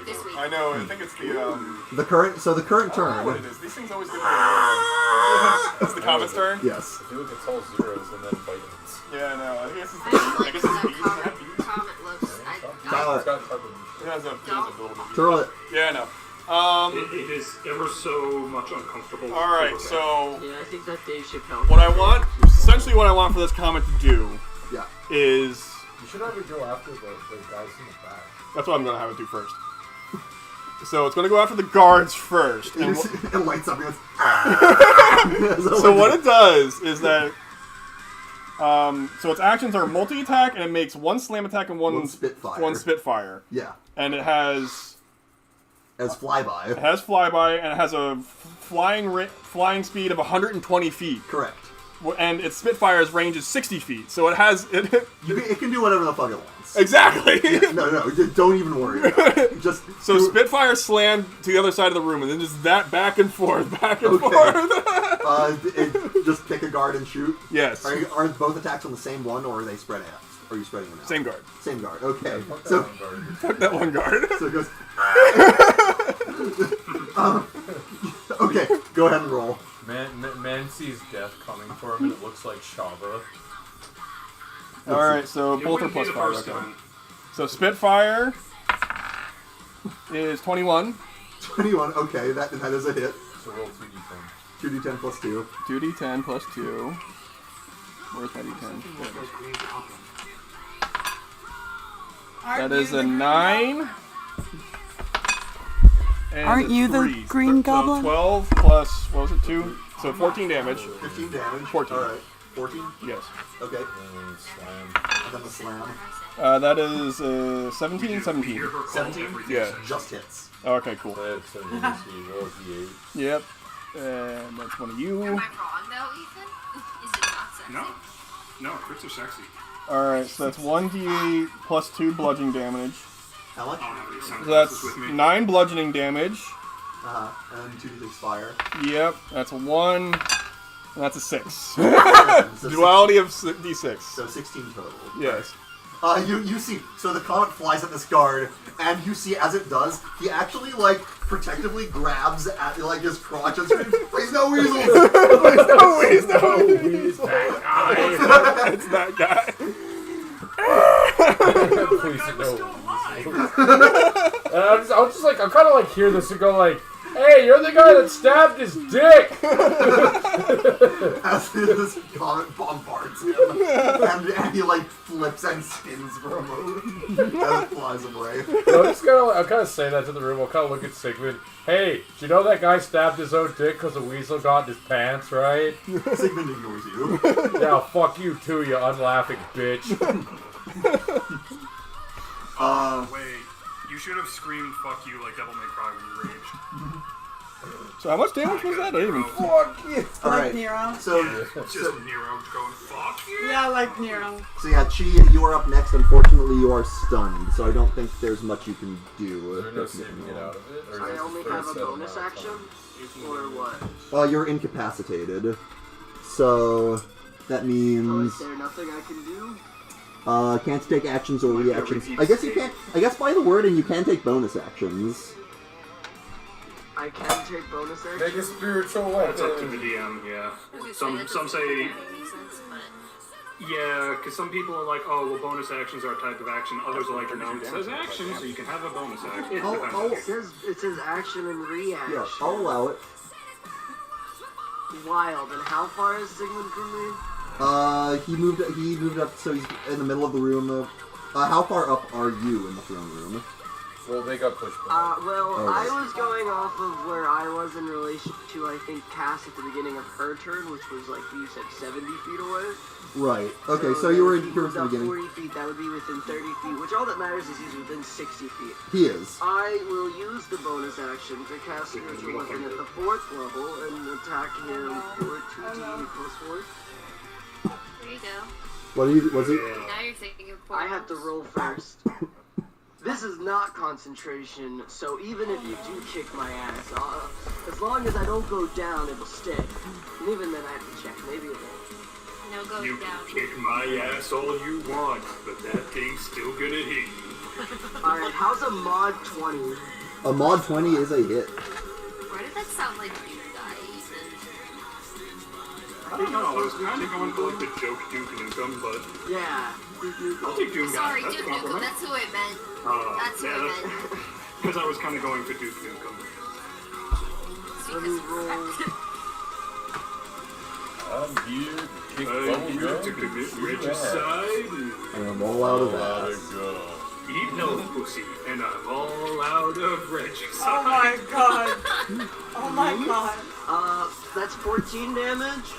this week. I know. I think it's the The current what turn. it is. These things always give me. It's the comet's turn. Yes. If you look at all zeros and then vitamins. Yeah, I know. I guess I it's just I like guess how it's that bees. Does it have bees? comet looks. Tyler. It's got carbon. It has a little bit. Twirl it. Yeah, I know. It is ever so much uncomfortable. All right. So Yeah, I think that Dave Chappelle. what I want, essentially, what I want for this comet to do Yeah. is You should have it go after the guys in the back. that's what I'm gonna have it do first. So it's gonna go after the guards first. And It lights up. It goes, so what it does is that, so its actions are multi-attack, and it makes one slam attack and one Spitfire. One Spitfire, Yeah. and it has As flyby. flyby, and it has a flying speed of 120 feet, Correct. and its Spitfire's range is 60 feet. So it has it It can do whatever the fuck it wants. exactly. No, don't even worry about it. Just So do- Spitfire slammed to the other side of the room, and then just that back and forth. Just pick a guard and shoot. Yes. Are both attacks on the same one, or are they spread out? Or are you spreading them out? Same guard. Same guard. Okay. Fuck that So one guard. Fuck that one guard. so it goes. Okay, go ahead and roll. Man sees death coming for him and it looks like Shava. Alright, so It both are wouldn't be plus the 5. first Okay. time. So Spitfire is 21. 21. Okay, that is a hit. So roll 2d10. 2d10 plus 2. 2d10 plus 2. Where's my d10? That is a 9. And Aren't a you the 3. green So goblin? 12 plus, what was it, 2? So 14 damage. 15 damage. 14. Alright. 14? Yes. Okay. And slam. And then the slam. That is 17? 17. 17? Yeah. Just hits. Okay, cool. That's a see, roll d8. Yep. And that's one of you. Am I wrong though, Ethan? Is it not sexy? No. No, crits are sexy. Alright, so that's 1d8 plus 2 bludgeoning damage. How much? I don't have any sound So that's effects with me. 9 bludgeoning damage. And 2d6 fire. Yep, that's a 1. And that's a 6. So Duality of d6. So 16 total. Yes. You see, so the comet flies at this guard, and you see as it does, he actually protectively grabs at his crotch and screams, "Please no weasels! Please no weasels!" It's that guy. Please no. I'll just kind of like hear this and go like, "Hey, you're the guy that stabbed his dick." As this comet bombards him, and he like flips and spins for a moment as it flies away. So I'll kind of say that to the room. I'll kind of look at Sigmund. Hey, do you know that guy stabbed his own dick because a weasel got in his pants, right? Sigmund ignores you. Yeah, fuck you too, you unlaughing bitch. Wait, you should have screamed "fuck you" like Devil May Cry when you raged. So how much damage was that? I didn't even. Fuck you. All Like right. Nero. So Nero going "fuck you." Yeah, like Nero. So yeah, Chi, you are up next. Unfortunately, you are stunned, so I don't think there's much you can do. Is there no save to get out of it? Or I is only this have a 37 bonus now? action? Or what? You're incapacitated. So that So means is there nothing I can do? can't take actions or reactions. I guess you can't. I guess by the wording, you can take bonus actions. I can take bonus Make a action? spiritual That's up to the weapon. DM. Yeah. That Some doesn't say make any sense, but yeah, because some people are like, oh, well, bonus actions are a type of action. Others are like, no, it says action, so you can have a bonus action. It depends. It says action and reaction. Yeah, I'll allow it. Wild. And how far is Sigmund from me? He moved up, so he's in the middle of the room. How far up are you in the throne room? Well, they got pushed back. I was going off of where I was in relation to, I think, Cass at the beginning of her turn, which was like, you said 70 feet away. Right. Okay, so you were in if he here moves from the up beginning. 40 feet, that would be within 30 feet, which all that matters is he's within 60 feet. He is. I will use the bonus action to cast spiritual weapon at the 4th level and attack him for 2d plus 4. there you go. What are you? Was it? Now you're thinking of I have to roll first. This is not concentration, so even if you do kick my ass, as long as I don't go down, it'll stick. And even then, I have to check. Maybe it won't. No, go You down. can kick my ass all you want, but that thing's still gonna hit you. Alright, how's a mod 20? A mod 20 is a hit. Why did that sound like you die, Ethan? I don't know, I was kind of going for like the joke Duke Nukem, but Yeah. I'll take Doom Sorry, Guy. That's Duke a Nukem, compliment. that's who I meant. That's who I meant. Because I was kind of going for Duke Nukem. Let me roll. I'm here to kick I'm here to commit regicide. And I'm all out of Let that. it go. Eat no pussy, and I'm all out of regicide. Oh my god. Oh my god. That's 14 damage.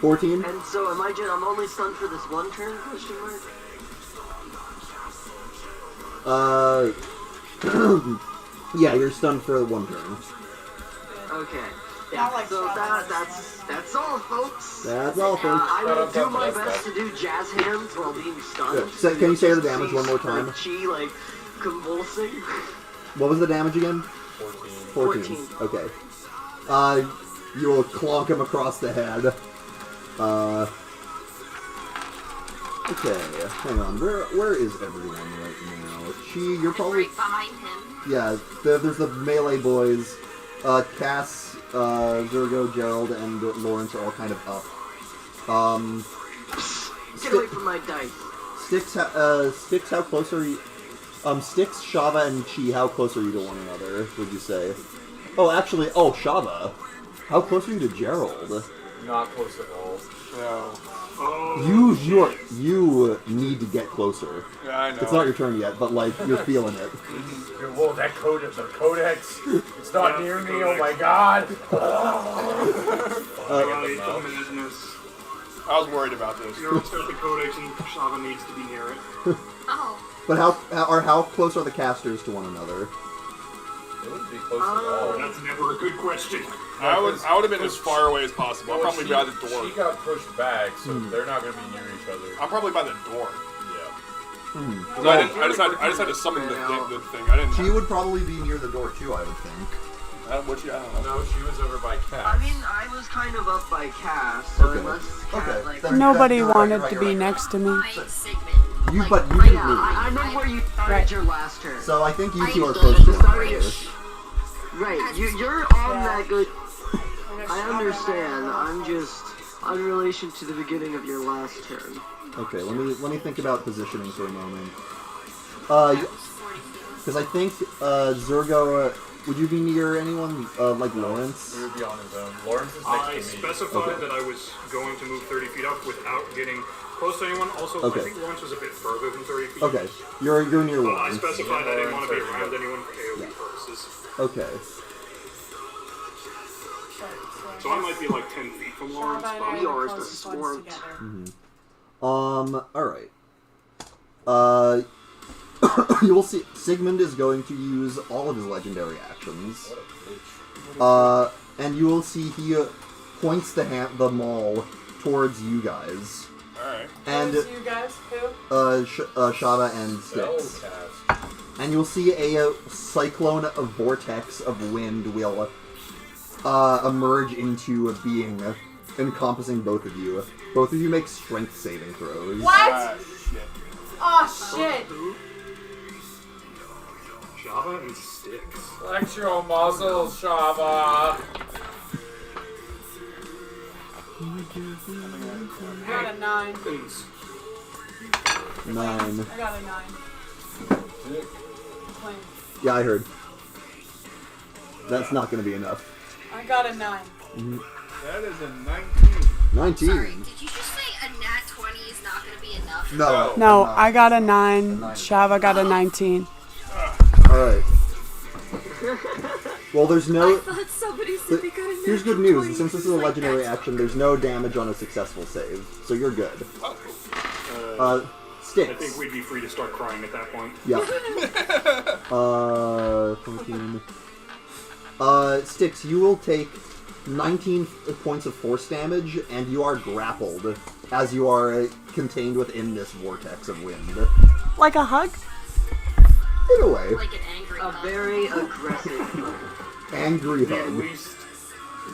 14. And so I'm only stunned for this one turn, question mark? Yeah, you're stunned for one turn. Okay. Not like So Shadow. that's all, folks. That's all, folks. I will Shut do up, my that's best to do jazz hands while being stunned. Good. So, can you say the damage one more time? Chi, like, convulsing. What was the damage again? 14. 14. Okay. You will clonk him across the head. Okay, hang on. Where is everyone right now? Chi, you're probably... Right behind him. Yeah, there's the melee boys. Cass, Virgo, Gerald, and Lawrence are all kind of up. Get away from my dice. Styx, how close are you? Styx, Shava, and Chi, how close are you to one another, would you say? Oh, actually, Shava. How close are you to Gerald? Not close at all. No. You need to get closer. Yeah, I know. It's not your turn yet, but like you're feeling it. Dude, whoa, the Codex. It's not near me. Oh my god. I was worried about this. You're start the Codex and Shava needs to be near it. Oh. But how close are the casters to one another? It would be close at all. That's never a good question. I would have been as far away as possible. I'm probably by the door. She got pushed back, so they're not going to be near each other. I'm probably by the door. Yeah. 'Cause I just had to summon the thing. I didn't. She would probably be near the door too, I would think. I don't know. No, she was over by Cass. I mean, I was kind of up by Cass, so Okay. unless Okay. Cass, like... Then- Nobody You're right, wanted you're to right, be you're right. next to me. Behind Sigmund. You Like, didn't Yeah, move. I know where you started Right. your last turn. So I think you I two are am close to the one another. bridge. Right, you're on that good... I understand, I'm just... in relation to the beginning of your last turn. Okay, let me think about positioning for a moment. 40 feet. Because I think Zergo, would you be near anyone like Lawrence? He would be on his own. Lawrence is next I to me. specified that I was going to move 30 feet up without getting close to anyone. Also, Okay. I think Lawrence was a bit further than 30 feet. Okay, you're near I Lawrence. specified I didn't want to be around anyone for AoE purposes. Okay. So I might be like 10 feet from Lawrence, but We are the swarm. Alright. You will see Sigmund is going to use all of his legendary actions. And you will see he points the maul towards you guys. Alright. And You guys, who? Shava and Styx. And you'll see a cyclone of vortex of wind will emerge into a being encompassing both of you. Both of you make strength saving throws. What? Shit. Oh shit! Java and Styx. Flex your muscles, Shava. I got a 9. Please. 9. I got a 9. Plain. Yeah, I heard. That's not going to be enough. I got a 9. That is a 19. 19. Sorry, did you just say a nat 20 is not going to be enough? No. No, I got a 9. Shava got a 19. Alright. Well, there's I no... thought somebody said they got a nat Here's good 20. news. Since this is a Like, legendary that's action, there's no damage on a successful save. So you're good. Styx. I think we'd be free to start crying at that point. Yeah. 14. Styx, you will take 19 points of force damage, and you are grappled as you are contained within this vortex of wind. Like a hug? In a way. Like an angry A hug. very aggressive. Angry At hug. least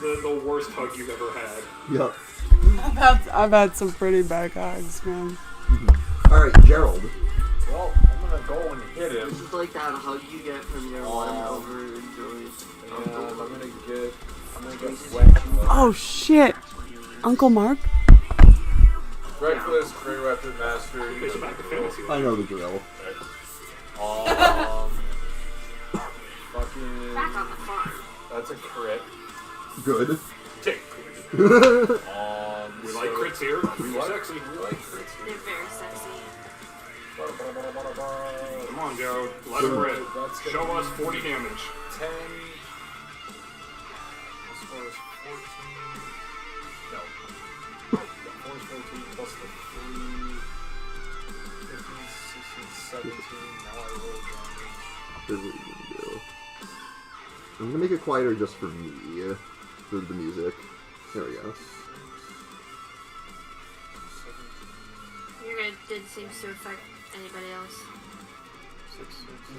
the worst hug you've ever had. Yep. I've had some pretty bad hugs, man. Alright, Gerald. Well, I'm gonna go and hit him. This is like that hug you get from your one overjoyed. And I'm gonna get wet. Oh shit! Uncle Mark? Reckless, Great Weapon Master. Okay, so back to fantasy. I know the drill. Fucking. Back on the farm. That's a crit. Good. Take. We We like crits here. We like sexy. We like crits. They're very sexy. Come on, Gerald. Let him rip. That's gonna Show be us 40 damage. 10. This score is 14. No. The 4 is 14 plus the 3. 15, 16, 17. Now I roll damage. Here's what we're gonna do. I'm gonna make it quieter just for me. For the music. There we go. You're good. Didn't seem to affect anybody else.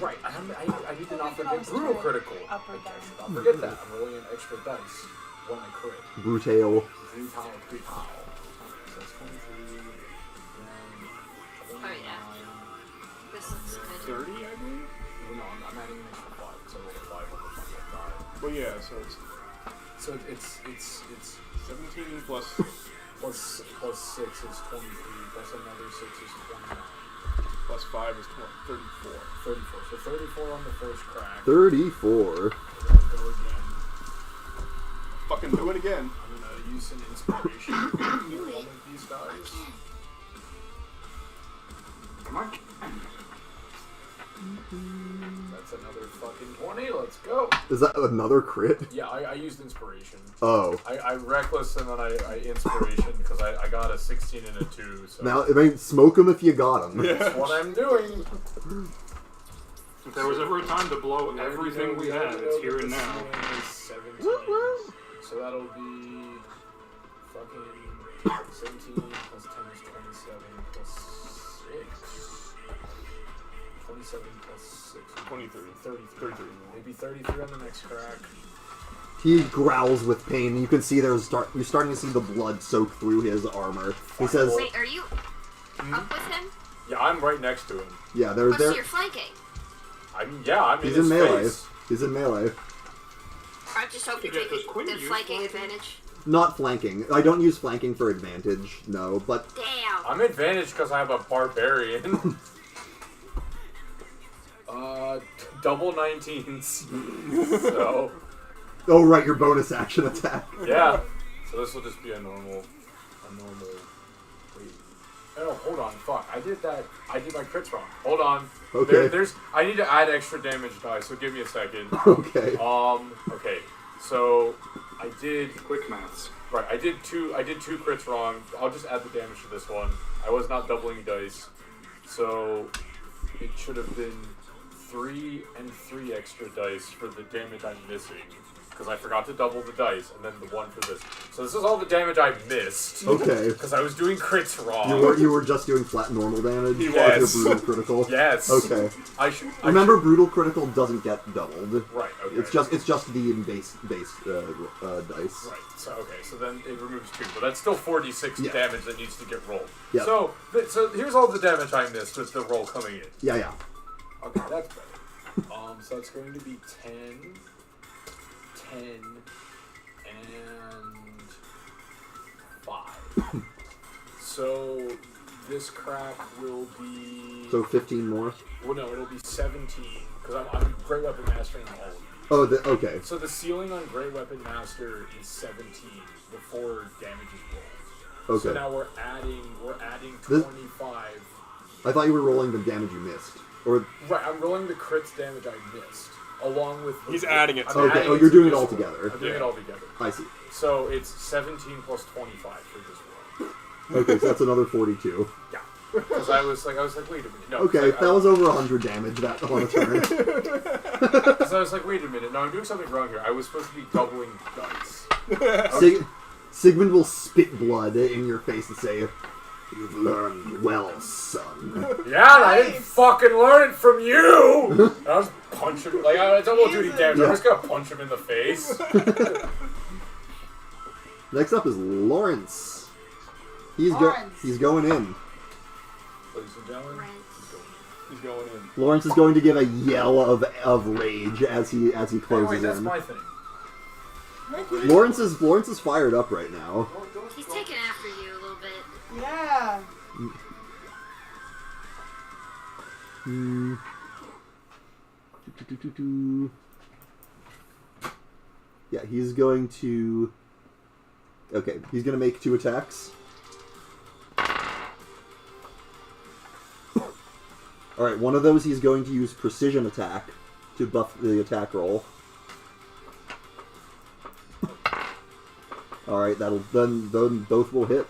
Right, I need to not forget brutal critical. Up or I down? should not forget that. I'm rolling an extra dice when I crit. Brutale. Brutal critical. So that's 23. Oh yeah. This looks good. 30, I believe? No, I'm adding an extra 5. So I rolled a 5 on the final die. Well, yeah, so it's So it's 17 plus. plus 6 is 23. Plus another 6 is 29. Plus 5 is 34. 34. So 34 on the first crack. 34. We're gonna go again. Fucking do it again. I'm gonna use some inspiration on one of these guys. Come on. That's another fucking 20. Let's go. Is that another crit? Yeah, I used inspiration. Oh. I reckless and then I inspiration because I got a 16 and a 2. So Now, I mean, smoke him if you got him. that's what I'm doing. If there was ever a time to blow everything we have, it's here and now. 17. So that'll be fucking 17 plus 10 is 27 plus 6. 27 plus 6. 23. 33. Maybe 33 on the next crack. He growls with pain, and you can see you're starting to see the blood soak through his armor. He says, Wait, are you up with him? Yeah, I'm right next to him. "Yeah, they're Oh, so there. you're flanking. I'm He's in in his melee. face. He's in melee. I'm just hoping Yeah, to 'cause take Quinn the used flanking flanking. advantage. Not flanking. I don't use flanking for advantage. No, but Damn. I'm advantaged because I have a barbarian. Double 19s. So, Oh, right, your bonus action attack. yeah. So this will just be a normal. Wait. Oh, hold on. Fuck. I did my crits wrong. Hold on. Okay. I need to add extra damage die, so give me a second. Okay. Okay. So, I did. Quick maths. Right, I did two crits wrong. I'll just add the damage to this one. I was not doubling dice. So, it should have been 3 and 3 extra dice for the damage I'm missing. Because I forgot to double the dice, and then the 1 for this. So this is all the damage I missed. Okay. Because I was doing crits wrong. You were just doing flat normal damage? Yes. Your brutal critical? Yes. Okay. Remember, brutal critical doesn't get doubled. Right, okay. It's just the base dice. Right, so then it removes 2, but that's still 46 Yeah. damage that needs to get rolled. Yep. So here's all the damage I missed with the roll coming in. Yeah. Okay, that's better. So that's going to be 10, and 5. So this crack will be... So 15 more? Well, no, it'll be 17, because I'm Great Weapon Mastering all of these. Oh, okay. So the ceiling on Great Weapon Master is 17 before damage is rolled. Okay. So now we're adding 25. I thought you were rolling the damage you missed. Or Right, I'm rolling the crits damage I missed, along with... He's adding it. Okay, adding you're doing it this all roll. together. I'm doing it all together. I see. So it's 17 plus 25 for this roll. Okay, so that's another 42. Yeah. Because I was like, wait a minute. No, Okay, like, that was over 100 damage that on a turn. Because I was like, wait a minute. No, I'm doing something wrong here. I was supposed to be doubling dice. Sigmund will spit blood in your face and say, "You've learned well, son." Yeah, and I didn't fucking learn it from you! And I was punch him. Like, I double duty damage. I'm just gonna punch him in the face. Next up is Lawrence. He's going in. Ladies and gentlemen, He's going in. Lawrence is going to give a yell of rage as he closes wait, that's in. my thing. Lawrence is fired up right now. He's taking after you a little bit. Yeah. Yeah, he's going to... Okay, he's going to make 2 attacks. Alright, one of those he's going to use precision attack to buff the attack roll. Alright, then both will hit.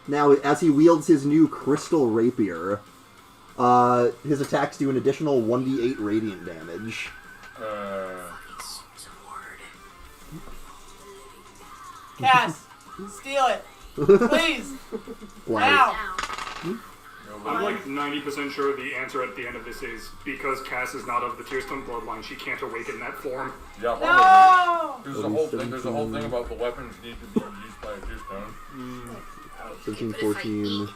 Now, as he wields his new crystal rapier, his attacks do an additional 1d8 radiant damage. Cass, steal it. Please. Wow. Now. I'm like 90% sure the answer at the end of this is because Cass is not of the Tearstone bloodline, she can't awaken that form. Yeah, No! There's a whole thing about the weapons need to be used by a Tearstone. 13, But if I 14. eat him,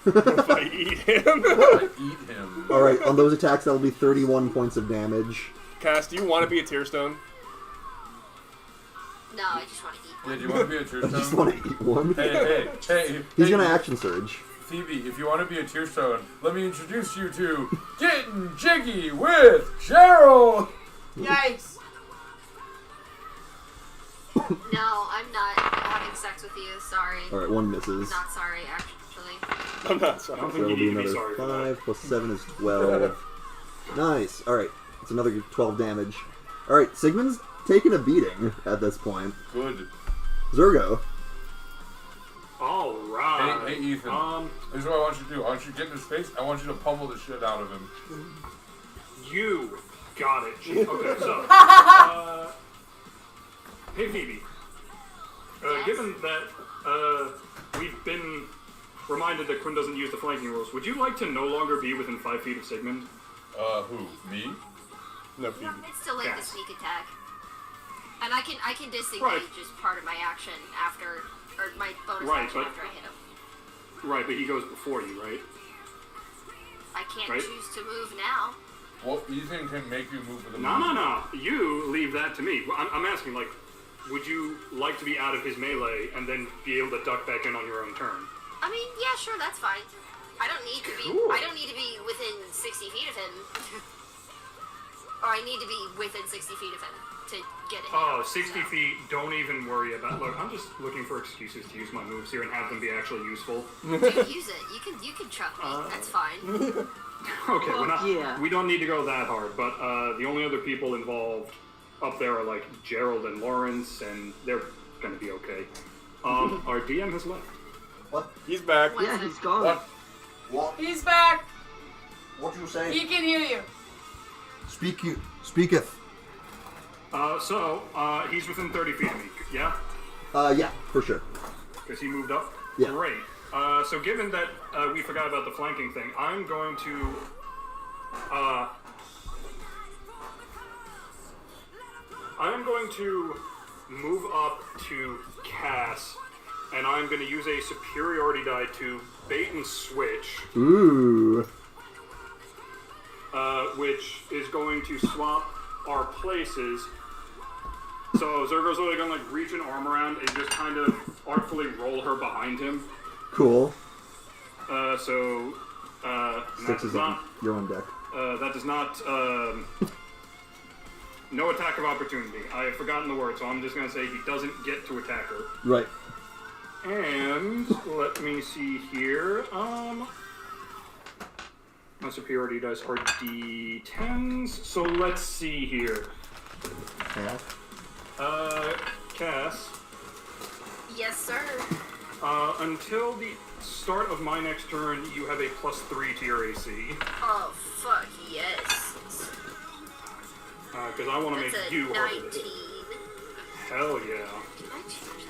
If I eat him. I eat him. Alright, on those attacks that'll be 31 points of damage. Cass, do you want to be a Tearstone? no, I just want to eat Yeah, one. do you want to be a I just Tearstone? want to eat one. Hey. He's gonna action surge. Phoebe, if you want to be a Tearstone, let me introduce you to Getting Jiggy with Gerald! Yikes. No, I'm not having sex with you. Sorry. Alright, one misses. Not sorry, actually. I'm not I sorry. don't So think that'll you be need to be another sorry for that. 5 plus 7 is 12. Nice. Alright, it's another 12 damage. Alright, Sigmund's taking a beating at this point. Good. Zergo. Alright. Hey, Ethan. This is what I want you to do. I want you to get in his face. I want you to pummel the shit out of him. You got it. Okay, so. Hey, Phoebe. Yes? Given that we've been reminded that Quinn doesn't use the flanking rules, would you like to no longer be within 5 feet of Sigmund? Who? Me? No, Phoebe. It's still like the Yes. sneak attack. And I can disengage Right. as part of my action after, or my bonus Right, action but- after I hit him. Right, but he goes before you, right? I can't Right. choose to move now. Well, Ethan can make you move with a No. You leave that to me. I'm asking, like, would you like to be out of his melee and then be able to duck back in on your own turn? I mean, yeah, sure, that's fine. I don't need to be. I don't need to be within 60 feet of him. Or I need to be within 60 feet of him to get it. Oh, 60 feet, don't even worry about. Look, I'm just looking for excuses to use my moves here and have them be actually useful. Dude, use it. You can truck me. That's fine. Okay, we don't need to go that hard, but the only other people involved up there are like Gerald and Lawrence, and they're gonna be okay. Our DM has left. What? He's back. Yeah, he's gone. What? He's back. What you say? He can hear you. Speaketh. He's within 30 feet of me, yeah? Yeah, for sure. Because he moved up? Yeah. Great. So given that we forgot about the flanking thing, I'm going to move up to Cass, and I'm going to use a superiority die to bait and switch. Ooh. Which is going to swap our places. So Zergo's literally going to like reach an arm around and just kind of artfully roll her behind him. Cool. Six is on your own deck. That does not. No attack of opportunity. I have forgotten the word, so I'm just going to say he doesn't get to attack her. Right. And let me see here. My superiority dice are D10s, so let's see here. Cass. Yes, sir. Until the start of my next turn, you have a +3 to your AC. Oh, fuck yes. Because I want to make That's a you harder to 19. hit. Hell yeah. Can I change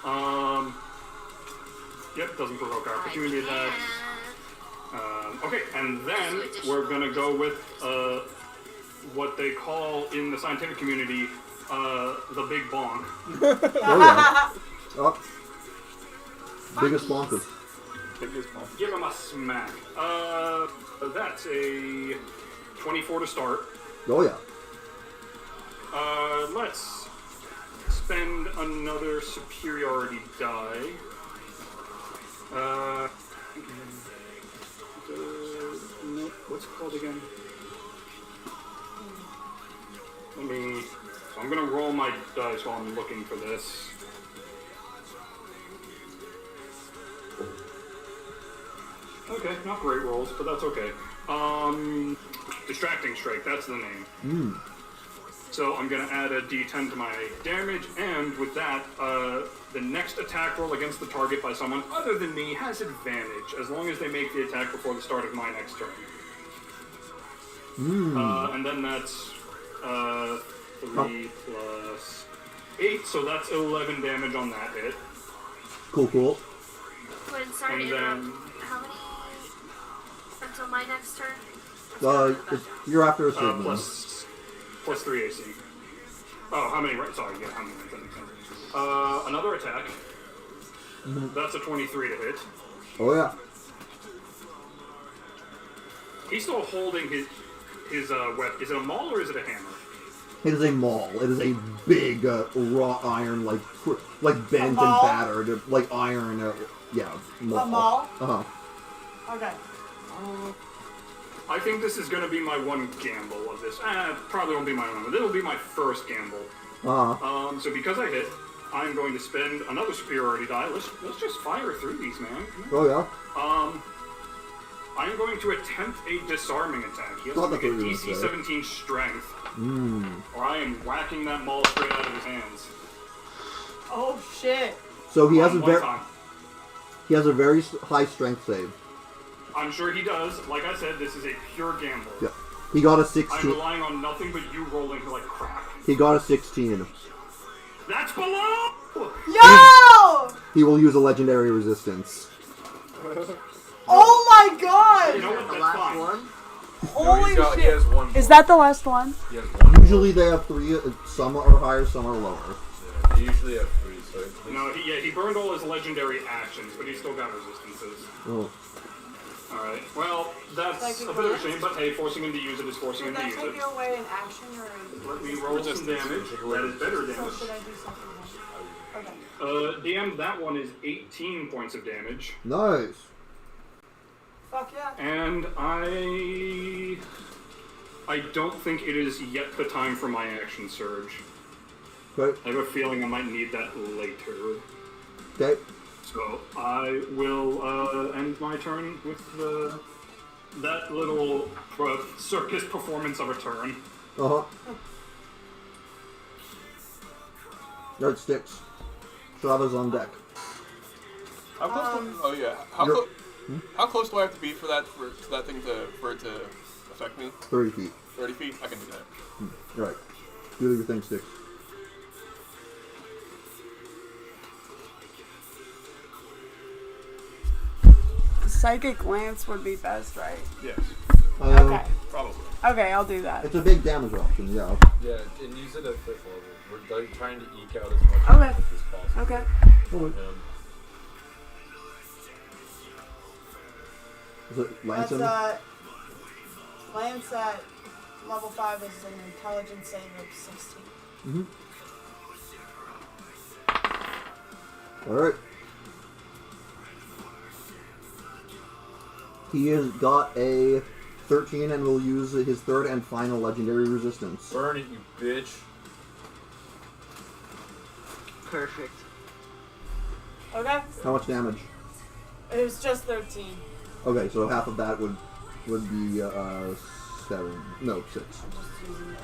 that? Yep, doesn't provoke opportunity I attacks. can. Okay, and then we're gonna go with what they call in the scientific community the big bonk. Oh yeah. Oh. Biggest bonkers. Biggest bonk. Give him a smack. That's a 24 to start. Oh yeah. Let's spend another superiority die. What's it called again? I'm gonna roll my dice while I'm looking for this. Okay, not great rolls, but that's okay. Distracting Strike, that's the name. So I'm gonna add a D10 to my damage, and with that, the next attack roll against the target by someone other than me has advantage, as long as they make the attack before the start of my next turn. And then that's 3 plus 8, so that's 11 damage on that hit. Cool. Wait, sorry, And then how many until my next turn? You're after a Sigmund. plus 3 AC. Oh, how many? Sorry, yeah, how many? That makes sense. Another attack. That's a 23 to hit. Oh yeah. He's still holding his weapon. Is it a maul or is it a hammer? It is a maul. It is a big wrought iron, like bent and maul? battered, like iron. Maul. A maul? Okay. I think this is going to be my one gamble of this. Probably won't be my own, but it'll be my first gamble. So because I hit, I'm going to spend another superiority die. Let's just fire through these, man. Oh yeah. I'm going to attempt a disarming attack. He has to make a DC 17 strength. Or I am whacking that maul straight out of his hands. Oh shit. So he has One time. he has a very high strength save. I'm sure he does. Like I said, this is a pure gamble. Yeah. He got a I'm 16. relying on nothing but you rolling like crap. He got a 16. That's below! Yo! He will use a legendary resistance. Oh my god! You know what? The That's last fine. one? Holy He shit. has one Is that the last one? He has one. Usually they have 3. Some are higher, some are lower. Yeah, they usually have 3, so it's No, he burned all his legendary actions, but he still got resistances. Oh. Alright, well, that's a bit of a shame, but hey, forcing him to use it is forcing him Did to that use take it. you away in action or in... Let me roll some damage. That is better So damage. should I do something else? Okay. DM, that one is 18 points of damage. Nice. Fuck yeah. And I don't think it is yet the time for my action surge. Okay. I have a feeling I might need that later. Okay. So I will end my turn with that little circus performance of a turn. Uh-huh. Yard sticks. Strava's on deck. How close? Oh yeah. How close do I have to be for that thing for it to affect me? 30 feet. 30 feet. I can do that. Alright. Do your thing, sticks. Psychic Lance would be best, right? Yes. Okay. Probably. Okay, I'll do that. It's a big damage option, yeah. Yeah, and use it at 5th level. We're like, trying to eke out as much Okay. damage as possible. Okay. Oh, is it That's Lanson? Lance at level 5 is an intelligence save of 16. Alright. He has got a 13 and will use his third and final legendary resistance. Burn it, you bitch. Perfect. Okay. How much damage? It was just 13. Okay, so half of that would be 7. No, 6. I'm just using it.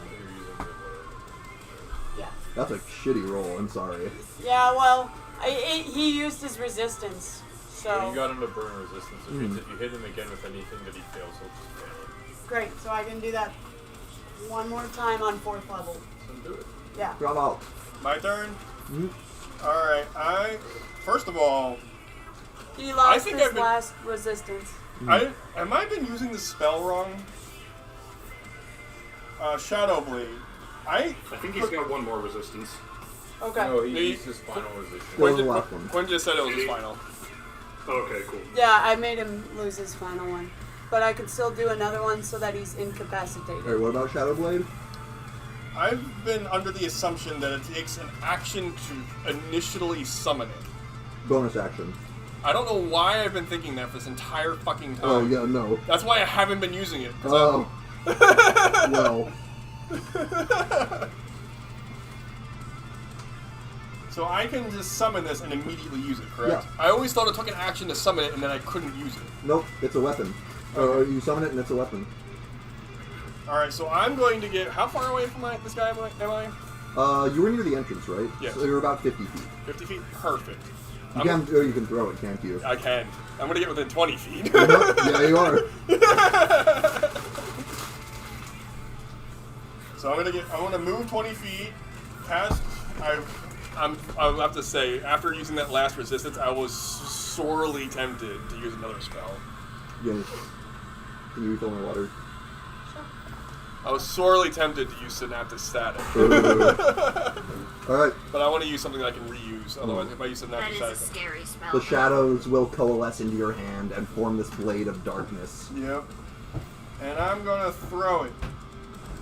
Yeah. That's a shitty roll. I'm sorry. Yeah, well, he used his resistance, so... Well, you got him to burn resistance, which means if you hit him again with anything that he fails, he'll just fail. Great, so I can do that one more time on 4th level. So do it. Yeah. Drop out. My turn. Mhm. All right. First of all, He lost think his I've been- last resistance. I been using the spell wrong? Shadow Blade. I think he's got one more resistance. Okay. No, he He- used his final resistance. What was the last one? Quinn just said it was his final. Okay, cool. Yeah, I made him lose his final one. But I could still do another one so that he's incapacitated. Alright, what about Shadow Blade? I've been under the assumption that it takes an action to initially summon it. Bonus action. I don't know why I've been thinking that for this entire fucking time. Oh, yeah, no. That's why I haven't been using it. Oh. Well. So I can just summon this and immediately use it, correct? Yeah. I always thought it took an action to summon it and then I couldn't use it. Nope, it's a weapon. You summon it and it's a weapon. Alright, so I'm going to get... How far away from this guy am I? You were near the entrance, right? Yes. So you're about 50 feet. 50 feet? Perfect. You can throw it, can't you? I can. I'm going to get within 20 feet. Yeah, you are. So I'm gonna move 20 feet, cast. I'll have to say, after using that last resistance, I was sorely tempted to use another spell. Yeah. Can you refill my water? I was sorely tempted to use Synaptic Static. Alright. But I want to use something that I can reuse, otherwise if I use That Synaptic is a Static... scary spell. The shadows will coalesce into your hand and form this blade of darkness. Yep. And I'm gonna throw it.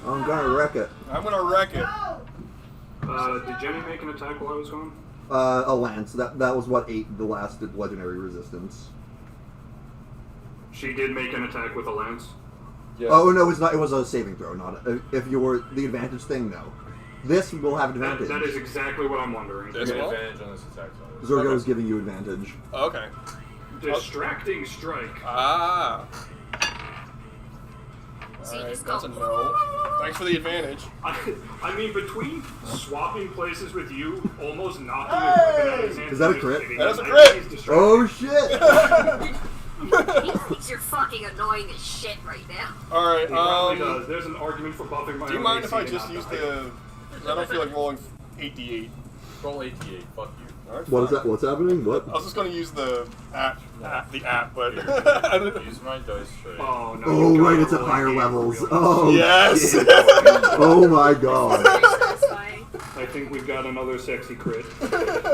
I'm gonna wreck it. I'm gonna wreck it. Did Jenny make an attack while I was gone? A lance. That was what ate the last legendary resistance. She did make an attack with a lance. Yes. Oh no, it's not. It was a saving throw, not if you were the advantage thing. No, this will have advantage. That is exactly what I'm wondering. This You get will? advantage on this attack. Zergo is giving you advantage. Okay. Distracting strike. Ah. So you Alright, just go. that's a no. Thanks for the advantage. I mean, between swapping places with you, almost knocking his weapon out of his hand. Is that a and crit? hitting That is him, a I think crit! he's distracted. Oh shit! He thinks you're fucking annoying as shit right now. Alright, He probably does. There's an argument for buffing my do you own mind AC if I and just not use die. the... I don't feel like rolling 8d8. Roll 88. Fuck you. Alright, What is fine. that? What's happening? What? I was just gonna use the app, but... Use my dice tray. Oh, no. Oh you right, gotta it's at roll higher 8 levels. for real. Oh Yes! shit. Oh my god. Very satisfying. I think we've got another sexy crit.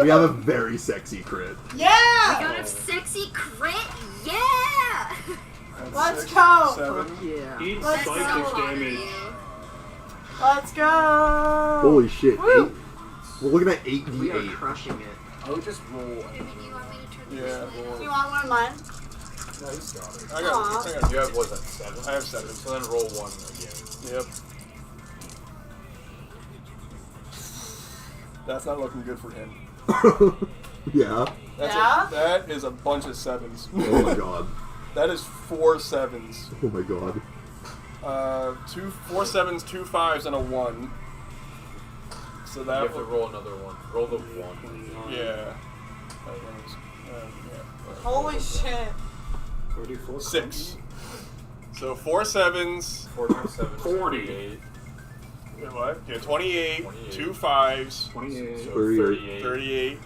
We have a very sexy crit. Yeah! We got a sexy crit, yeah! That's Let's 6, go. 7. Yeah. Eat Let's psychic go. damage. Let's go! Holy shit! Woo. We're looking at We are 8d8. crushing it. I would just roll. I mean, you want me to turn Yeah. this way? Do you want one of mine? No, he's got it. I got You have, was that 7? I have 7. So then roll 1 again. Yep. That's not looking good for him. Yeah. That is a bunch of 7s. Oh my god. That is 4 7s. Oh my god. 4 7s, 2 5s, and a 1. So You that have to would, roll another one. Roll the 1. yeah. That one is, yeah. Holy shit. 34. 6. So 4 7s. 4 times 7 is 40. 48. What? Yeah, 28, 28. 2 5s, 28. So 38. 38,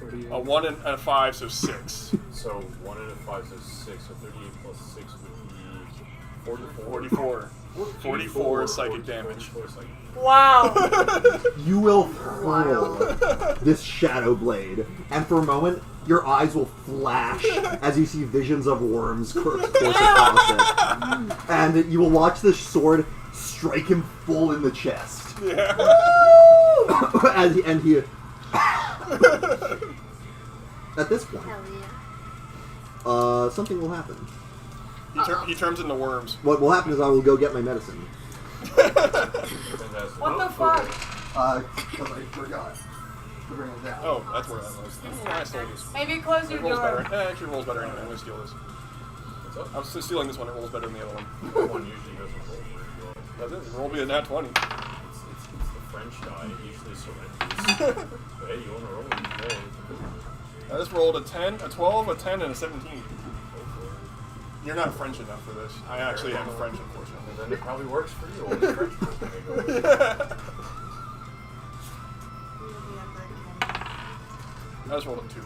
38. a 1 and a 5, so 6. So 1 and a 5 is 6. So 38 plus 6 would be 44. 44 psychic damage. 44 psychic. Wow. You will hurl this shadow blade, and for a moment, your eyes will flash as you see visions of worms course across it. And you will watch this sword strike him full in the chest. Yeah. and he at this point, Hell yeah. something will happen. He turns into worms. What will happen is I will go get my medicine. Fantastic. What the fuck? Because I forgot to bring it down. Oh, that's where that was. I stole this. Maybe close It your rolls better. door. It actually rolls better anyway. I'm going to steal this. What's up? I'm still stealing this one. It rolls better than the other one. That one usually doesn't roll very well. Does it? Roll me a nat 20. It's the French die. It usually surrenders. But hey, you want to roll it today. I just rolled a 10, a 12, a 10, and a 17. Go for it. You're not French enough for this. I actually am French, And unfortunately. then it probably works for you. All the French people may go. I just rolled a 2.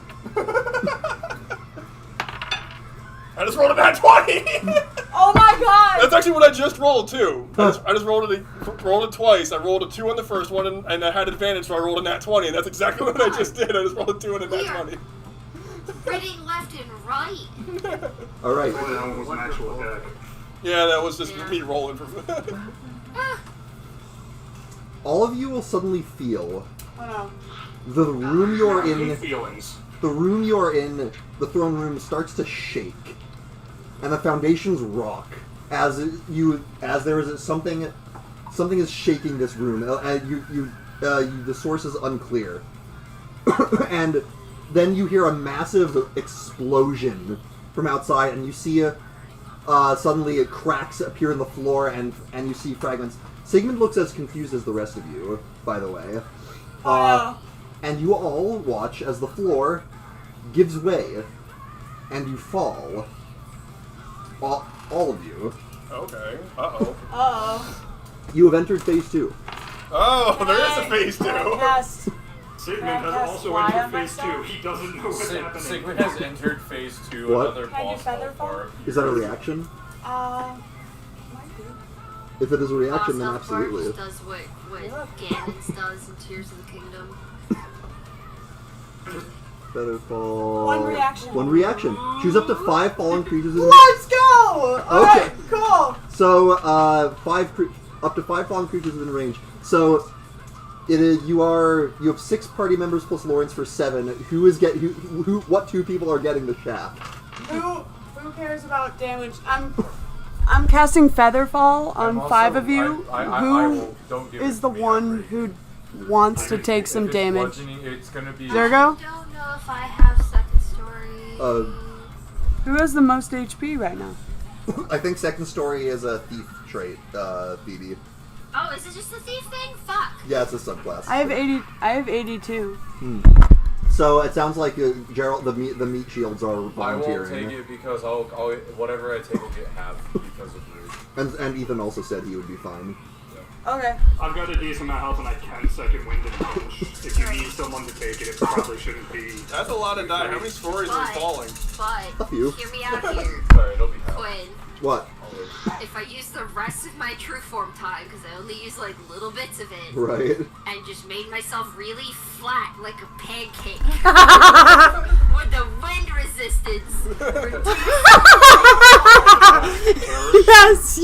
I just rolled a nat 20! Oh my god! That's actually what I just rolled, too. I just rolled it twice. I rolled a 2 on the first one, and I had advantage, so I rolled a nat 20, and that's exactly what I just did. I just rolled a 2 and a nat 20. Reading left and right. All right. Oh, that one was an actual attack. Yeah, that was just Yeah. me rolling for... All of you will suddenly feel Oh no. the room you're in. Feelings. The room you're in, the throne room, starts to shake, and the foundations rock as there is something is shaking this room. The source is unclear, and then you hear a massive explosion from outside, and you see suddenly cracks appear in the floor, and you see fragments. Sigmund looks as confused as the rest of you, by the way. And you all watch as the floor gives way, and you fall. All of you. Okay. Uh-oh. Uh-oh. You have entered phase 2. Oh, there is a phase 2! Yes. Sigmund Can I has cast also fly entered on phase 2. myself? He doesn't know what's happening. Sigmund has entered phase 2, What? another Can I do boss feather fall? ballpark. Is that a reaction? Might be. If it is a reaction, then South Park absolutely. does what Ganon's does in Tears of the Kingdom. Featherfall. One reaction. One reaction. Choose up to 5 fallen creatures in Let's go! Alright, cool. So, up to 5 fallen creatures within range. So, you have 6 party members plus Lawrence for 7. What 2 people are getting the shaft? Who cares about damage? I'm casting Featherfall on I'm 5 also- of you. I Who will, don't give is it the to me, one I'm who wants to take some If it's damage? bludgeoning, it's gonna be. Zergo? I don't know if I have second story. Who has the most HP right now? I think second story is a thief trait, Phoebe. Oh, is it just the thief thing? Fuck. Yeah, it's a subclass. I have 82. So it sounds like Gerald, the meat shields are I won't volunteering. take it because I'll whatever I take will get half because of you. And Ethan also said he would be fine. Okay. I've got a decent amount of health and I can second wind and punch. If you need someone to take it, it probably shouldn't be. That's a lot of die. How many stories are falling? But, A few. hear me out here, Sorry, it'll be half. Quinn. What? If I use the rest of my true form time, because I only use like little bits of it, Right. and just made myself really flat like a pancake with the wind resistance, reduce Yes.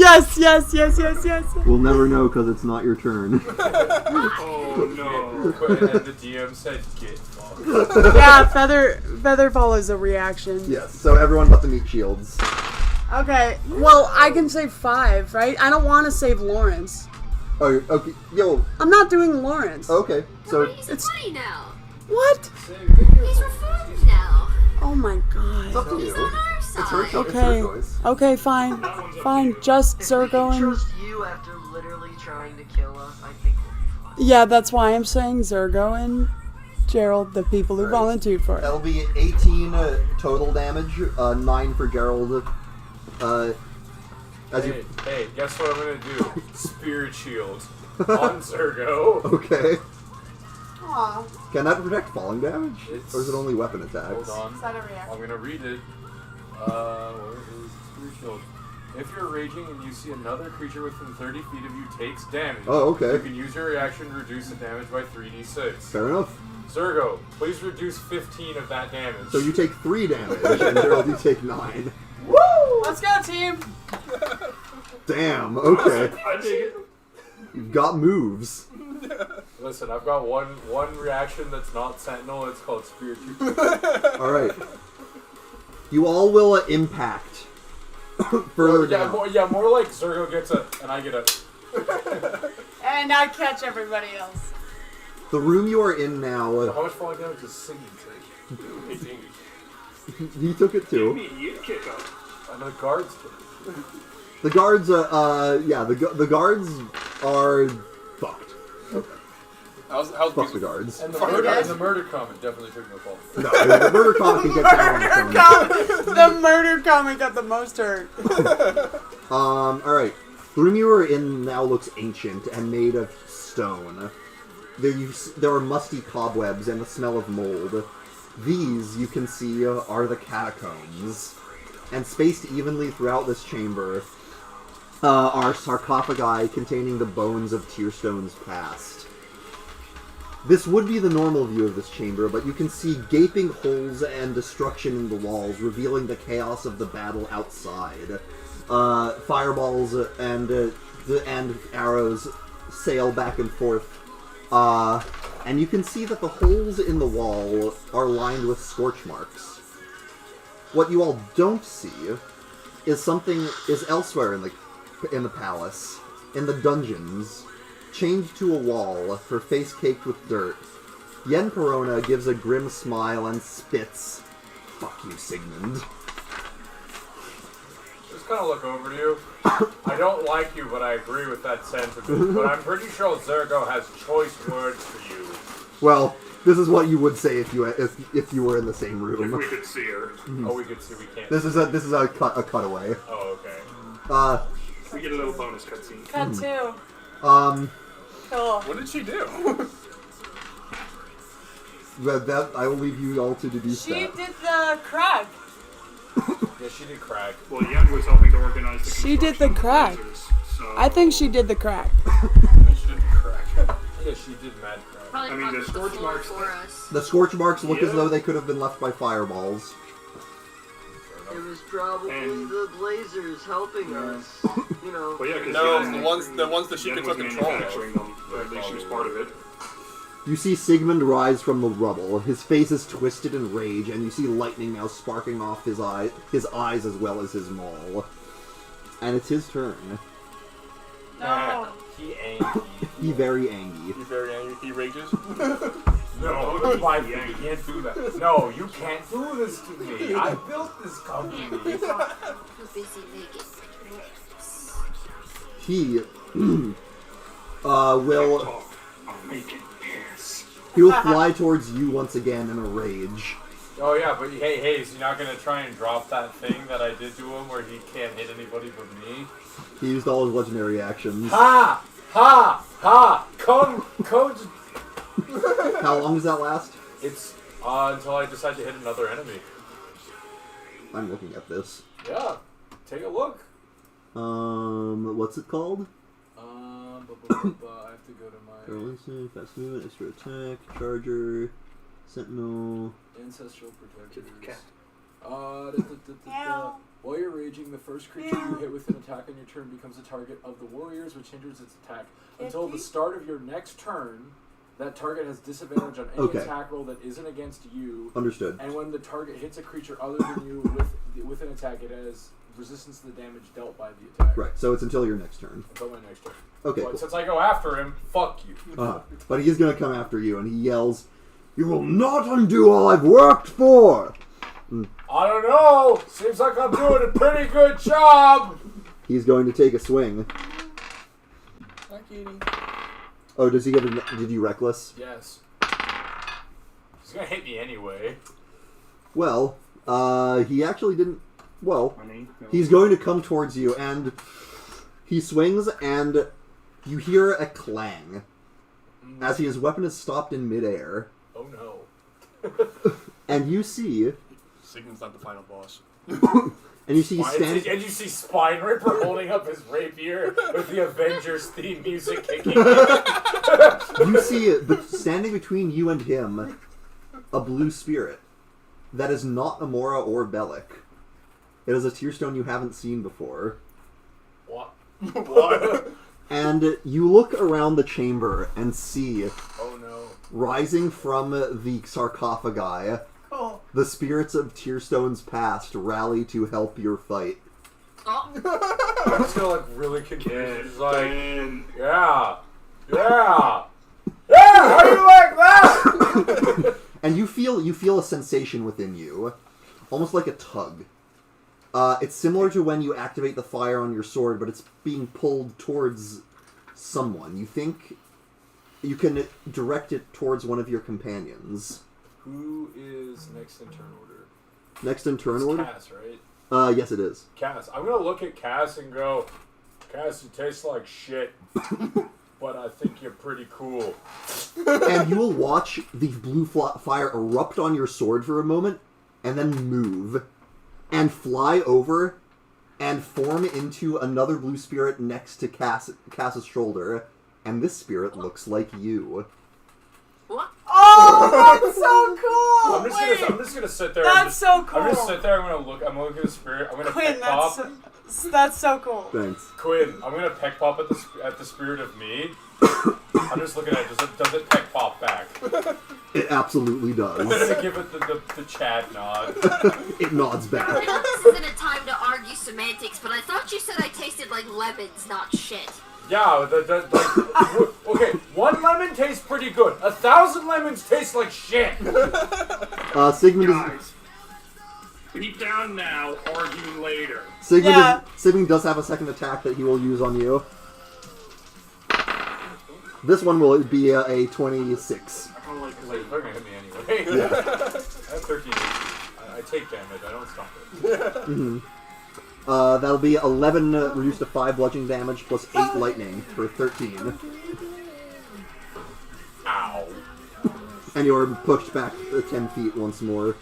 We'll never know because it's not your turn. Oh no. And the DM said, "Get fucked." Yeah, feather follows a reaction. Yes, so everyone but the meat shields. Okay, well, I can save 5, right? I don't want to save Lawrence. Oh, okay. Yo, I'm not doing Lawrence. okay. So, He's a buddy now. What? He's reformed now. Oh my god. it's up to He's you. on our It's side. her, it's her Okay. choice. Okay, fine. Fine, just If we Zergo can and... trust you after literally trying to kill us, I think we'll be fine. Yeah, that's why I'm saying Zergo and Gerald, the people who Right. volunteered for it. That'll be 18 total damage, 9 for Gerald. Hey, guess what I'm gonna do? Spirit Shield on Zergo. Okay. Aw. Can that protect falling damage? It's- Or is it only weapon attacks? Hold on. that a reaction? I'm gonna read it. Where is Spirit Shield? If you're raging and you see another creature within 30 feet of you takes damage, Oh, okay. you can use your reaction to reduce the damage by 3d6. Fair enough. Zergo, please reduce 15 of that damage. So you take 3 damage, and Gerald, you take 9. Woo! Let's go, team! Damn, okay. I dig it. You've got moves. Listen, I've got one reaction that's not Sentinel. It's called Spirit Shield. Alright. You all will impact further yeah, down. more like Zergo gets a, and I get a. And I catch everybody else. The room you are in now, How much falling damage does Singing take? he took it too. Immediate kick up. And the guards took it. The guards, the guards are fucked. How's Fuck the guards. And the Yes. murder comment definitely took no fall. No, the murder comic can get down on its own. The murder comic got the most hurt. Alright. The room you are in now looks ancient and made of stone. There are musty cobwebs and the smell of mold. These, you can see, are the catacombs. And spaced evenly throughout this chamber are sarcophagi containing the bones of Tearstone's past. This would be the normal view of this chamber, but you can see gaping holes and destruction in the walls, revealing the chaos of the battle outside. Fireballs and arrows sail back and forth. And you can see that the holes in the wall are lined with scorch marks. What you all don't see is elsewhere in the palace, in the dungeons, chained to a wall, her face caked with dirt. Yen Corona gives a grim smile and spits. Fuck you, Sigmund. Just kind of look over to you. I don't like you, but I agree with that sentiment. But I'm pretty sure Zergo has choice words for you. Well, this is what you would say if you were in the same If room. we could see her. Oh, we could see we can't. This is a cutaway. Oh, okay. We get a little bonus cutscene. Cut 2. Cool. What did she do? That I will leave you all to deduce She that. did the crack. Yeah, she did crack. Well, Yen was helping to organize the She did the construction of crack. lasers, so I think she did the crack. She did crack. Yeah, she did mad crack. Probably I mean, the the scorch floor marks- for us. The scorch marks look as Yeah. though they could have been left by fireballs. It was probably And- the Blazers helping us. You know. Well, yeah, 'cause No, Yen- the ones that she Yen took was control of. manufacturing them, or at least she was part of it. You see Sigmund rise from the rubble. His face is twisted in rage, and you see lightning now sparking off his eyes as well as his maul. And it's his turn. No. He angry. He very angry. He's very angry. He rages. No, it's my thing. You can't do that. No, you can't do this to me. I built this company. Too busy making noise. He will Talk. I'm making this. he will fly towards you once again in a rage. Oh yeah, but hey, is he not gonna try and drop that thing that I did to him where he can't hit anybody but me? He used all his legendary actions. Ha! Ha! Ha! Code. How long does that last? It's until I decide to hit another enemy. I'm looking at this. Yeah, take a look. What's it called? I have to go to my Paralysis, fast movement, extra attack, charger, sentinel. ancestral protectors. Cat. Meow. While you're raging, the first creature you hit with an attack on your turn becomes a target of the warriors, which hinders its attack. Until the start of your next turn, that target has disadvantage on any attack roll that isn't against you. Understood. And when the target hits a creature other than you with an attack, it has resistance to the damage dealt by the attack. Right, so it's until your next turn. Until my next turn. Okay, But cool. since I go after him, fuck you. But he's gonna come after you, and he yells, "You will not undo all I've worked for!" I don't know. Seems like I'm doing a pretty good job. He's going to take a swing. Hi, Kitty. Oh, does he get did you reckless? Yes. He's gonna hit me anyway. Well, he actually didn't. Well, he's going to come towards you, and he swings, and you hear a clang as his weapon is stopped in midair. Oh no. And you see, Sigmund's not the final boss. and you see And you see Spine Ripper holding up his rapier with the Avengers theme music kicking. you see, standing between you and him, a blue spirit that is not Amora or Bellic. It is a Tearstone you haven't seen before. What? What? And you look around the chamber and see, Oh no. rising from the sarcophagi, Cool. the spirits of Tearstone's past rally to help your fight. Oh, I'm just gonna look really confused. He's like, And yeah, how do you like that? And you feel a sensation within you, almost like a tug. It's similar to when you activate the fire on your sword, but it's being pulled towards someone. You think you can direct it towards one of your companions. Who is next in turn order? Next in turn It's order? Cass, right? Yes it is. Cass. I'm gonna look at Cass and go, Cass, you taste like shit, but I think you're pretty cool. And you will watch the blue fire erupt on your sword for a moment, and then move, and fly over, and form into another blue spirit next to Cass's shoulder, and this spirit looks like you. what? Oh, that's so cool! I'm just gonna sit there. That's so cool. I'm gonna sit there. I'm gonna look at the spirit. I'm gonna Quinn, peck pop. that's so cool. Thanks. Quinn, I'm gonna peck pop at the spirit of me. I'm just looking at it. Does it peck pop back? It absolutely I'm does. gonna give it the Chad nod. It nods I back. know this isn't a time to argue semantics, but I thought you said I tasted like lemons, not shit. Yeah, okay, one lemon tastes pretty good. 1,000 lemons taste like shit. Sigmund guys, beat down now, argue later. Sigmund does have a second attack that he will use on you. This one will be a 26. I don't like They're later. gonna hit me anyway. Yeah. I have 13 I take damage, I don't stop it. That'll be 11 reduced to 5 bludgeoning damage plus 8 lightning for 13. Ow. And you're pushed back 10 feet once more.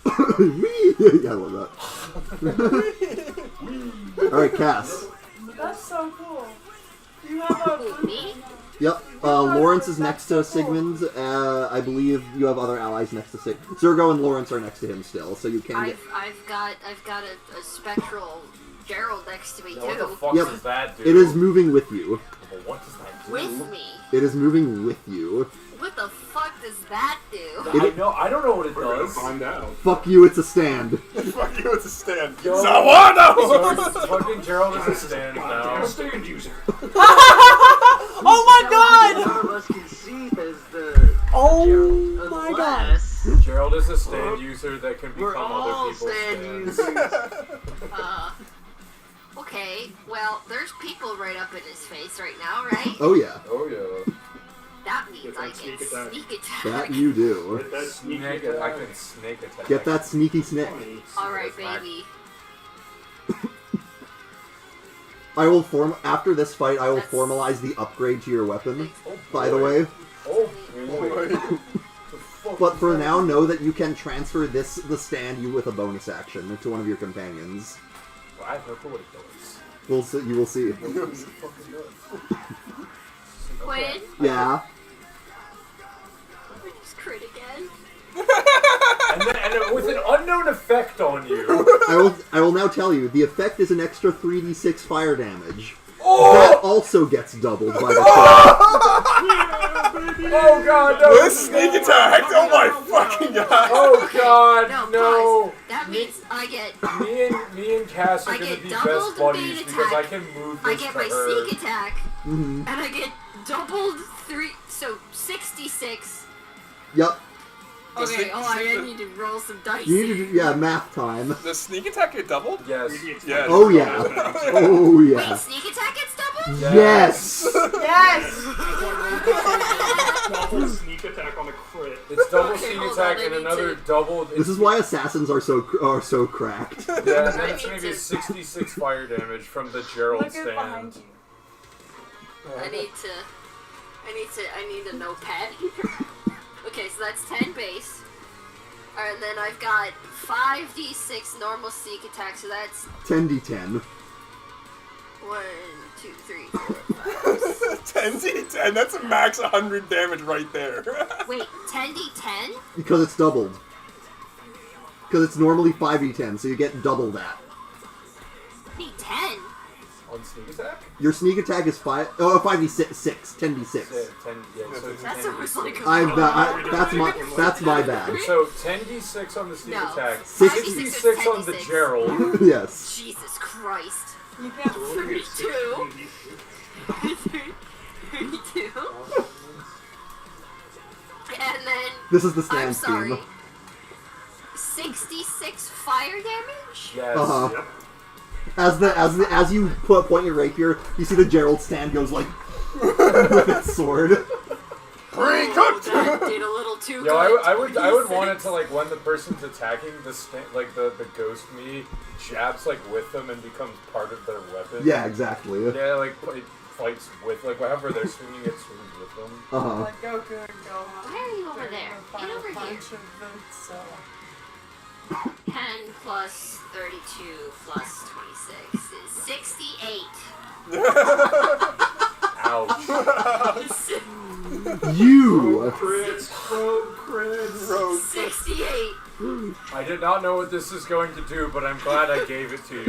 Yeah, I love that. Alright, Cass. That's so cool. You have a... Me? Yep. Lawrence is next to Sigmund. I believe you have other allies next to Sigmund. Zergo and Lawrence are next to him still, so you can get... I've got a spectral Gerald next to me What the too. fuck Yep. does that do? It is moving with you. Well, what does that do? With me. It is moving with you. What the fuck does that do? I don't know what it We're gonna does. find out. Fuck you, it's a stand. Fuck you, it's a stand. Yo. Zawano! Fucking Gerald is a stand now. I'm a stand user. Oh my god! None of us can see as the Oh Gerald, my god. unless Gerald is a stand user that can we're become all other people's stand stands. users. Okay, well, there's people right up in his face right now, right? Oh yeah, Oh yeah. That means Get I that can sneak attack. sneak attack. that you do. Get that sneaky Snake, attack. I can snake attack. Get that sneaky snake. Alright, baby. I will after this fight, I will formalize the upgrade to your weapon, Oh, by the boy. way. Oh boy. But for now, know that you can transfer the stand you with a bonus action to one of your companions. Well, I have no clue what it does. You will see. What does it fucking do? Quinn, Yeah. I just crit again. and with an unknown effect on you. I will now tell you, the effect is an extra 3d6 fire damage. Oh! That also gets doubled by the Oh god, no! This sneak attack! Oh my fucking god! Oh god, No, guys, that means I get Me and Cass are I gonna get be doubled best buddies main because attack. I can move I this get to my her. sneak attack, Mhm. and I get doubled 66. Yep. Okay, I need to roll some dice. You need to do, yeah, math time. The sneak attack get doubled? Yes. Yeah. Oh yeah. Oh Wait, yeah. sneak attack gets doubled? Yes. Yes! Double sneak attack on a crit. It's double Okay, sneak hold attack on, I and need another to- double. This is why assassins are so cracked. Yeah, and then I it's gonna need be to- 66 fire damage from the Gerald Look at behind stand. you. I need a notepad. Okay, so that's 10 base. Alright, and then I've got 5d6 normal sneak attack, so that's 10d10. 1, 2, 3, 4, 5. 10d10, that's a max 100 damage right there. Wait, 10d10? Because it's doubled. Because it's normally 5d10, so you get double that. D10? On sneak attack? Your sneak attack is 5d6, 10d6. Yeah, 10, yeah, so it's That 10d6. sounds like a That's my bad. So 10d6 on the sneak No. attack, 66 66 on the 10d6. Gerald. Yes. Jesus Christ. You can't 32? 32? And then, This is the I'm stand sorry, scheme. 66 fire damage? Yes. Uh-huh. As you point your rapier, you see the Gerald stand goes like with its sword. Pre-cooked! That did a little too Yo, good. I would want it to, like, when the person's attacking, the ghost me jabs, like, with them and becomes part of their weapon. Yeah, exactly. Yeah, like, it fights with, like, whatever they're swinging, it swings with them. Uh-huh. Like Goku and Gohan. Why are you over there? Get over here. Bunch of the cell. 10 plus 32 plus 26 is 68. Ouch. You! Crits, crits. 68. I did not know what this is going to do, but I'm glad I gave it to you.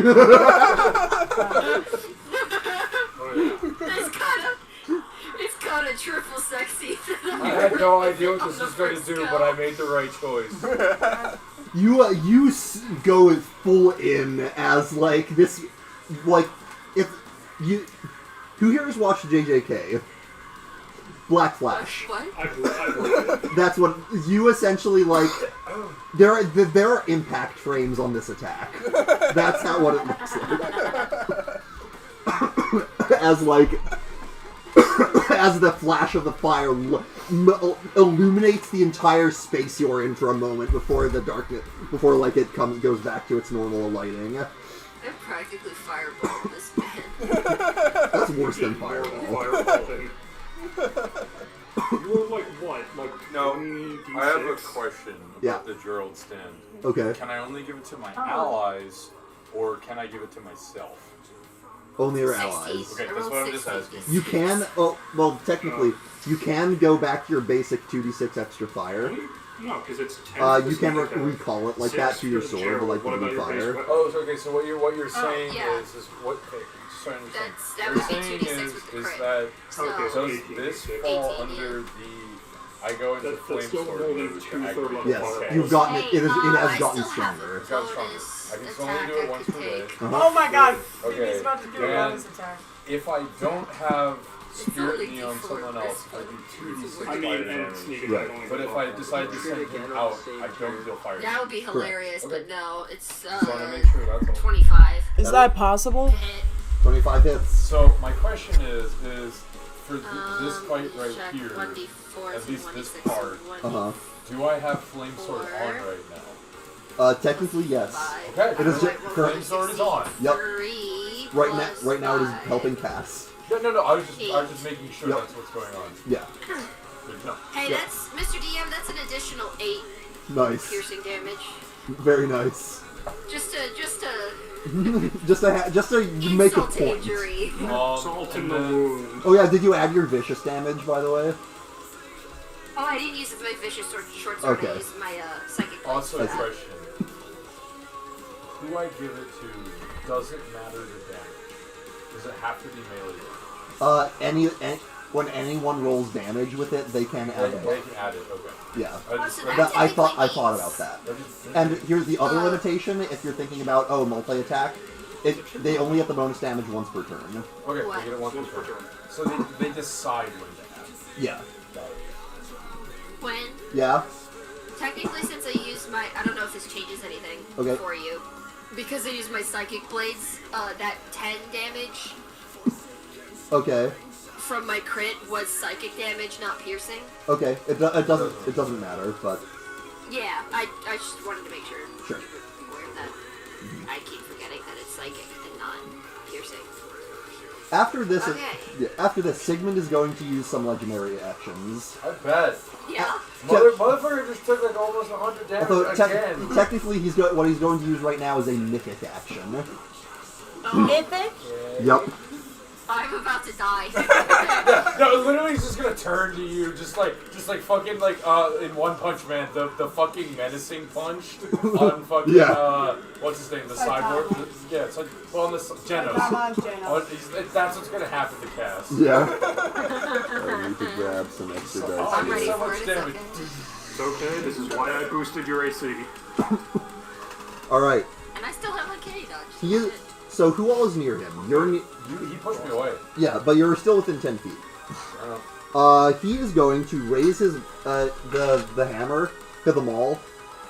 It's kind of triple sexy. I had no idea what this was going to do, but I made the right choice. You go full in as like this, like if you who here has watched JJK? Black Flash. What? That's what you essentially like. There are impact frames on this attack. That's what it looks like. As like. As the flash of the fire illuminates the entire space you're in for a moment before the darkness, before like it goes back to its normal lighting. I practically fireball this man. That's worse than fireball. You were like what? Like No, 20 I have a D6? question Yeah. about the Gerald stand. Okay. Can I only give it to my allies, or can I give it to myself? Only your 60. allies. Okay, that's what I'm just asking. You can. Oh, well, technically, you can go back to your basic 2d6 extra fire. No, because it's 10. You can recall it like that to your sword, but like What the about your base fire. weapon? Oh, so, okay, so what you're saying yeah. is what... Okay, sorry, I'm saying. That What would you're be saying 2d6 with the is crit. that So, Okay, so does 18, this 18, fall yeah. under the... I go into That's flame still sword more than mode to 2/3 activate level Yes, fireball. you've gotten it. It I has gotten still have stronger. It's got stronger. bonus I can only attack do it I once could per day. take. Uh-huh. Oh my god! Okay, He's about to do a then- bonus attack. If I don't have Spirit only Knee on D4 someone else, I risk, do 2d6 I mean, fire and damage. sneak Right. attack only But if I does decide to send him out, I don't deal fire That damage. would be hilarious, Okay. but no, it's Just want to make sure that's all. 25 Is that possible? to hit. 25 hits. So my question is for this fight right check here, 1d4 at least this 1d6, part, 1d4. Uh-huh. do I have Flame Sword on right now? Technically, yes. Okay. It is Alright, just well, Flame Sword is on. Yep. 3 Right now it is plus helping 5. Cass. No. I was just making sure Yep. that's what's going on. Yeah. Good to know. Hey, Yep. that's Mr. DM. That's an additional 8 Nice. piercing damage. Very nice. Just to just to make a insult to point. injury. Salt in And the then wound. Oh yeah, did you add your vicious damage by the way? Oh, I didn't use my vicious short sword. Okay. I used my psychic blade. Also, for a that. question. Who I give it to doesn't matter the damage. Does it have to be melee damage? When anyone rolls damage with it, they can add They it. can add it, okay. Yeah. So I that's thought technically about that. Just- And here's the other limitation: if you're thinking about multi-attack, they only get the bonus damage once per turn. Okay, What? they get it once per turn. So they decide when to add it. Yeah. Got it. When Yeah. technically, since I used my, I don't know if this changes anything Okay. for you, because I used my psychic blades. That 10 damage Okay. from my crit was psychic damage, not piercing. Okay. It doesn't matter, but Yeah, I just wanted to make sure. Sure. You were aware of that. I keep forgetting that it's psychic and not piercing. after this, Sigmund is going to use some legendary actions. I bet. Yeah. Motherfucker just took like almost 100 damage Although again. technically, what he's going to use right now is a mythic action. Mythic? Yep. I'm about to die. No, literally, he's just gonna turn to you, just like fucking like in One Punch Man, the fucking menacing punch on fucking what's his name, the cyborg. Yeah, it's like on the Genos. That's what's gonna happen to Cass. Yeah. I need to grab some extra dice. I'm ready so for much it. damage. It's okay. This is why I boosted your AC. All right. And I still have my K dodge. He is. So who all is near him? He pushed me away. Yeah, but you're still within 10 feet. He is going to raise his the hammer to the maul,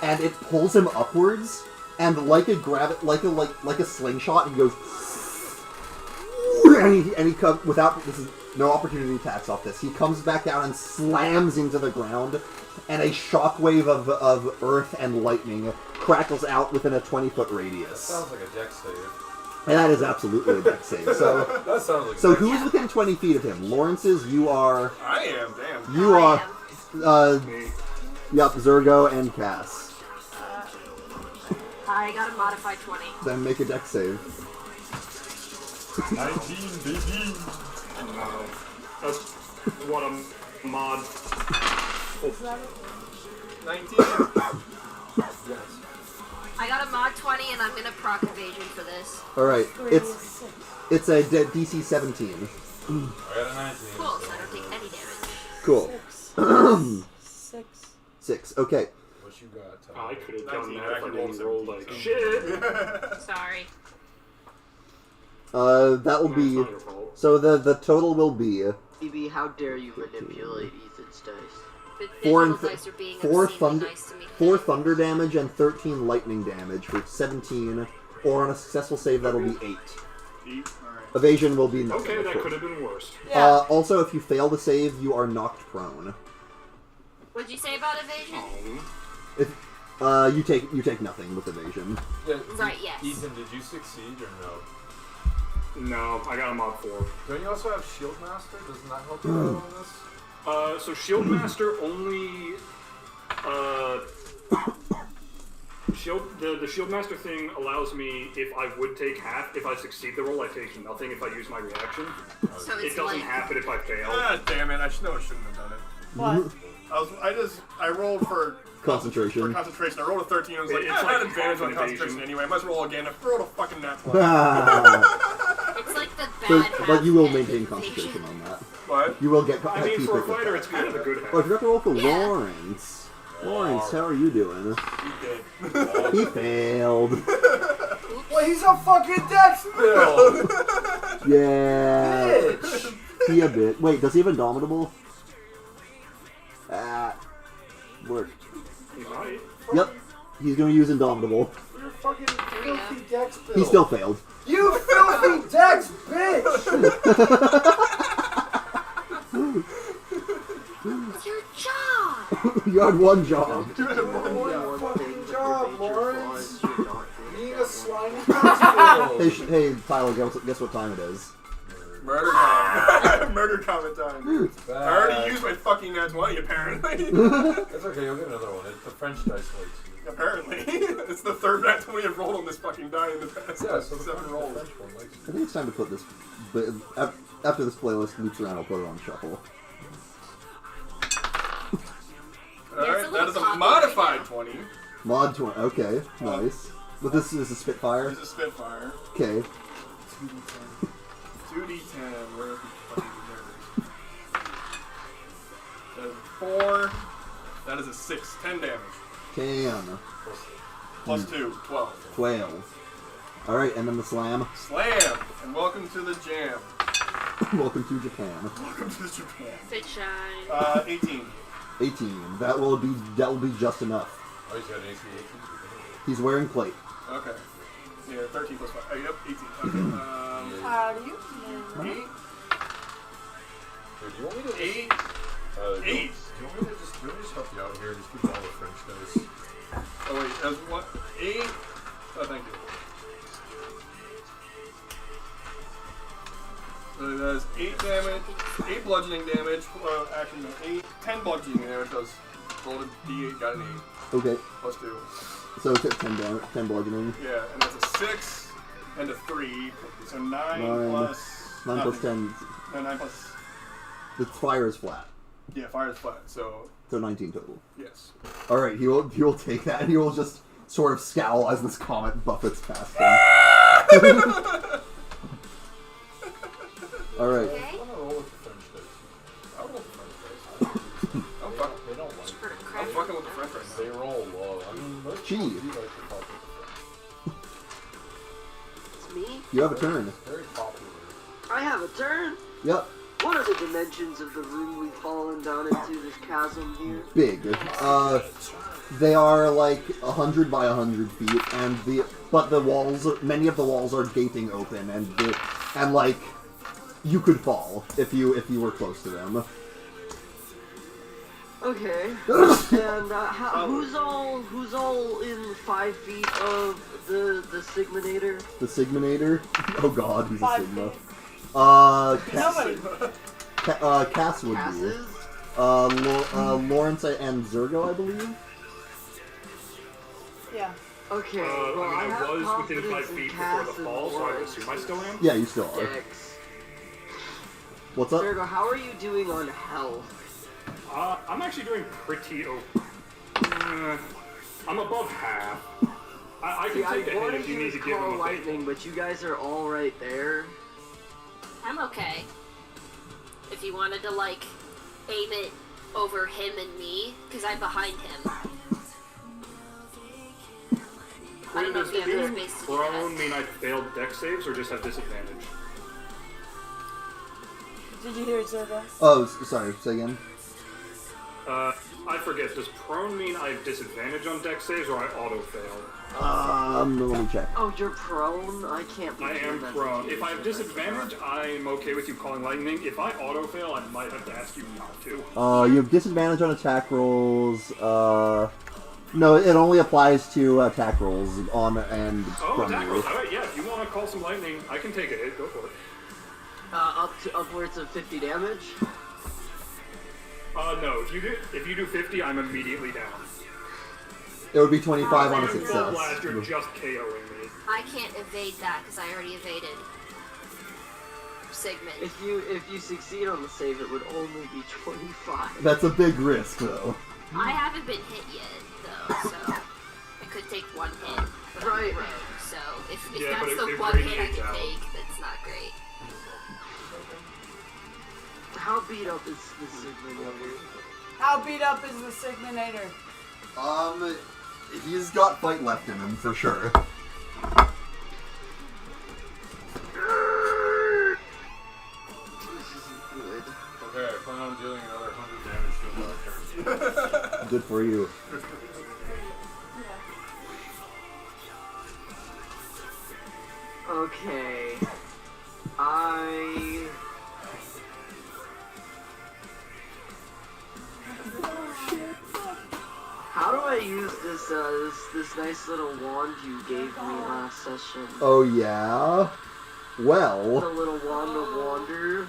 and it pulls him upwards, and like a slingshot, he goes, and he comes without no opportunity attacks off this. He comes back down and slams into the ground, and a shockwave of earth and lightning crackles out within a 20-foot radius. Sounds like a dex save. And that is absolutely a dex save. So, That sounds like. so who is within 20 feet of him? Lawrence's, you are. I am, damn. You are. Me. Yep, Zergo and Cass. I got a modified 20. Then make a dex save. 19, baby. That's what a mod. 19. Yes. I got a mod 20 and I'm gonna proc evasion for this. Alright, it's a DC 17. I got a 19. Cool, so I don't take any damage. Cool. 6. Okay. What you got? I could have done 19, that if I I rolled didn't roll 17, like so. shit. Sorry. That will It's be. not your fault. So the total will be BB, how dare you manipulate Ethan's dice? The 4 visual and dice are being 4 obscenely thunder, nice to me. 4 thunder damage and 13 lightning damage for 17. Or on a successful save, that'll be 8. Alright. Evasion will be nothing. Okay, of that course. could have been worse. Yeah. Also, if you fail to save, you are knocked prone. What'd you say about evasion? Oh. You take nothing with evasion. Yeah, Right, yes. Ethan, did you succeed or no? No, I got a mod 4. Don't you also have Shield Master? Doesn't that help you out on this? So Shield Master only, the Shield Master thing allows me, if I would take half, if I succeed the roll, I take nothing if I use my reaction. So It it's doesn't like happen if I fail. Ah, damn it! I shouldn't have done it. What? I rolled for Concentration. For concentration, I rolled a 13. I was like, It's I had like advantage on half concentration evasion. anyway. I might as well roll again. I rolled a fucking nat 20. it's like the So, bad half but you will of maintain evasion. concentration on that. What? You will get. I mean, keep for a it with fighter, that. it's kind of a good Oh, I half. forgot to roll for Yeah. Lawrence. Lawrence, how are you doing? You did. He failed. Well, he's a fucking dex bill! Yeah. Bitch! He a bit. Wait, does he have Indomitable? Work. You might. Yep. He's going to use Indomitable. You're a fucking filthy dex bill. He still failed. You filthy dex bitch! It's your job! You had one job. One fucking job, Lawrence. Being a slimy dex bill. Hey, Tyler, guess what time it is? Murder time. Murder comment time. I already used my fucking nat 20, apparently. That's okay, you'll get another one. It's the French dice likes you. Apparently. It's the third nat 20 I've rolled on this fucking die in the past. Yeah, so the 7 rolls. French one likes I think it's time to put this. But after this playlist loops around, I'll put it on shuffle. Modified 20. Mod 20. Okay, nice. But this is a Spitfire? It's a Spitfire. Okay. 2d10. Where are the fucking numbers? That is 4. That is a 6. 10 damage. 10. Plus 2. 12. 12. Alright, and then the slam. Slam! And welcome to the jam. Welcome to Japan. Welcome to Japan. Good shine. 18. 18. That will be just enough. Oh, he's got an AC 18. He's wearing plate. Okay. Yeah, 13 plus 5. Oh, yep, 18. Okay. How do you? 8. Dude, do you want me to 8. 8. Eight. Do you want me to just help you out here? Just give me all the French dice. Oh, wait, that's what? 8. Oh, thank you. So that's 8 damage, 8 bludgeoning damage. Actually, no, 10 bludgeoning damage. Does rolled a d8, got an 8. Okay. Plus 2. So it's at 10 damage, 10 bludgeoning. Yeah, and that's a 6 and a 3. So 9 plus. 9 plus 10. No, 9 plus. The fire is flat. Yeah, fire is flat. So 19 total. yes. Alright, he will take that and he will just sort of scowl as this comet buffets past him. Alright. Okay. I want to roll with the French dice. I'll roll with the French dice. They don't like For it. I'm credit. fucking with the French right They roll low. I mean, most Gee. people do like to fuck with the It's me. You have a turn. French. Very popular. I have a turn. Yep. What are the dimensions of the room we've fallen down into, this chasm here? Big. They are like 100 by 100 feet, and but the walls, many of the walls are gaping open, and like you could fall if you were close to them. Okay. And who's all in 5 feet of the Sigminator? The Sigminator? Oh God, he's a 5 Sigma. feet. Cass, Nobody. Cass would be. Passes? Lawrence and Zergo, I believe. Yeah. Okay. I well, mean, I have was within 5 confidence in feet before Cass the and fall, so I Lawrence. assume I still am. Yeah, you still are. Dex. What's up? Virgo, how are you doing on health? I'm actually doing pretty I'm above half. I can See, take a I hit wanted if you to need to use give Call him a bait. Lightning, but you guys are all right there. I'm okay. If you wanted to, like, aim it over him and me, because I'm behind him. I don't know if you have Does enough being space to do prone that. mean I failed dex saves or just have disadvantage? Did you hear Zerga? Oh, sorry. Say again. I forget. Does prone mean I have disadvantage on dex saves or I auto fail? Let me check. Oh, you're prone? I can't I believe am that's prone. the If I have case. disadvantage, I'm okay with you calling lightning. If I auto fail, I might have to ask you not to. You have disadvantage on attack rolls. No, it only applies to attack rolls on and Oh, from attack you. rolls. Alright, yeah, if you want to call some lightning, I can take a hit. Go for it. Up to upwards of 50 damage? No, if you do 50, I'm immediately down. It would be 25 on a If you full success. blast, you're just KOing me. I can't evade that, because I already evaded Sigmund. If you succeed on the save, it would only be 25. That's a big risk, though. I haven't been hit yet, though, so I could take one hit. But Right. I'm rogue, so if Yeah, but that's it the one hit I radiates can out. take, that's not great. How beat up is the Sigminator? How beat up is the Sigminator? He's got fight left in him for sure. Good. Okay, I plan on dealing another 100 damage to him character. Good for you. Okay. How do I use this nice little wand you gave me last session? Oh, yeah? The Well. little wand of wander.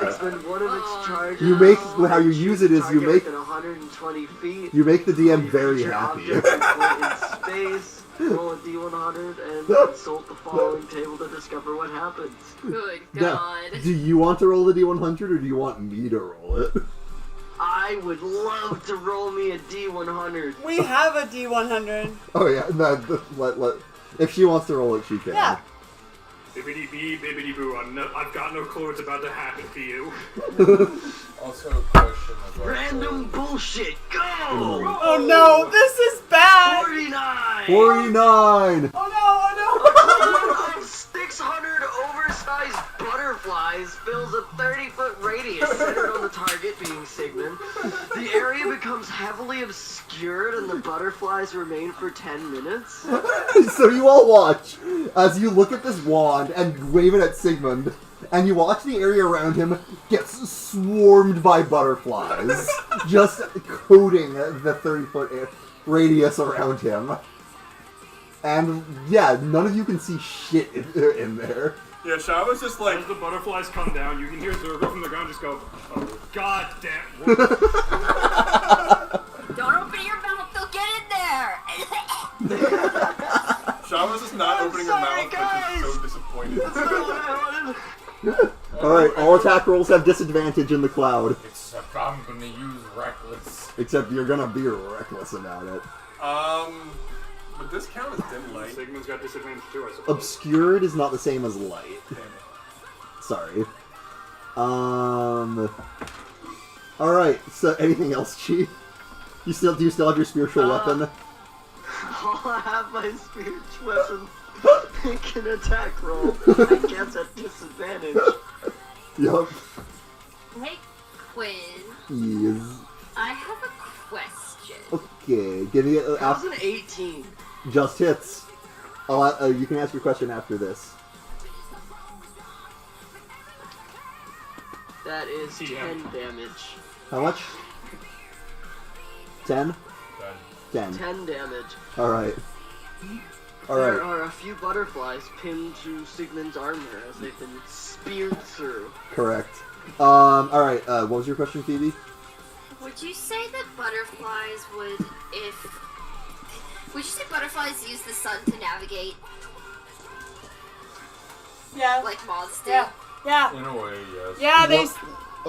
Expend one of its charges. You make- how you use it is you target make- within 120 feet. You make the DM very Feature happy. object and point in space. Roll a d100 and consult the following table to discover what happens. Good Now, God. do you want to roll the D100 or do you want me to roll it? I I would love to roll me a D100. We have a D100. Oh yeah, no, let if she wants to roll it, she can. Yeah. Bibbidi bee, bibbidi boo. I've got no clue what's about to happen to you. Also, a question about Random bullshit. Go! Oh no, this is bad. 49! 49! Oh no, Of 600 oversized butterflies fills a 30-foot radius centered on the target, being Sigmund. The area becomes heavily obscured and the butterflies remain for 10 minutes. So you all watch as you look at this wand and wave it at Sigmund, and you watch the area around him get swarmed by butterflies, just coating the 30-foot radius around him. And yeah, none of you can see shit in there. Yeah, Shava's just like... As the butterflies come down, you can hear Zergo from the ground just go, oh, god damn. Don't open your mouth, they'll get in there! Shava's just not opening her mouth, but just so disappointed. Alright, all attack rolls have disadvantage in the cloud. Except I'm gonna use reckless. Except you're gonna be reckless about it. Would this count as dim light? Sigmund's got disadvantage too, I suppose. Obscured is not the same as light. Damn it. Sorry. Alright, so anything else, Chi? Do you still have your spiritual weapon? I'll have my spiritual weapon make an attack roll. I guess at disadvantage. Yup. Hey, Quinn. Yes. I have a question. Okay, give me That was an 18. just hits. You can ask your question after this. That is 10 damage. How much? 10? 10. 10 damage. Alright. There Alright. are a few butterflies pinned to Sigmund's armor as they've been speared through. Correct. Alright, what was your question, Phoebe? Would you say that butterflies would you say butterflies use the sun to navigate? Yeah. Like moths do? Yeah. Yeah. In a way, yes. Yeah,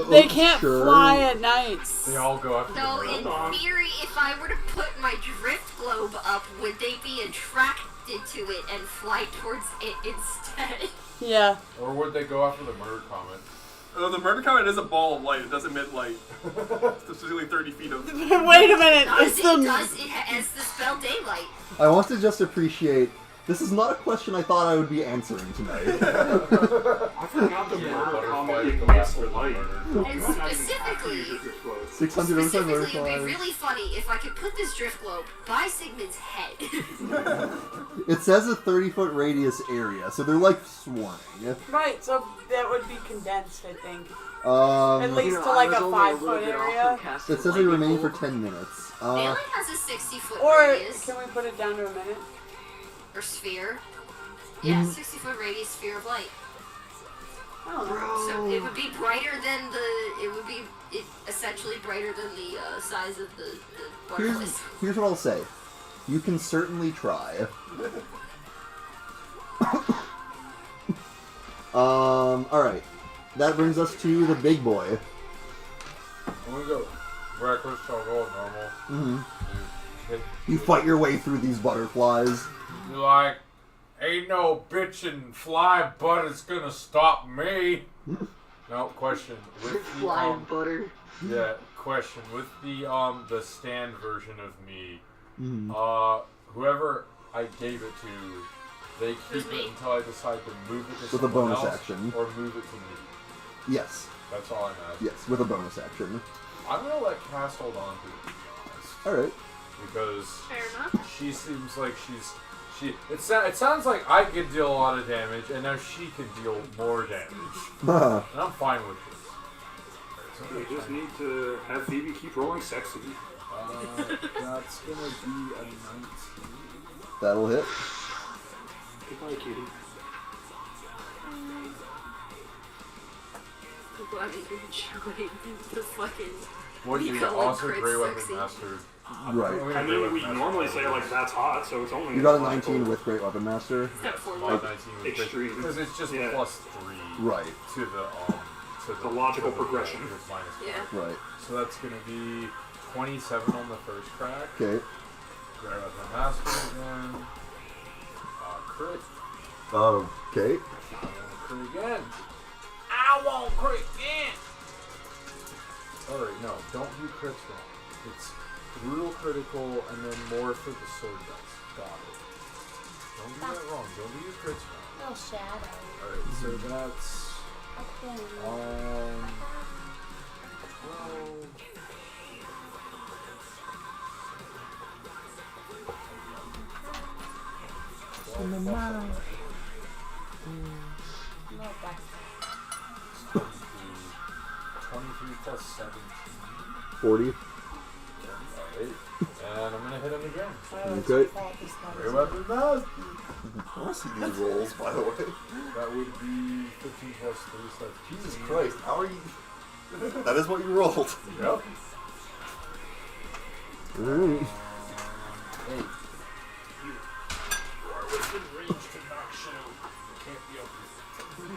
they can't sure. fly at night. They all go after So the in moon. theory, if I were to put my drift globe up, would they be attracted to it and fly towards it instead? Yeah. Or would they go after the murder comet? Oh, the murder comet is a ball of light. It does emit light. Specifically 30 feet of... Wait a minute. It has the spell daylight. I want to just appreciate... This is not a question I thought I would be answering tonight. I forgot the Yeah, murder comet butterflies go emits after the light. murder. And specifically, 600 it'd butterflies. be really funny if I could put this drift globe by Sigmund's head. It says a 30-foot radius area, so they're like swarming. Right, so that would be condensed, I think. At It least to like a 5-foot area. says they remain for 10 minutes. Melee has a 60-foot Or radius. can we put it down to a minute? Or sphere. Yeah, 60-foot radius sphere of light. Oh. So it would be brighter than essentially brighter than the size of the butterflies. Here's what I'll say. You can certainly try. Alright. That brings us to the big boy. I'm gonna go reckless, so I'll roll normal. Mm-hmm. You fight your way through these butterflies. You're like, ain't no bitchin' fly butter's gonna stop me. No, question. With the, Flying butter. yeah, question. With the stand version of me, whoever I gave it to, they keep it until I decide to move it to With a someone bonus else action. or move it to me. Yes. That's all I'm asking. Yes, with a bonus action. I'm gonna let Cass hold on to it, to be honest. Alright. Because Fair enough. she seems like it sounds like I could deal a lot of damage, and now she can deal more damage. And I'm fine with this. We just need to have Phoebe keep rolling sexy. That's gonna be a 19. That'll hit. Goodbye, kitty. I'm glad that you're enjoying the fucking... What you call also it, Grey crit Weapon sexy. Master. Right. I mean, we normally say, like, that's hot, so it's only... You got a 19 with Great Weapon Master. Step forward. Mod 19 with Extreme. because it's just Yeah. +3 Right. to the So The logical progression. Is minus Yeah. 4. Right. So that's going to be 27 on the first crack. Okay. Grab out my master again. Crit. Okay. I want crit again. I won't crit again. Alright, no, don't do crits wrong. It's brutal critical and then more for the sword dice. Got it. Don't do that wrong. Don't do your crits wrong. No shadow. Alright, so that's 12. In the mouth. No, that's 23 plus 17. 40. Alright. And I'm gonna hit him again. Okay. Very weapon does. I want to see these rolls, by the way. That would be 15 plus 3, so that's Jesus 15. Christ, how are you? That is what you rolled. Yep. Alright. 8. You are within range to knock shadow. Can't be up here.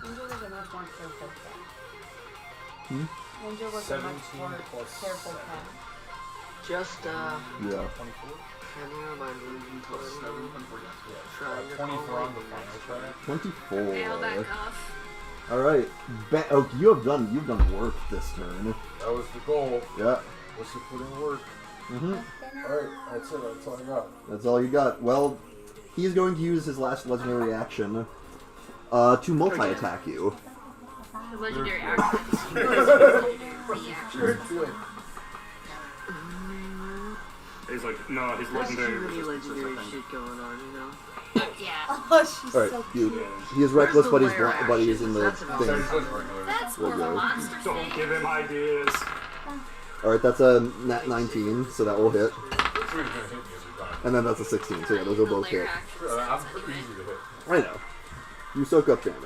Ninja was a much more careful cat. Hmm? Ninja was a much 17 more plus careful 7. cat. Just, Yeah. 24? handing my inventory. Trying to 24 on the final track. 24. nail back off. Alright. Oh, you've done work this turn. That was the goal. Yeah. Was to put in work. Mm-hmm. Alright, that's it. That's all I got. That's all you got. Well, he's going to use his last legendary action to multi-attack you. The legendary actions. Legendary reactions. He's like, no, his There's too legendary many resistance, I legendary think. shit going on, you know? Yeah. Oh, she's Alright, so he is reckless, but he's Where's the but he's in the That's enough. thing. That's more of a We'll go. monster Don't thing. give him ideas. Alright, that's a nat 19, so that will hit. It's really gonna hit me every time. And then that's a 16, so yeah, those will The both layer hit. actions. I'm pretty easy to hit. I know. You soak up damage.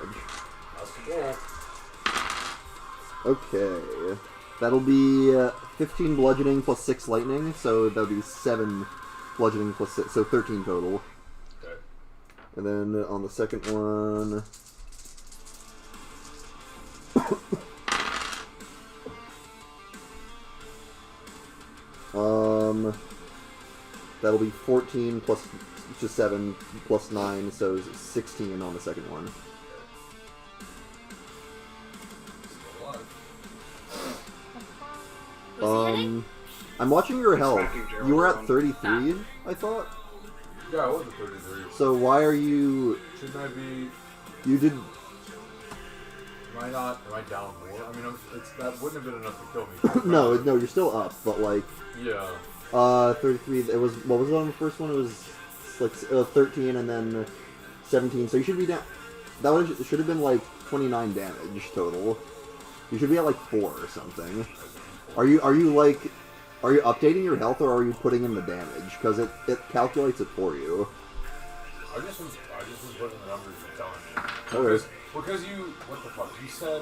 That's the goal. Okay. That'll be 15 bludgeoning plus 6 lightning, so that'll be 7 bludgeoning plus 6, so 13 total. Okay. And then on the second one... that'll be 14 plus just 7 plus 9, so 16 on the second one. Still alive. Was he hitting? I'm watching your health. smacking Gerald You were at around. 33, I thought. Yeah, I was at 33. So why are you... Shouldn't I be... You did... Am I down more? I mean, that wouldn't have been enough to kill me. no, you're still up, but like... Yeah. 33, it was... What was it on the first one? It was like 13 and then 17, so you should be down... That should have been like 29 damage total. You should be at like 4 or something. Are you updating your health or are you putting in the damage? Because it calculates it for you. I just was putting the numbers you're telling me. Okay. Because you... What the fuck? You said,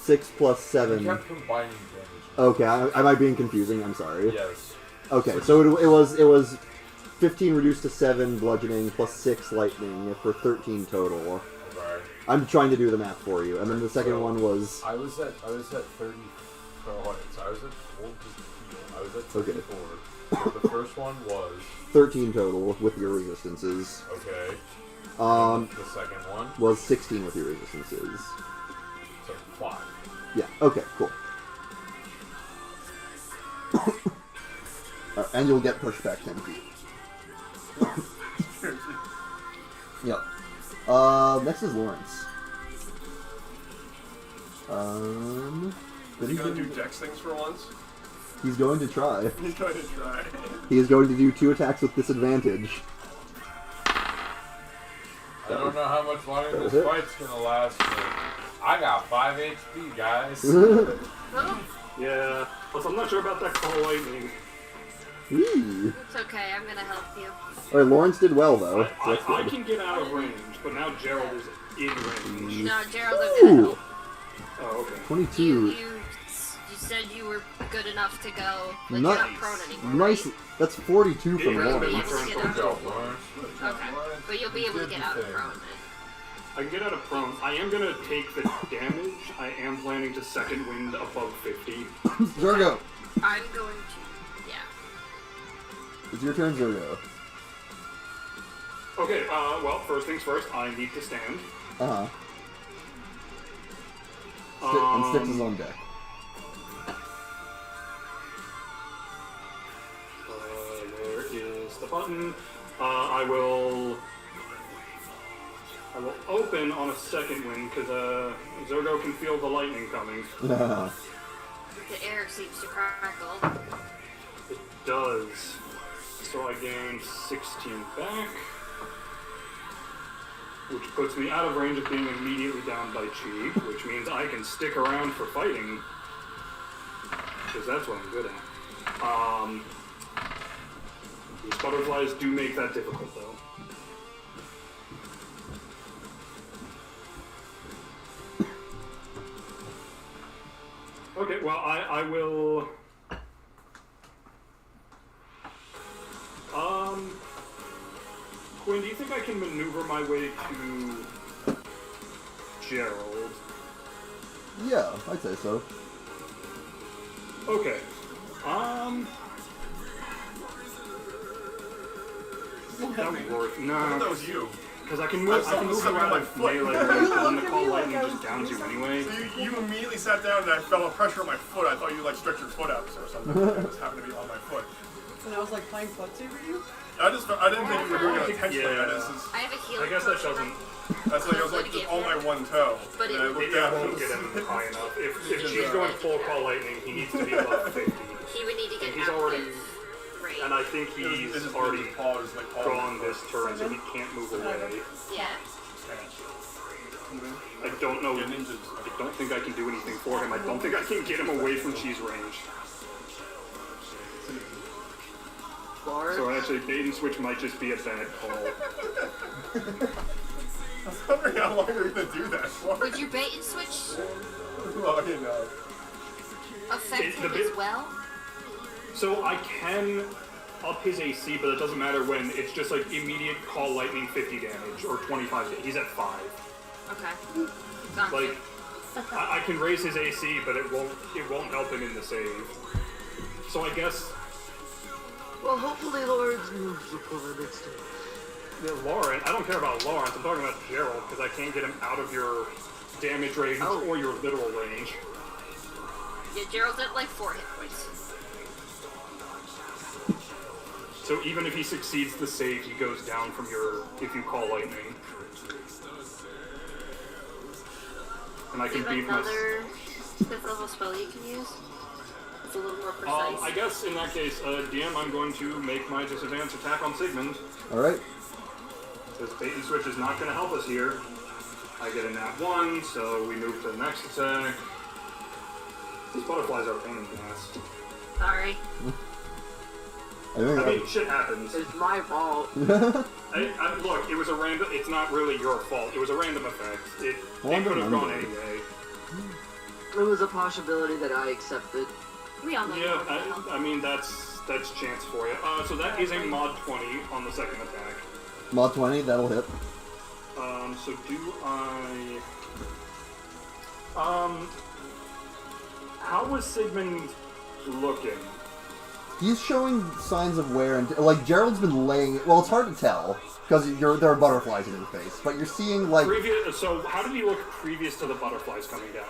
6 plus You 7. kept combining damage. Okay, am I being confusing? I'm sorry. Yes. Okay, so it was 15 reduced to 7 bludgeoning plus 6 lightning for 13 total. Okay. I'm trying to do the math for you, and then the second So, one was I was at 30. So I was at 34. So the first one was 13 total with your resistances. okay. The The second one, was 16 with your resistances. so 5. Yeah. Okay. Cool. And you'll get pushed back 10 feet. Yep. Next is Lawrence. Is he gonna do dex things for once? He's going to try. He's going to try. He is going to do 2 attacks with disadvantage. I don't know how much longer That was this it. fight's gonna last, but I got 5 HP, guys. Oh, Yeah, plus I'm not sure about that call lightning. Ooh. it's okay. I'm gonna help you. Alright, Lawrence did well though. So I that's good. can get out of range, but now Gerald is in range. No, Gerald, I'm gonna Ooh. help. Oh, okay. 22. You You said you were good enough to go. Like, Nice. you're not prone anymore. Nice. That's 42 from Yeah, You'll Lauren. be able to get out. Lawrence. Okay. But you'll be able to get out of prone then. I can get out of prone. I am gonna take the damage. I am planning to second wind above 50. Zergo. I'm going to. Yeah. It's your turn, Zergo. Okay, well, first things first, I need to stand. Uh-huh. And Styx is on deck. There is the button. I will open on a second wind, because Zergo can feel the lightning coming. Uh-huh. The air seems to crackle. It does. So I gain 16 back, which puts me out of range of being immediately down by chi, which means I can stick around for fighting, because that's what I'm good at. These butterflies do make that difficult, though. Okay, well, I will... Quinn, do you think I can maneuver my way to Gerald? Yeah, I'd say so. Okay. That would work. No, That was you. because I can move around like melee range, but then the call lightning just downs you anyway. So you immediately sat down and I felt a pressure on my foot. I thought you like stretched your foot out or something. It just happened to be on my foot. And I was like playing footsie with you? I didn't think you were doing it intentionally. Yeah. I have a healing I guess that potion. doesn't. That's like I was like just on my one toe. But and I it looked Maybe I down. won't get him high enough. If she's going full call lightning, he needs to be above 50. He would need to get He's out already- of range. And I think he's already drawn this turn, so he can't move away. Yeah. I don't know. I don't think I can do anything for him. I don't think I can get him away from cheese range. So actually, bait and switch might just be a bad call. I was wondering how long you were going to do that for. Would your bait and switch Well, you know. affect It's him the bit- as well? So I can up his AC, but it doesn't matter when. It's just like immediate call lightning 50 damage or 25. He's at 5. Okay. Gotcha. Like I can raise his AC, but it won't help him in the save. So I guess. Well, hopefully Lawrence moves the poor next time. Yeah, Lawrence, I don't care about Lawrence, I'm talking about Gerald, because I can't get him out of your damage range or your literal range. Yeah, Gerald's at like 4 hit points. So even if he succeeds the save, he goes down from your, if you call lightning. And I Do can you have beat my... another 5th level spell you can use? It's a little more precise. I guess in that case, DM, I'm going to make my disadvantage attack on Sigmund. Alright. Because bait and switch is not going to help us here. I get a nat 1, so we move to the next attack. These butterflies are a pain in the ass. Sorry. I mean, shit happens. It's my fault. Look, it was a random. It's not really your fault. It was a random effect. It could have gone anyway. It was a possibility that I accepted. We all know Yeah, you know. I mean that's chance for you. So that is a mod 20 on the second attack. Mod 20, that'll hit. So do I? How was Sigmund looking? He's showing signs of wear and like Gerald's been laying. Well, it's hard to tell because there are butterflies in his face, but you're seeing like So how did he look previous to the butterflies coming down?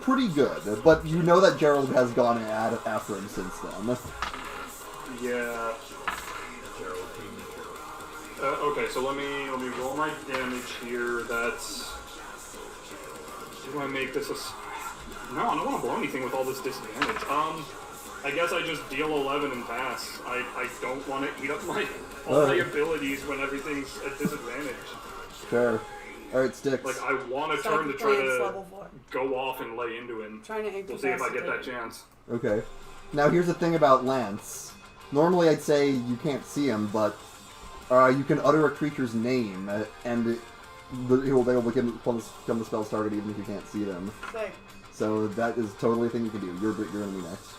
pretty good. But you know that Gerald has gone after him since then. Yeah. Okay, so let me roll my damage here. That's. Do I make this a? No, I don't want to blow anything with all this disadvantage. I guess I just deal 11 and pass. I don't want to eat up all my abilities when everything's at disadvantage. Fair. Alright, Styx. Like, I want to turn to try to go off and lay into him. We'll see if I get that chance. Okay. Now here's the thing about Lance. Normally I'd say you can't see him, but you can utter a creature's name, and he will be able to become the spell started even if you can't see them. Sick. So that is totally a thing you can do. You're gonna be next.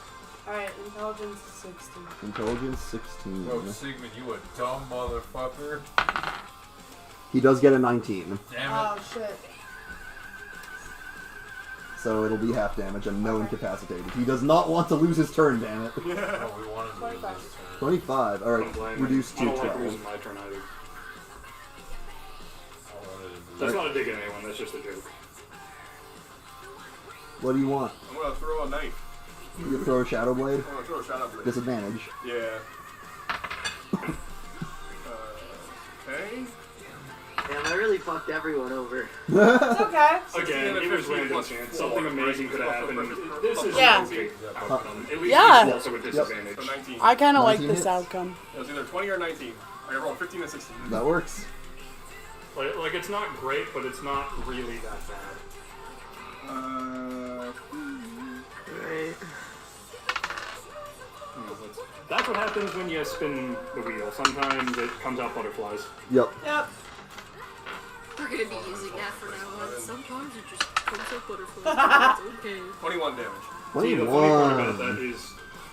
Alright, intelligence 16. Intelligence 16. Oh, Sigmund, you a dumb motherfucker. He does get a 19. Damn it. Oh shit. So it'll be half damage and no incapacitated. He does not want to lose his turn, damn it. Oh, we wanted to lose this turn. 25. Alright, reduced I to don't like 12. losing my turn either. I wanted to do That's not a dig at anyone, that's just a joke. What do you want? I'm gonna throw a knife. You throw a Shadow Blade? I'm gonna throw a shadow blade. Disadvantage. Yeah. Okay. Damn, I really fucked everyone over. It's okay. Again, it was random chance. Something amazing could have happened. This is Yeah. an okay outcome. At least Yeah. it's also a disadvantage. So 19. I kind of like 19 this hits. outcome. It was either 20 or 19. I rolled 15 and 16. That works. Like, it's not great, but it's not really that bad. Right. That's what happens when you spin the wheel. Sometimes it comes out butterflies. Yep. Yep. We're gonna be using that from now on. Sometimes it just comes up butterflies. It's okay. 21 damage. See, the funny part about 21. that is,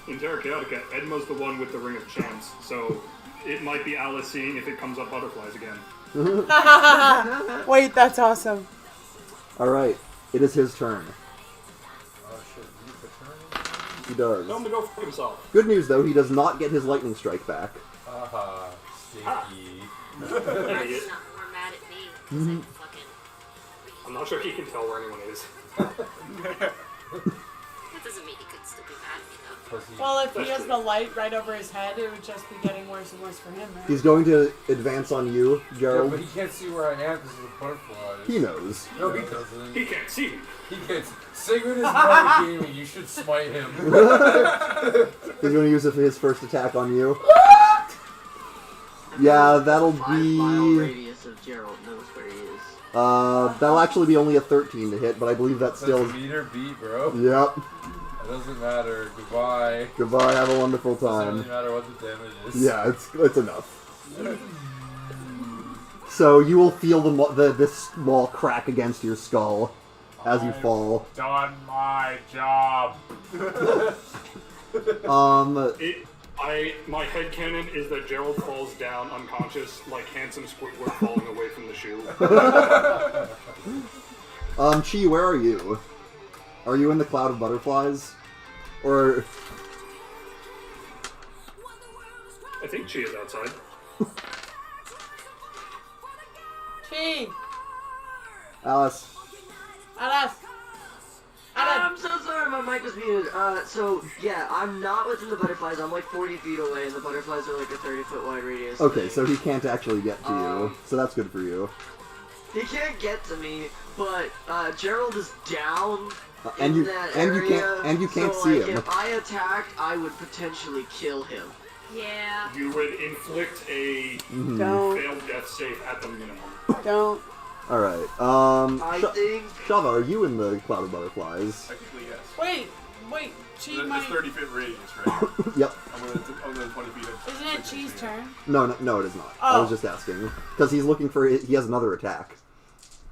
in Terra Chaotica, Edma's the one with the Ring of Chance, so it might be Alice seeing if it comes up butterflies again. Wait, that's awesome. Alright, it is his turn. Oh shit, you get the turn? He does. Tell him to go for himself. Good news though, he does not get his lightning strike back. Haha, stinky. That's not more mad at me, because I'm fucking... I'm not sure he can tell where anyone is. That doesn't mean he could still be mad at me, though. Pussy. Well, if he has the light right over his head, it would just be getting worse and worse for him, right? He's going to advance on you, Yeah, Gerald. but he can't see where I am because of the butterflies. He knows. No, he doesn't. He can't see me. He can't. Sigmund is metagaming. You should smite him. He's going to use his first attack on you. Yeah, that'll 5 mile be... radius of Gerald knows where he is. That'll actually be only a 13 to hit, but I believe that's That's still... meet or beat, bro. Yep. It doesn't matter. Goodbye. Goodbye, have a wonderful Doesn't time. really matter what the damage is. Yeah, it's enough. So you will feel this wall crack against your skull as you fall. Done my job. My headcanon is that Gerald falls down unconscious, like handsome Squidward falling away from the shoe. Chi, where are you? Are you in the cloud of butterflies? Or... I think she is outside. Chi! Alice? Alice! I'm so sorry, my mic was muted. So, yeah, I'm not within the butterflies. I'm like 40 feet away, and the butterflies are like a 30-foot wide radius. Okay, so he can't actually get to you. So that's good for you. He can't get to me, but Gerald is down And in you that and area. you can't so, see like, him. If I attacked, I would potentially kill him. Yeah. You would inflict a Don't. failed death save at the minimum. Don't. Alright, I think. Shava, are you in the cloud of butterflies? Technically, yes. Wait. Chi It's might... 30 feet radius, right? Yep. I'm within 20 feet of... Isn't it Chi's turn? No, it is not. I Oh. was just asking. Because he's looking for... He has another attack.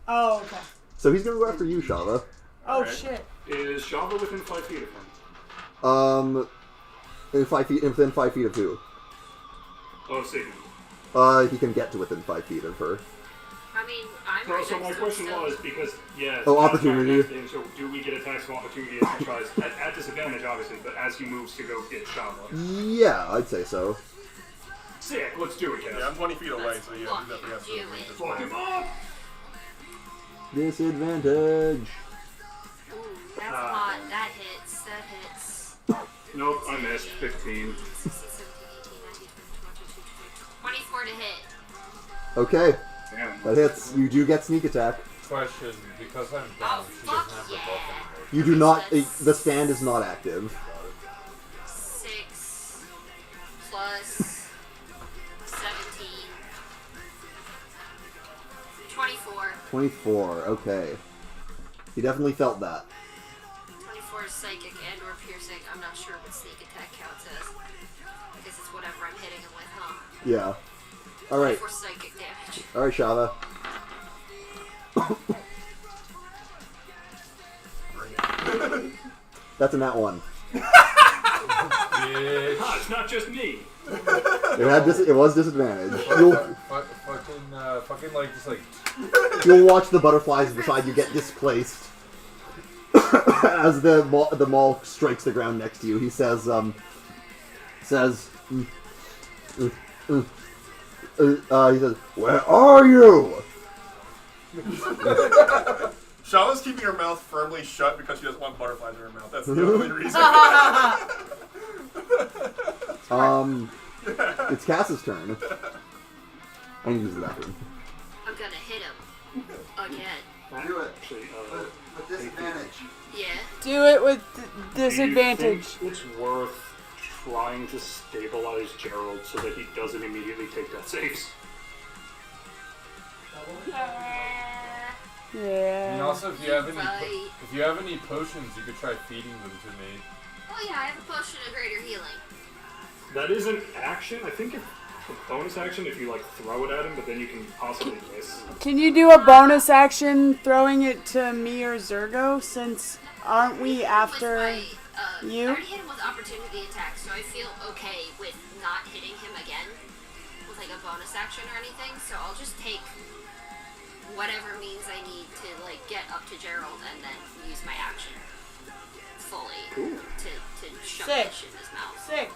Oh, okay. So he's gonna go after you, Shava. Oh, Alright. shit. Is Java within 5 feet of him? Within 5 feet of who? Oh, Sigmund. He can get to within 5 feet of her. I mean, I'm Well, right so next my to him question still. was, because, yeah... Oh, that's opportunity. right next to him, so do we get attacks of opportunity as he tries, at disadvantage, obviously, but as he moves to go get Java? Yeah, I'd say so. Sick, let's do it, Yeah, Cass. I'm 20 feet away, Let's so yeah, he fucking definitely has to do reach it. this Fuck point. him up! Disadvantage. Ooh, that's hot. That hits. That hits. Nope, I missed. 15. 16, 17, 18, 19, 20, 24 to hit. Okay, Damn. that hits. You do get sneak attack. Question, because I'm Oh, down, she doesn't fuck have the yeah. buff anymore. You do not... The stand is not active. 6 plus 17. 24. 24, okay. He definitely felt that. 24 is psychic and or piercing. I'm not sure what sneak attack counts as. I guess it's whatever I'm hitting him with, huh? Yeah. Alright, 24 psychic damage. alright, Shava. That's a nat 1. Ah, it's not just me. It was disadvantage. Fucking like, just like. You'll watch the butterflies beside you get displaced as the maul strikes the ground next to you. He says, he says, "Where are you?" Shala's keeping her mouth firmly shut because she doesn't want butterflies in her mouth. That's the only reason. It's Cass's turn. I need to use the bathroom. I'm gonna hit him. Again. Do it. With disadvantage. Yeah. Do it with Do you disadvantage. think it's worth trying to stabilize Gerald so that he doesn't immediately take death saves? Yeah. And also, if you have any, Right. if you have any potions, you could try feeding them to me. Oh yeah, I have a potion of greater healing. That is an action. I think it's a bonus action if you like throw it at him, but then you can possibly miss. Can you do a bonus action throwing it to me or Zergo? Since aren't we after I you? already hit him with opportunity attack, so I feel okay with not hitting him again with like a bonus action or anything. So I'll just take whatever means I need to like get up to Gerald and then use my action fully to shove Sick. that shit in his mouth. Sick.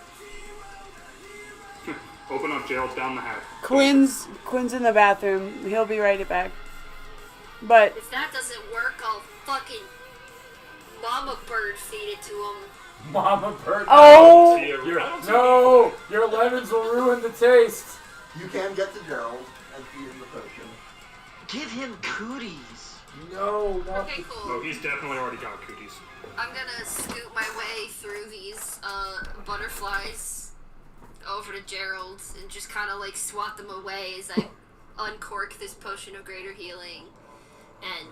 Open up, Gerald, down the hatch. Quinn's in the bathroom. He'll be right back. But If that doesn't work, I'll fucking mama bird feed it to him. Mama bird. oh, No, your lemons will ruin the taste. You can get to Gerald and feed him the potion. Give him cooties. No, not Okay, cool. No, he's definitely already got cooties. I'm gonna scoot my way through these butterflies over to Gerald and just kind of like swat them away as I uncork this potion of greater healing and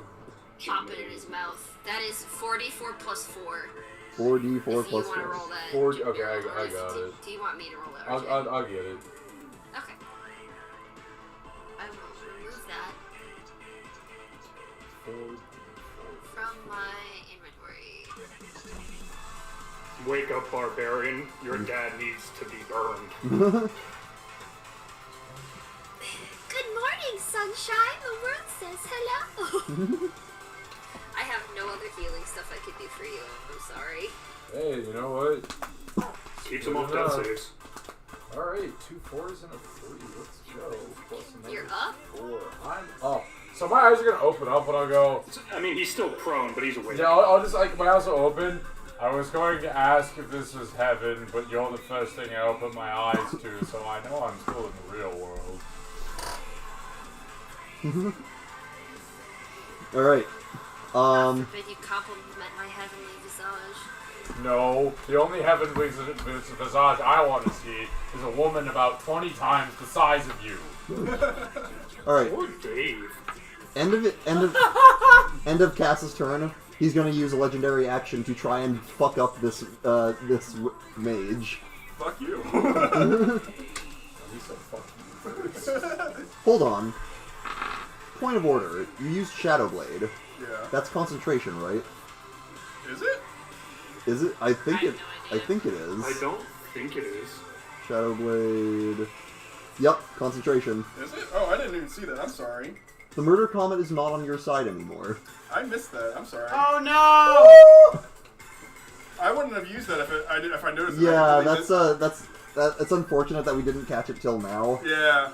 pop it in his mouth. That is 4d4 plus 4. 4d4 If you plus want to 4. roll that. 4. Gerald, Okay, I or got if- it. Do you want me to roll that? I'll get it. Okay. I will remove that from my inventory. Wake up, barbarian. Your dad needs to be burned. Good morning, sunshine. The world says hello. I have no other healing stuff I could do for you. I'm sorry. Hey, you know what? Keeps him off death saves. Alright, 2 4s and a 3. Let's go. Plus another You're up? 4. I'm up. So my eyes are gonna open up and I'll go. I mean, he's still prone, but he's awake. Yeah, I'll just like my eyes will open. I was going to ask if this was heaven, but you're the first thing I open my eyes to, so I know I'm still in the real world. Alright. God forbid you compliment my heavenly visage. No, the only heavenly visage I want to see is a woman about 20 times the size of you. Alright. Poor Dave. End of Cass's turn. He's gonna use a legendary action to try and fuck up this mage. Fuck you. Hold on. Point of order. You used Shadow Blade. Yeah. That's concentration, right? Is it? Is it? I think I it. have no I idea. think it is. I don't think it is. Shadow Blade. Yep, concentration. Is it? Oh, I didn't even see that. I'm sorry. The murder comet is not on your side anymore. I missed that. I'm sorry. oh no! I wouldn't have used that if I noticed it. Yeah, I really it's unfortunate that we didn't catch it till now. Yeah,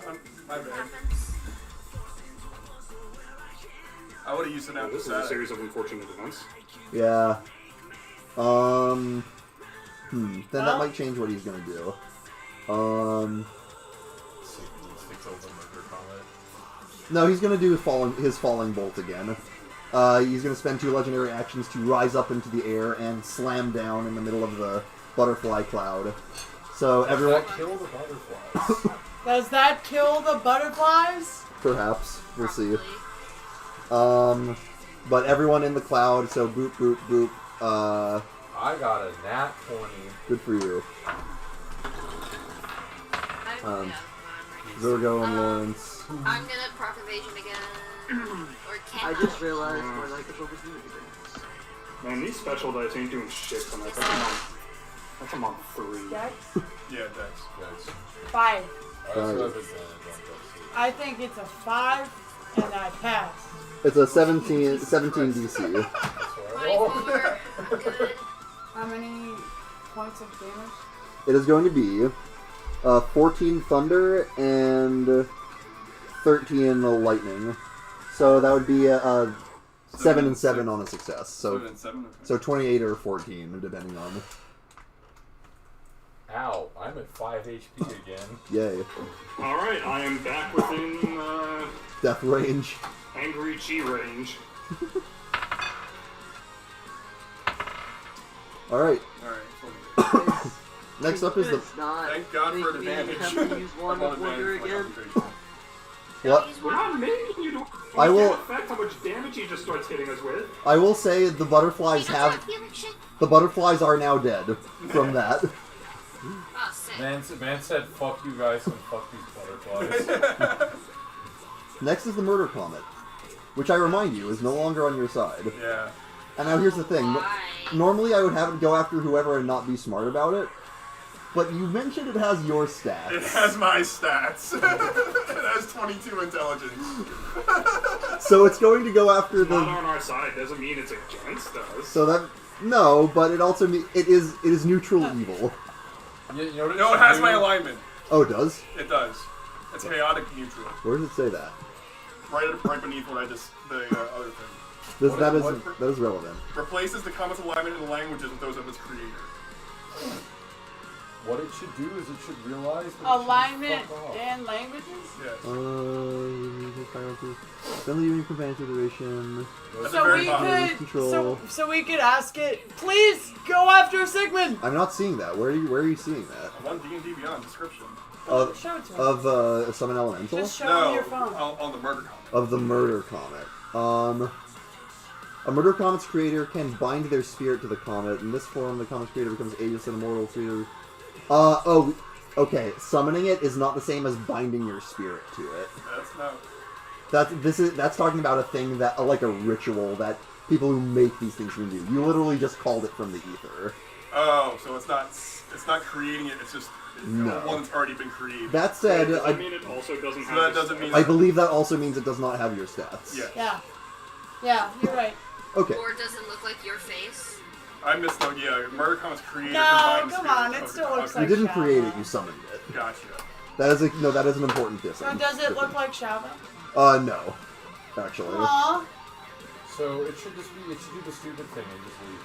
my What bad. happens? I would have used it now. This is a series of unfortunate events. Yeah. Then that Well- might change what he's gonna do. No, he's gonna do his falling bolt again. He's gonna spend 2 legendary actions to rise up into the air and slam down in the middle of the butterfly cloud. So everyone, Kill the butterflies. Does that kill the butterflies? perhaps we'll see. Probably. But everyone in the cloud. So boop boop boop. I got a nat 20. Good for you, I'm Um, yeah, Zergo and Lawrence. I'm gonna proc evasion again. Or can I just realized more like the focus movie. Man, these special dice ain't doing shit tonight. That's a month 3. Dex? Yeah, Dex. 5. I also have advantage on Dex. I think it's a 5, and I pass. It's a 17 DC. 24. Good. How many points of damage? It is going to be 14 thunder and 13 lightning. So that would be 7 and 7 on a success. 7 and 7. Okay. So 28 or 14, depending on. Ow, I'm at 5 HP again. Yay. Alright, I am back within Death range. Angry G range. Alright. Alright. Next up is the. It's not. Thank God for Make me advantage. have to use one I'm on with Wonder advantage for again. concentration. What? We're not making you to I will- affect how much damage he just starts hitting us with. I will say the butterflies have. The butterflies are now dead from that. Oh, sick. Man said, fuck you guys and fuck these butterflies. Next is the murder comet, which I remind you is no longer on your side. Yeah. And now here's the thing. Why? Normally I would have it go after whoever and not be smart about it. But you mentioned it has your stats. It has my stats. It has 22 intelligence. So it's going to go after Not the. on our side doesn't mean it's against us. So that no, but it also it is neutral evil. You know what No, it has my do? alignment. Oh, it does? It does. It's chaotic neutral. Where does it say that? Right beneath what I just the other thing. What- That is what- that is relevant. Replaces the comet's alignment and languages with those of its creator. What it should do is it should realize that it should Alignment fuck off. and languages? Yes. Friendly unit prevent duration. That's So a very we bottom. could Control. so we could ask it, please go after Sigmund! I'm not seeing that. Where are you seeing that? One D&D Beyond description. Of Show it to me. Summon Elemental? Just show No, me your phone. on the murder comet. Of the Murder Comet. A Murder Comet's creator can bind their spirit to the comet. In this form, the comet's creator becomes ageless and immortal through. Okay. Summoning it is not the same as binding your spirit to it. That's no. That's talking about a thing that like a ritual that people who make these things can do. You literally just called it from the ether. Oh, so it's not creating it. It's just No. one that's already been created. That said, Does that mean it also doesn't So have that the doesn't stats? mean I believe that also means it does not have your stats. Yeah. Yeah, you're right. Okay. Or does it look like your face? I missed the murder comet's created. No, combined come spirit. on, it still looks You like didn't Shava. create it, you summoned it. Gotcha. That is an important So difference. does it look like Shava? No. Actually. Aww. So it should do the stupid thing and just leave.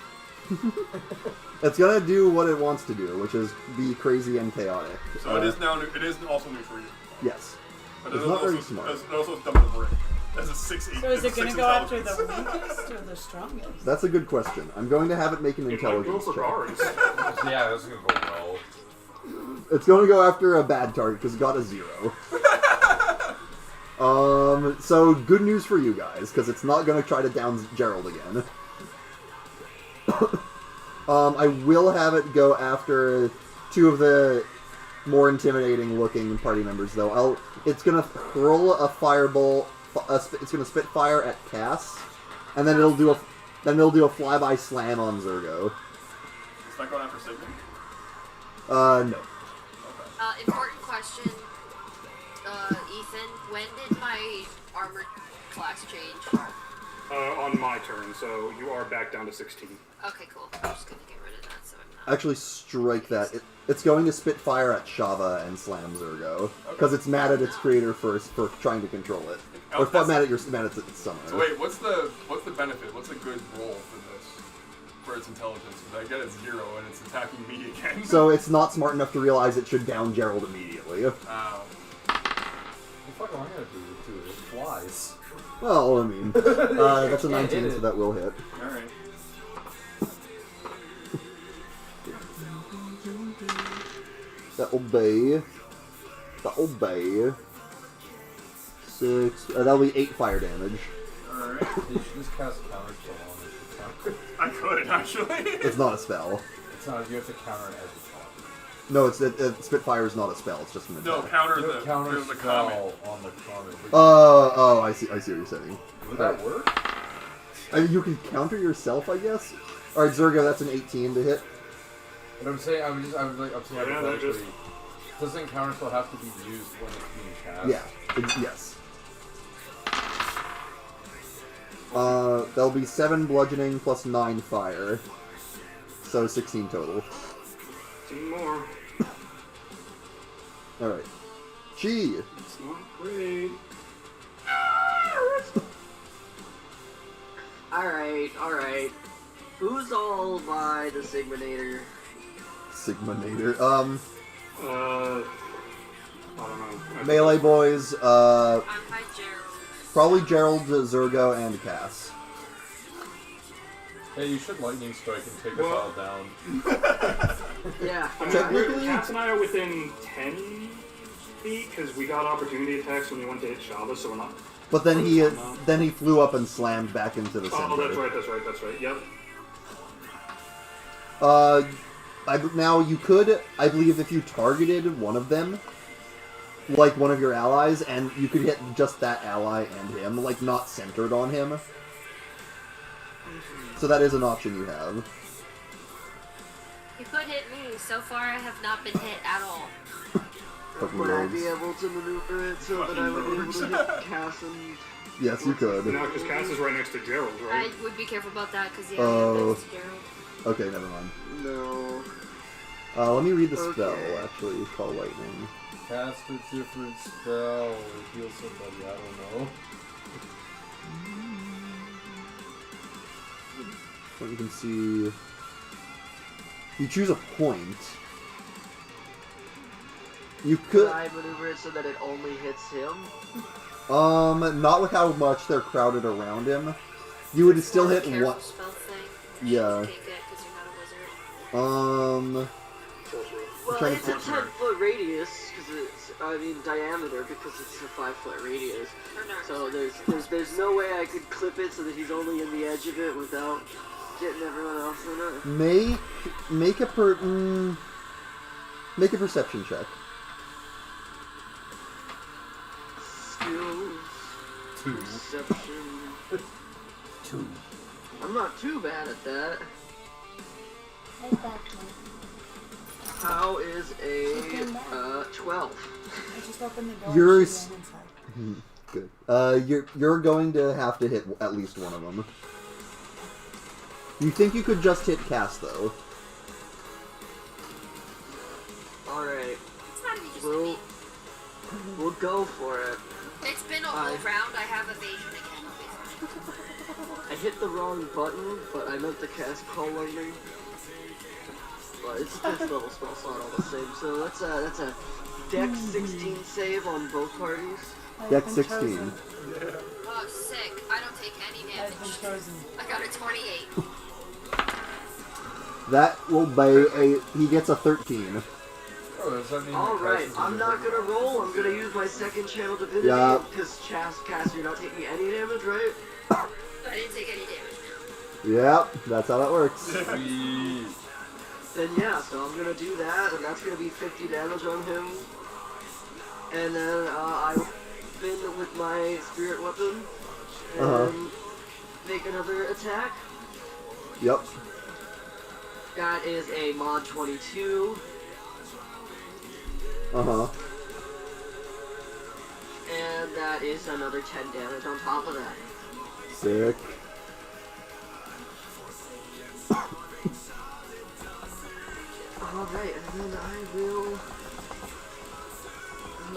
It's gonna do what it wants to do, which is be crazy and chaotic. So it is now. It is also new for you. Yes. But It's it not also, very smart. It also is dumb to break. That's a 6/8. So is it going gonna to go after the weakest or the strongest? That's a good question. I'm going to have it make an It might go intelligence for check. guards. Yeah, that's gonna go well. It's going to go after a bad target because it got a 0. So good news for you guys because it's not going to try to down Gerald again. I will have it go after 2 of the more intimidating looking party members though. It's going to hurl a fireball. It's going to spit fire at Cass, and then it'll do a flyby slam on Zergo. It's not going after Sigmund? No. Important question. Ethan, when did my armor class change? On my turn, so you are back down to 16. Okay, cool. I'm just gonna get rid of that so I'm not. Actually, strike that. It's going to spit fire at Shava and slam Zergo because it's mad at its creator first for trying to control it, or mad at its summoner. So wait, what's the benefit? What's a good roll for this? For its intelligence? Because I get it's 0 and it's attacking me again. So it's not smart enough to realize it should down Gerald immediately. Ow. What the fuck am I gonna do to it? It flies. Well, I mean, that's a 19, so that will hit. Alright. That'll be 6. That'll be 8 fire damage. Alright. You should just cast counter spell on it. I could, actually. It's not a spell. It's not. You have to counter it as you talk. No, Spitfire is not a spell. It's just an attack. No, counter You have the counter there's a spell comment. on the comet. Oh, I see what you're saying. Would that work? I mean, you can counter yourself, I guess. All right, Zergo, that's an 18 to hit. But I'm saying, I'm saying Yeah, hypothetically, doesn't counterspell have to be used when it's being cast? Yeah. Yes. That'll be 7 bludgeoning plus 9 fire. So 16 total. 2 more. Alright. Chi! It's not great. Alright. Who's all by the Sigmanator? Sigmanator. I don't know. Melee boys, I'm by Gerald. probably Gerald, Zergo, and Cass. Hey, you should lightning strike and take us all down. Yeah. I mean, Technically- Cass and I are within 10 feet because we got opportunity attacks when we went to hit Shava, so we're not. But then he flew up and slammed back into the center. Oh, that's right. Yep. Now you could, I believe, if you targeted one of them, like one of your allies, and you could hit just that ally and him, like not centered on him. So that is an option you have. You could hit me. So far, I have not been hit at all. Fucking Would I rogues. be able to maneuver it so that I would be able to hit Cass and... Yes, you could. No, because Cass is right next to Gerald, right? I would be careful about that because Oh. that's Gerald. Okay, never mind. No. Let me read the Okay. spell, actually. Call lightning. Cast a different spell or heal somebody, I don't know. So you can see... You choose a point. You Could could... I maneuver it so that it only hits him? Not with how much they're crowded around him. You would still hit Careful one... spell thing. Yeah. You take it because you're not a wizard. Well, trying to it's a put- 10-foot radius, because it's, diameter, because it's a 5-foot radius. Or not. So there's no way I could clip it so that he's only in the edge of it without getting everyone else in it. Make a perception check. Skills. 2. Perception. 2. I'm not too bad at that. How is a 12? I just opened the door. You're and s- she ran inside. Good. You're going to have to hit at least one of them. You think you could just hit Cass, though. Alright, It's not even just me. we'll go for it. It's been a whole round. I have evasion again. I hit the wrong button, but I meant to cast Call Lightning. But it's a 5th level spell, so not all the same. So that's a Dex 16 save on both parties. Dex I've been 16. chosen. Oh, sick. I don't take any I've been damage. chosen. I got a 28. That will be he gets a 13. Oh, does that mean Alright, Cass is I'm not gonna roll. I'm gonna use my second channel divinity. Yeah. Because Cass, you're not taking any damage, right? I didn't take any damage. Yep, that's how that works. Sweet. Then yeah, so I'm gonna do that, and that's gonna be 50 damage on him. And then I spin with my spirit weapon and make another attack. Yep. That is a mod 22, and that is another 10 damage on top of that. Sick. Alright, and then I will...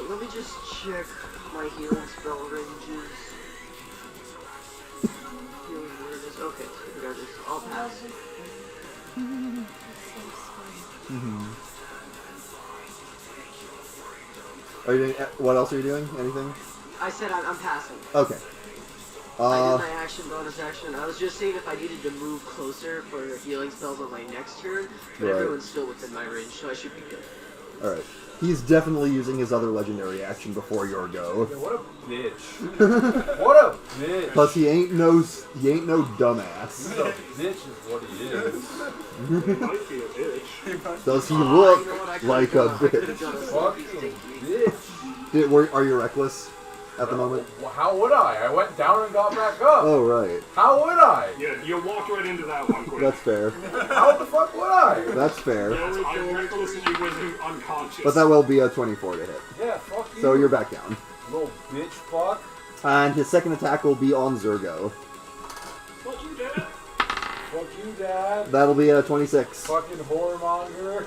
let me just check my healing spell ranges. Healing word is... okay, so here it is. I'll pass. Are you doing, what else are you doing? Anything? I said I'm passing. Okay. I did my action, bonus action. I was just seeing if I needed to move closer for healing spells on my next turn, but Right. everyone's still within my range, so I should be good. Alright. He's definitely using his other legendary action before your go. Yeah, what a bitch. What a bitch. Plus he ain't no dumbass. He's a bitch is what he is. He might be a bitch. Does he You look know what, I could've like a done- I could've bitch? done a Fucking sneaky stinky. bitch. Are you reckless? at the moment? Well, how would I? I went down and got back up. Oh, right. How would I? Yeah, you walked right into that one quick. That's fair. How the fuck would I? That's fair. Yes, I recklessly was unconscious. But that will be a 24 to hit. Yeah, fuck you. So you're back down. Little bitch fuck. And his second attack will be on Zergo. Fuck you, Dad. Fuck you, Dad. That'll be a 26. Fucking whoremonger.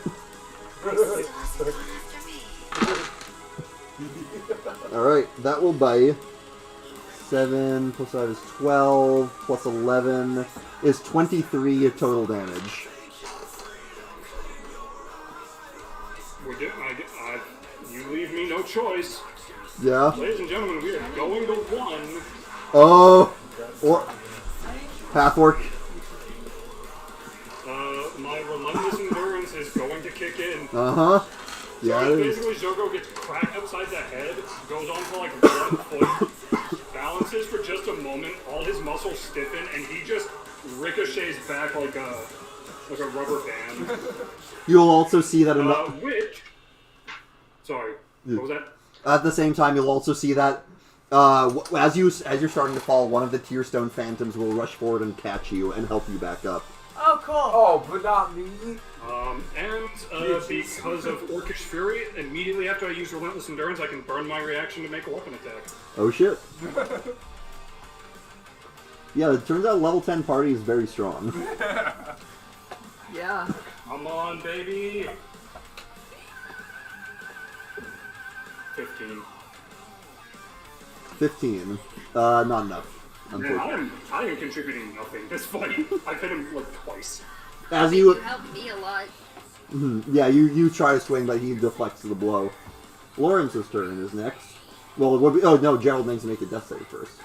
Alright, that will buy 7 plus 5 is 12, plus 11 is 23 total damage. You leave me no choice. Yeah? Ladies and gentlemen, we are going to 1. Oh! Or Pathwork. My relentless endurance is going to kick in. Uh-huh. Yeah, So it is. basically, Zogo gets cracked upside the head, goes on for like 1 foot, balances for just a moment, all his muscles stiffen, and he just ricochets back like a rubber band. You'll also see that Sorry, what was that? at the same time, you'll also see that as you're starting to fall, one of the Tearstone Phantoms will rush forward and catch you and help you back up. Oh, cool. Oh, but not me. Because of Orcish Fury, immediately after I use Relentless Endurance, I can burn my reaction to make a weapon attack. Oh shit. Yeah, it turns out level 10 party is very strong. Yeah. Come on, baby! 15. 15. Not enough. Man, I am contributing nothing this fight. I've hit him like twice. As You you... helped me a lot. Yeah, you try to swing, but he deflects the blow. Lawrence's turn is next. Well, it would be... Oh, no, Gerald needs to make a death save first.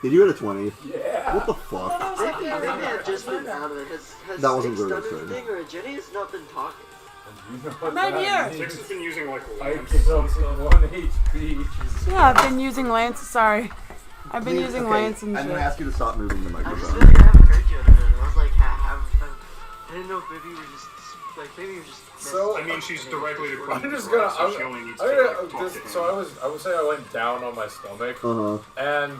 Did you get a 20? Yeah. What the fuck? Maybe I've just been out of it. Has That wasn't Six good, done sorry. anything, or Jenny has not been talking? I'm right here. Six has been using like I lamps. get up to 1 HP. Yeah, I've been using Lance. Sorry. I've been using Lance and I'm shit. gonna ask you to stop moving the I just microphone. figured I haven't heard you in a minute. I was like, I didn't know if maybe you were just maybe you were just. So I mean, she's directly the I'm just gonna. so she only needs to like, talk to him. So I would say I went down on my stomach, Uh-huh. and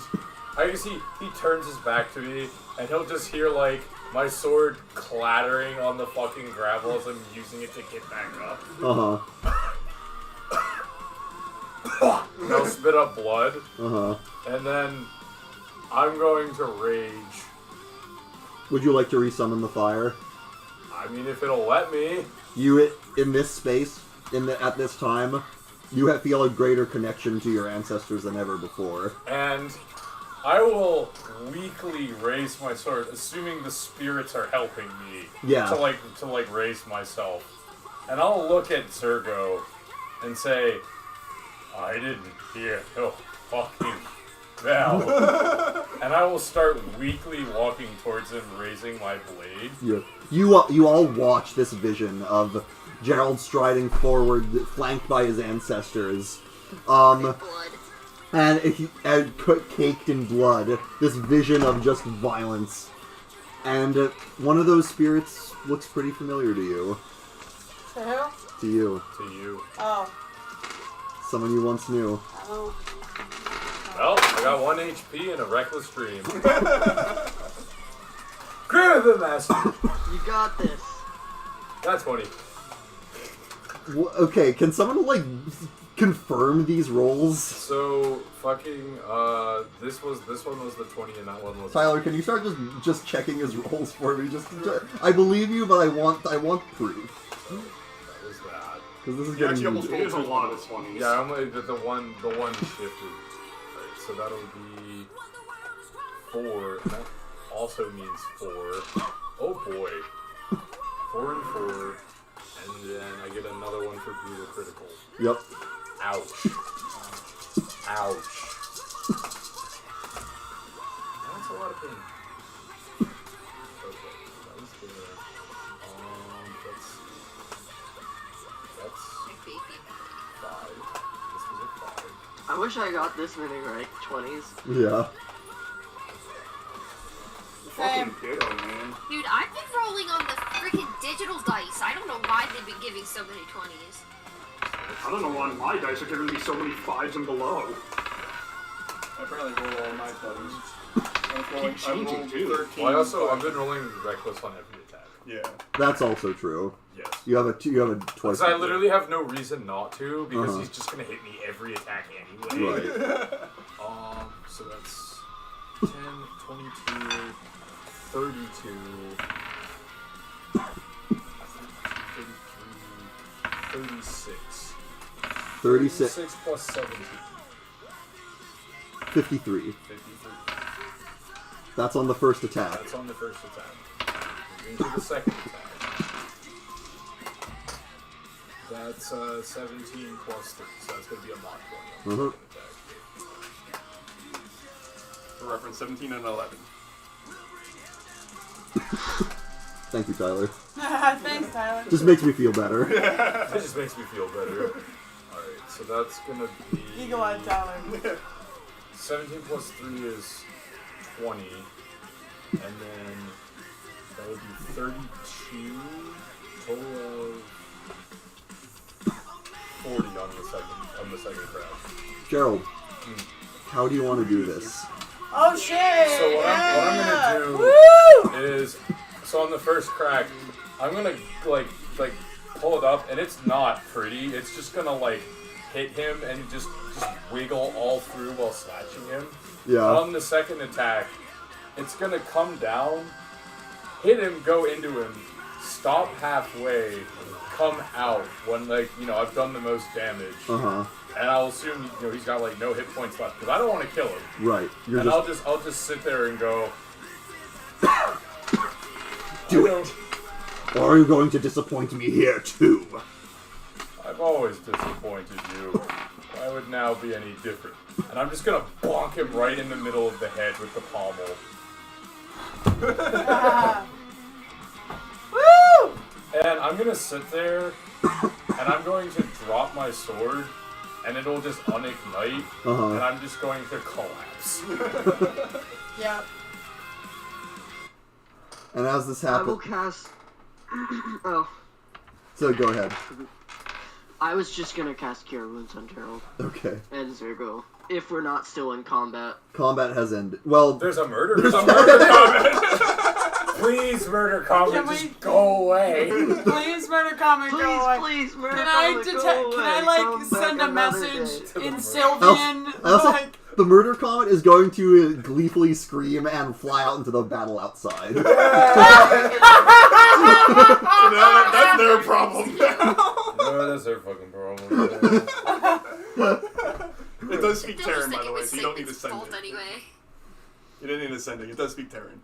I can see he turns his back to me, and he'll just hear like my sword clattering on the fucking gravel as I'm using it to get back up. Uh-huh. And I'll spit up blood, Uh-huh. and then I'm going to rage. Would you like to resummon the fire? I mean, if it'll let me. You, in this space, at this time, you feel a greater connection to your ancestors than ever before. And I will weakly raise my sword, assuming the spirits are helping me. Yeah. To raise myself. And I'll look at Zergo and say, I didn't hear no fucking bell. And I will start weakly walking towards him, raising my blade. Yeah. You all watch this vision of Gerald striding forward, flanked by his ancestors. Blood. And caked in blood. This vision of just violence. And one of those spirits looks pretty familiar to you. To who? To you. To you. Oh. Someone you once knew. Oh. Well, I got 1 HP and a reckless dream. Greater than Master! You got this. That's 20. Okay, can someone, like, confirm these rolls? So, fucking, this one was the 20 and that one was... Tyler, can you start just checking his rolls for me? I believe you, but I want proof. That was bad. Because this is You actually getting... almost rolled a lot of 20s. Yeah, I'm like, the one shifted. Right, so that'll be 4, and that also means 4. Oh boy. 4 and 4, and then I get another one for brutal critical. Yep. Ouch. Ouch. That's a lot of pain. Okay, that was good. That's 5. This was a 5. I wish I got this many right. 20s. Yeah. Fucking ditto, man. Dude, I've been rolling on the freaking digital dice. I don't know why they've been giving so many 20s. I don't know why my dice are giving me so many 5s and below. I apparently roll all 9 buttons. Keep changing, too. 13. Well, I've been rolling reckless on every attack. Yeah. That's also true. Yes. You have a twice. Because I literally have no reason not to, because he's just gonna hit me every attack anyway. Right. So that's 10, 22, 32, 36. 36. 36 plus 17. 53. 53. That's on the first attack. That's on the first attack. Moving to the second attack. That's 17 plus 3, so that's going to be a mod 20 on the second attack. For reference, 17 and 11. Thank you, Tyler. Thanks, Tyler. Just makes me feel better. That just makes me feel better. Alright, so that's going to be... Eagle-eyed Tyler. 17 plus 3 is 20. And then that would be 32. Total of 40 on the second crash. Gerald, how do you want to do this? Oh shit! So what I'm gonna do is, so on the first crack, I'm gonna like pull it up, and it's not pretty. It's just gonna like hit him and just wiggle all through while slashing him. Yeah. On the second attack, it's gonna come down, hit him, go into him, stop halfway, come out when I've done the most damage. And I'll assume he's got like no hit points left because I don't want to kill him. Right. I'll just sit there and go. Do it. Or are you going to disappoint me here too? I've always disappointed you. Why would now be any different? And I'm just gonna bonk him right in the middle of the head with the pommel. Woo! And I'm gonna sit there, and I'm going to drop my sword, and it'll just unignite, and I'm just going to collapse. Yeah. And as this I will happens... cast... Oh. So go ahead. I was just gonna cast Cure Wounds on Gerald. Okay. And Zergo. If we're not still in combat. Combat has ended. Well... There's a murder comment. Please, murder comment, just go away. Please, murder comment, go away. Please, murder Can comment, I go away. Can I like Come send back a another message day. in Sylvian? Like, the murder comet is going to gleefully scream and fly out into the battle outside. So now that's their problem now. No, that's their fucking problem. It does speak They'll just Terran, by think the it way, was so you don't need to Sigmund's send fault it. anyway. You don't need to send it. It does speak Terran.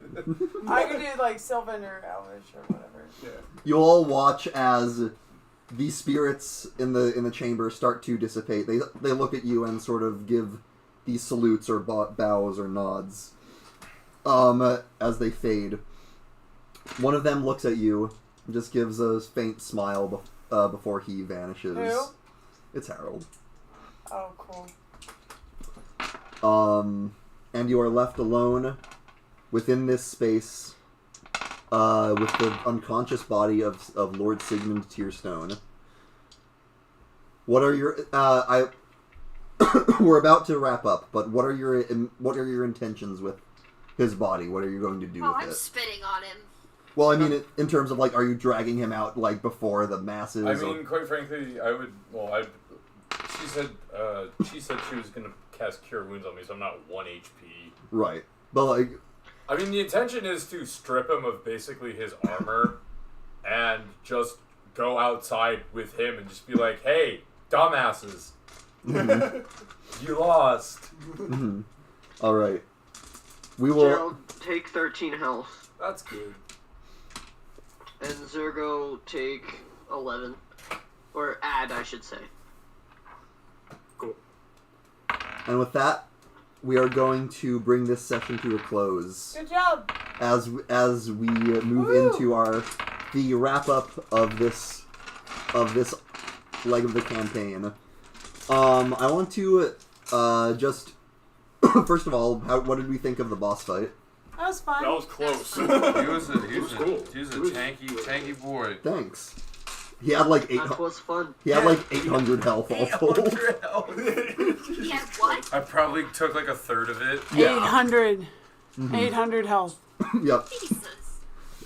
I could do like Sylvan or Elvish or whatever. Yeah. You all watch as the spirits in the chamber start to dissipate. They look at you and sort of give these salutes or bows or nods as they fade. One of them looks at you and just gives a faint smile before he vanishes. Who? It's Harold. Oh, cool. And you are left alone within this space with the unconscious body of Lord Sigmund Tearstone. What are your we're about to wrap up, but what are your intentions with his body? What are you going to do with I'm it? spitting on him. Well, I mean, in terms of like, are you dragging him out like before the masses? I mean, quite frankly, I would. Well, she said she was gonna cast Cure Wounds on me, so I'm not 1 HP. Right, but like, I mean, the intention is to strip him of basically his armor and just go outside with him and just be like, "Hey, dumbasses, you lost." Mm-hmm. All right, we will. Gerald, take 13 health. That's good. And Zergo, take 11. Or add, I should say. Cool. And with that, we are going to bring this session to a close. Good job. As we move into the wrap up of this leg of the campaign. I want to just first of all, what did we think of the boss fight? That was fun. That was close. He was a cool. tanky boy. Thanks. He had like That was fun. He had like 800 health all told. He had what? I probably took like a third of it. Yeah. 800. 800 health. Yep. Jesus.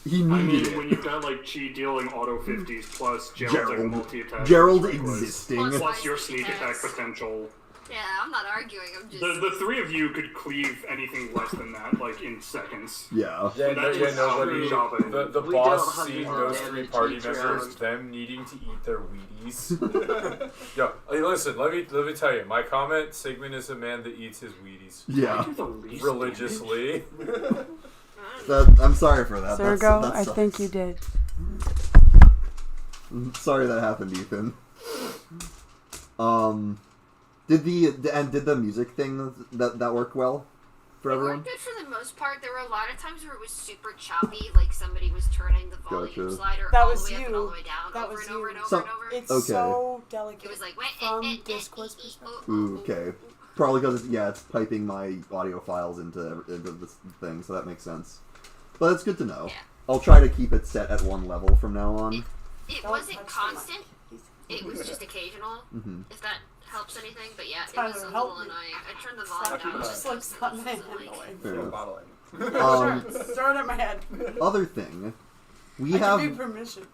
He I mean, needed it. when you've got like chi dealing auto 50s plus Gerald's like Gerald. multi-attack. Gerald reckless, existing. Plus your sneak attack potential. Yeah, I'm not arguing. I'm just. The three of you could cleave anything less than that, like in seconds. Yeah. Yeah, That yeah, is nobody. Java. The We boss don't seeing have those damage 3 party each members, round. them needing to eat their Wheaties. Yo, hey, listen, let me tell you, my comment: Sigmund is a man that eats his Wheaties Yeah. Do the least religiously. I'm sorry for that. Sergo, That I sucks. think you did. Sorry that happened, Ethan. Did the music thing that work well for It everyone? worked good for the most part. There were a lot of times where it was super choppy, like somebody was turning the volume Gotcha. slider That all was the way up and you. all the way down, That over was and over you. and over So- and over. It's Okay. so delicate. It was like From Discord's perspective. Ooh, okay. Probably because it's piping my audio files into this thing, so that makes sense. But it's good to know. Yeah. I'll try to keep it set at one level from now on. It Don't wasn't touch the constant. It was just occasional. Mm-hmm. If that helps anything, but yeah, it Tyler, was a help little me. annoying. I turned the volume down. Just like something Like, annoying. Fair Throw a enough. bottle in. Throw it at my head. Other thing, we I give you have permission.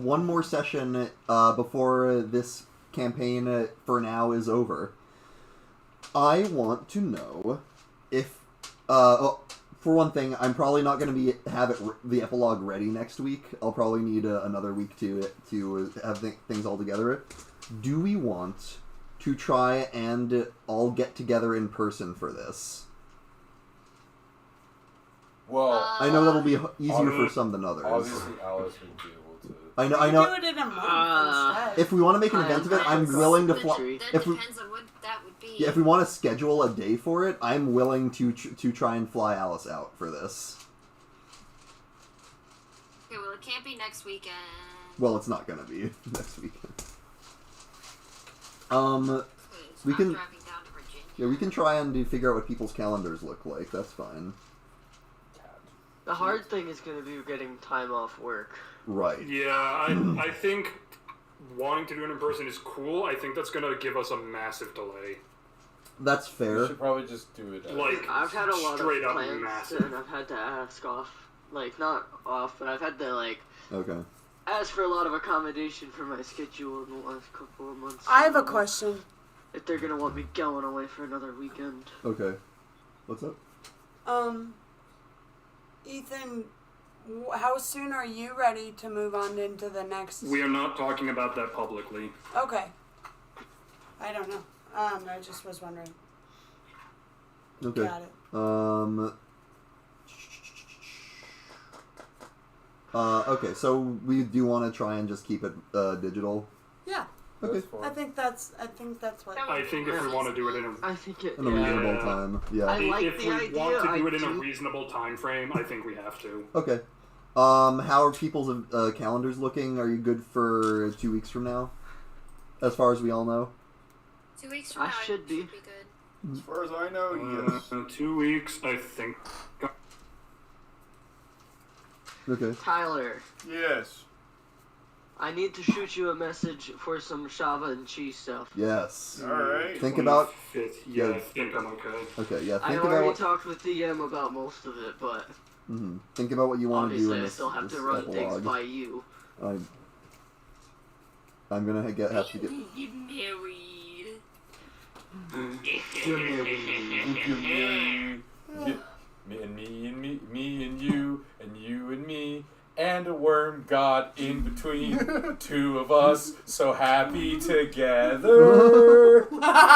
one more session before this campaign for now is over. I want to know if, for one thing, I'm probably not going to have the epilogue ready next week. I'll probably need another week to have things all together. Do we want to try and all get together in person for this? Well, I know that'll be easier for some than others. obviously Alice would be able to. I know. Do it in a month instead. If we want to make an event of it, I'm willing to fly. that If we, depends on what that would be. yeah, if we want to schedule a day for it, I'm willing to try and fly Alice out for this. Okay, well, it can't be next weekend. Well, it's not gonna be next weekend. Because we I'm can- driving down to Virginia. Yeah, we can try and figure out what people's calendars look like. That's fine. The hard thing is going to be getting time off work. Right. Yeah, I think wanting to do it in person is cool. I think that's going to give us a massive delay. That's We fair. should probably just do it. Like, I've had a lot straight of up plans massive. and I've had to ask off. Like, not off, but I've had to, like, Okay. ask for a lot of accommodation for my schedule in the last couple of months. I have a question. If they're going to want me going away for another weekend. Okay. What's up? Ethan, how soon are you ready to move on into the next? We are not talking about that publicly. Okay. I don't know. I just was wondering. Okay. Got it. Okay, so we do want to try and just keep it digital. Yeah. Okay. I think that's what. I think if we want to do it in a I think it. In a reasonable time. Yeah. I like if the we idea, want to do I it in a do. reasonable time frame, I think we have to. Okay. How are people's calendars looking? Are you good for 2 weeks from now? As far as we all know. 2 weeks from I now, should be. good. As far as I know, yes. 2 weeks, I think. Okay. Tyler, Yes. I need to shoot you a message for some Shava and cheese stuff. Yes. Alright. Think about. 25th. Yeah, Yeah. I think I'm okay. Okay. Yeah. I Think already about. talked with DM about most of it, but Think about what you want to do obviously in I this, still have this to run things epilogue. by you. I'm gonna have to get. Get married. Me and you and me, and a worm got in between two of us, so happy together.